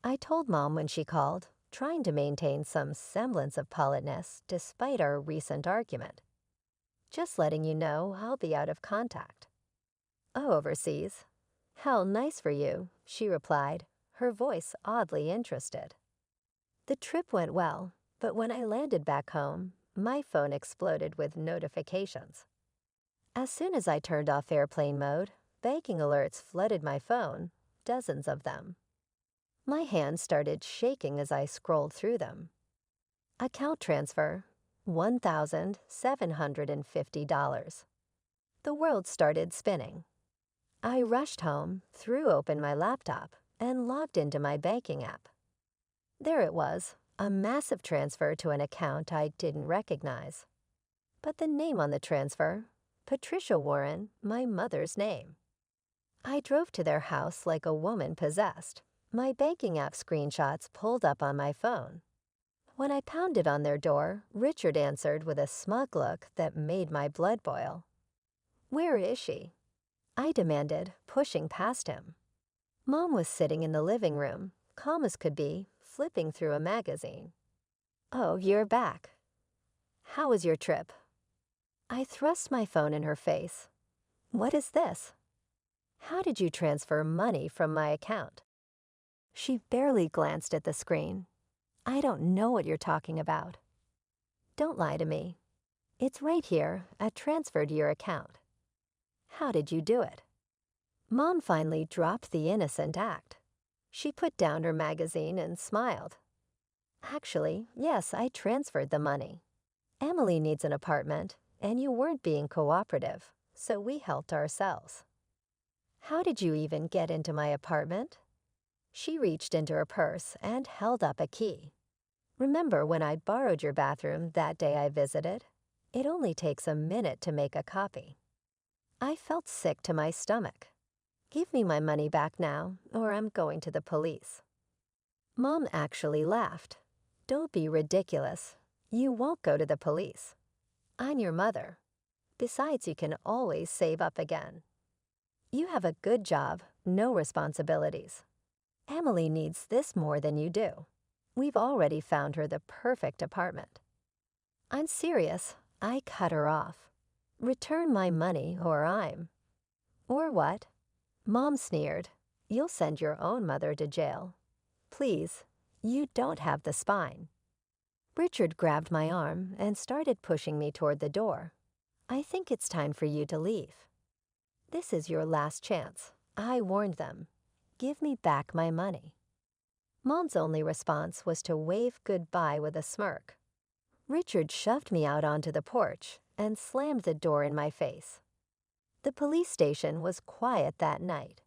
S6: I told Mom when she called, trying to maintain some semblance of politeness despite our recent argument. Just letting you know I'll be out of contact. Oh, overseas? How nice for you, she replied, her voice oddly interested. The trip went well, but when I landed back home, my phone exploded with notifications. As soon as I turned off airplane mode, banking alerts flooded my phone, dozens of them. My hands started shaking as I scrolled through them. Account transfer, $1,750. The world started spinning. I rushed home, threw open my laptop, and logged into my banking app. There it was, a massive transfer to an account I didn't recognize. But the name on the transfer, Patricia Warren, my mother's name. I drove to their house like a woman possessed, my banking app screenshots pulled up on my phone. When I pounded on their door, Richard answered with a smug look that made my blood boil. "Where is she?" I demanded, pushing past him. Mom was sitting in the living room, calm as could be, flipping through a magazine. "Oh, you're back. How was your trip?" I thrust my phone in her face. "What is this? How did you transfer money from my account?" She barely glanced at the screen. "I don't know what you're talking about." "Don't lie to me. It's right here, a transfer to your account. How did you do it?" Mom finally dropped the innocent act. She put down her magazine and smiled. "Actually, yes, I transferred the money. Emily needs an apartment, and you weren't being cooperative, so we helped ourselves." "How did you even get into my apartment?" She reached into her purse and held up a key. "Remember when I borrowed your bathroom that day I visited? It only takes a minute to make a copy." I felt sick to my stomach. "Give me my money back now, or I'm going to the police." Mom actually laughed. "Don't be ridiculous. You won't go to the police. I'm your mother. Besides, you can always save up again. You have a good job, no responsibilities. Emily needs this more than you do. We've already found her the perfect apartment." "I'm serious," I cut her off. "Return my money or I'm—" "Or what?" Mom sneered. "You'll send your own mother to jail. Please, you don't have the spine." Richard grabbed my arm and started pushing me toward the door. "I think it's time for you to leave. This is your last chance. I warned them. Give me back my money." Mom's only response was to wave goodbye with a smirk. Richard shoved me out onto the porch and slammed the door in my face. The police station was quiet that night.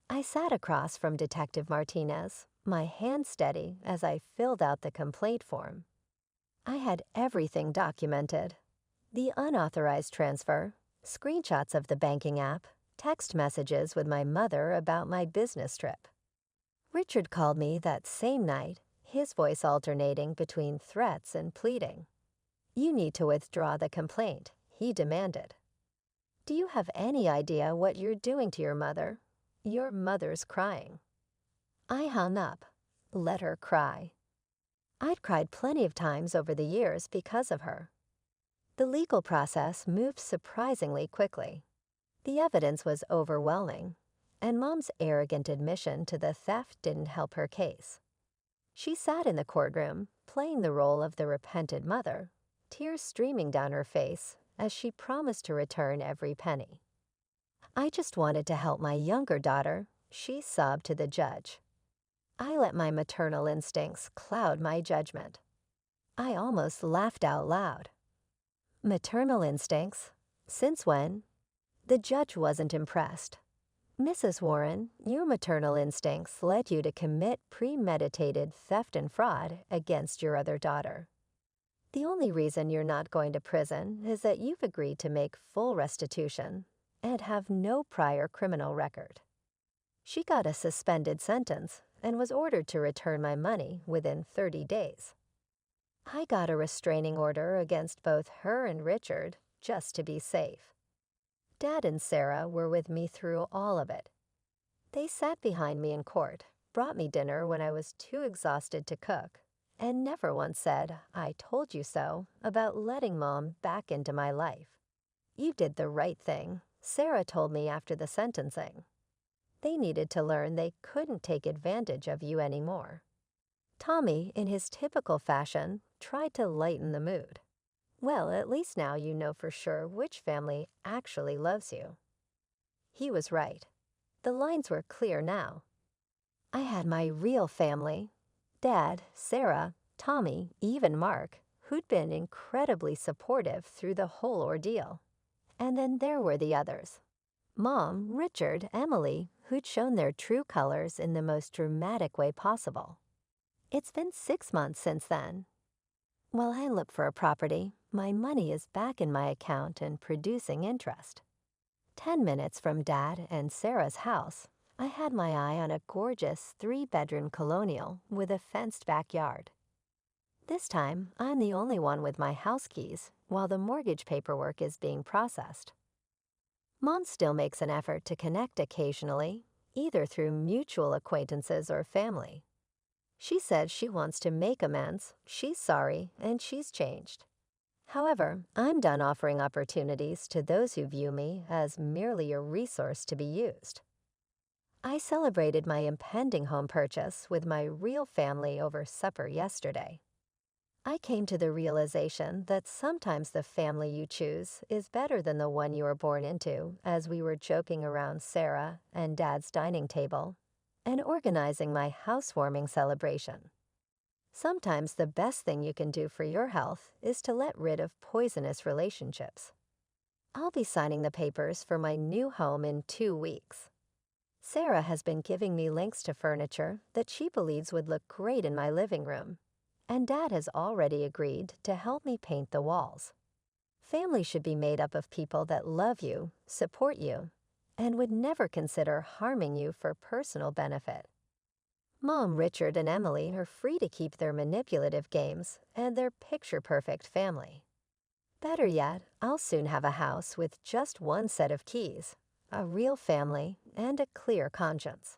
S6: I sat across from Detective Martinez, my hand steady as I filled out the complaint form. I had everything documented. The unauthorized transfer, screenshots of the banking app, text messages with my mother about my business trip. Richard called me that same night, his voice alternating between threats and pleading. "You need to withdraw the complaint," he demanded. "Do you have any idea what you're doing to your mother? Your mother's crying." I hung up. Let her cry. I'd cried plenty of times over the years because of her. The legal process moved surprisingly quickly. The evidence was overwhelming, and Mom's arrogant admission to the theft didn't help her case. She sat in the courtroom, playing the role of the repentant mother, tears streaming down her face as she promised to return every penny. "I just wanted to help my younger daughter," she sobbed to the judge. I let my maternal instincts cloud my judgment. I almost laughed out loud. "Maternal instincts? Since when?" The judge wasn't impressed. "Mrs. Warren, your maternal instincts led you to commit premeditated theft and fraud against your other daughter. The only reason you're not going to prison is that you've agreed to make full restitution and have no prior criminal record. She got a suspended sentence and was ordered to return my money within 30 days. I got a restraining order against both her and Richard just to be safe. Dad and Sarah were with me through all of it. They sat behind me in court, brought me dinner when I was too exhausted to cook, and never once said, "I told you so," about letting Mom back into my life. "You did the right thing," Sarah told me after the sentencing. They needed to learn they couldn't take advantage of you anymore. Tommy, in his typical fashion, tried to lighten the mood. "Well, at least now you know for sure which family actually loves you." He was right. The lines were clear now. I had my real family, Dad, Sarah, Tommy, even Mark, who'd been incredibly supportive through the whole ordeal. And then there were the others. Mom, Richard, Emily, who'd shown their true colors in the most dramatic way possible. It's been 6 months since then. While I look for a property, my money is back in my account and producing interest. 10 minutes from Dad and Sarah's house, I had my eye on a gorgeous 3-bedroom colonial with a fenced backyard. This time, I'm the only one with my house keys while the mortgage paperwork is being processed. Mom still makes an effort to connect occasionally, either through mutual acquaintances or family. She said she wants to make amends, she's sorry, and she's changed. However, I'm done offering opportunities to those who view me as merely a resource to be used. I celebrated my impending home purchase with my real family over supper yesterday. I came to the realization that sometimes the family you choose is better than the one you were born into as we were joking around Sarah and Dad's dining table and organizing my housewarming celebration. Sometimes the best thing you can do for your health is to let rid of poisonous relationships. I'll be signing the papers for my new home in 2 weeks. Sarah has been giving me links to furniture that she believes would look great in my living room, and Dad has already agreed to help me paint the walls. Family should be made up of people that love you, support you, and would never consider harming you for personal benefit. Mom, Richard, and Emily are free to keep their manipulative games and their picture-perfect family. Better yet, I'll soon have a house with just one set of keys, a real family, and a clear conscience.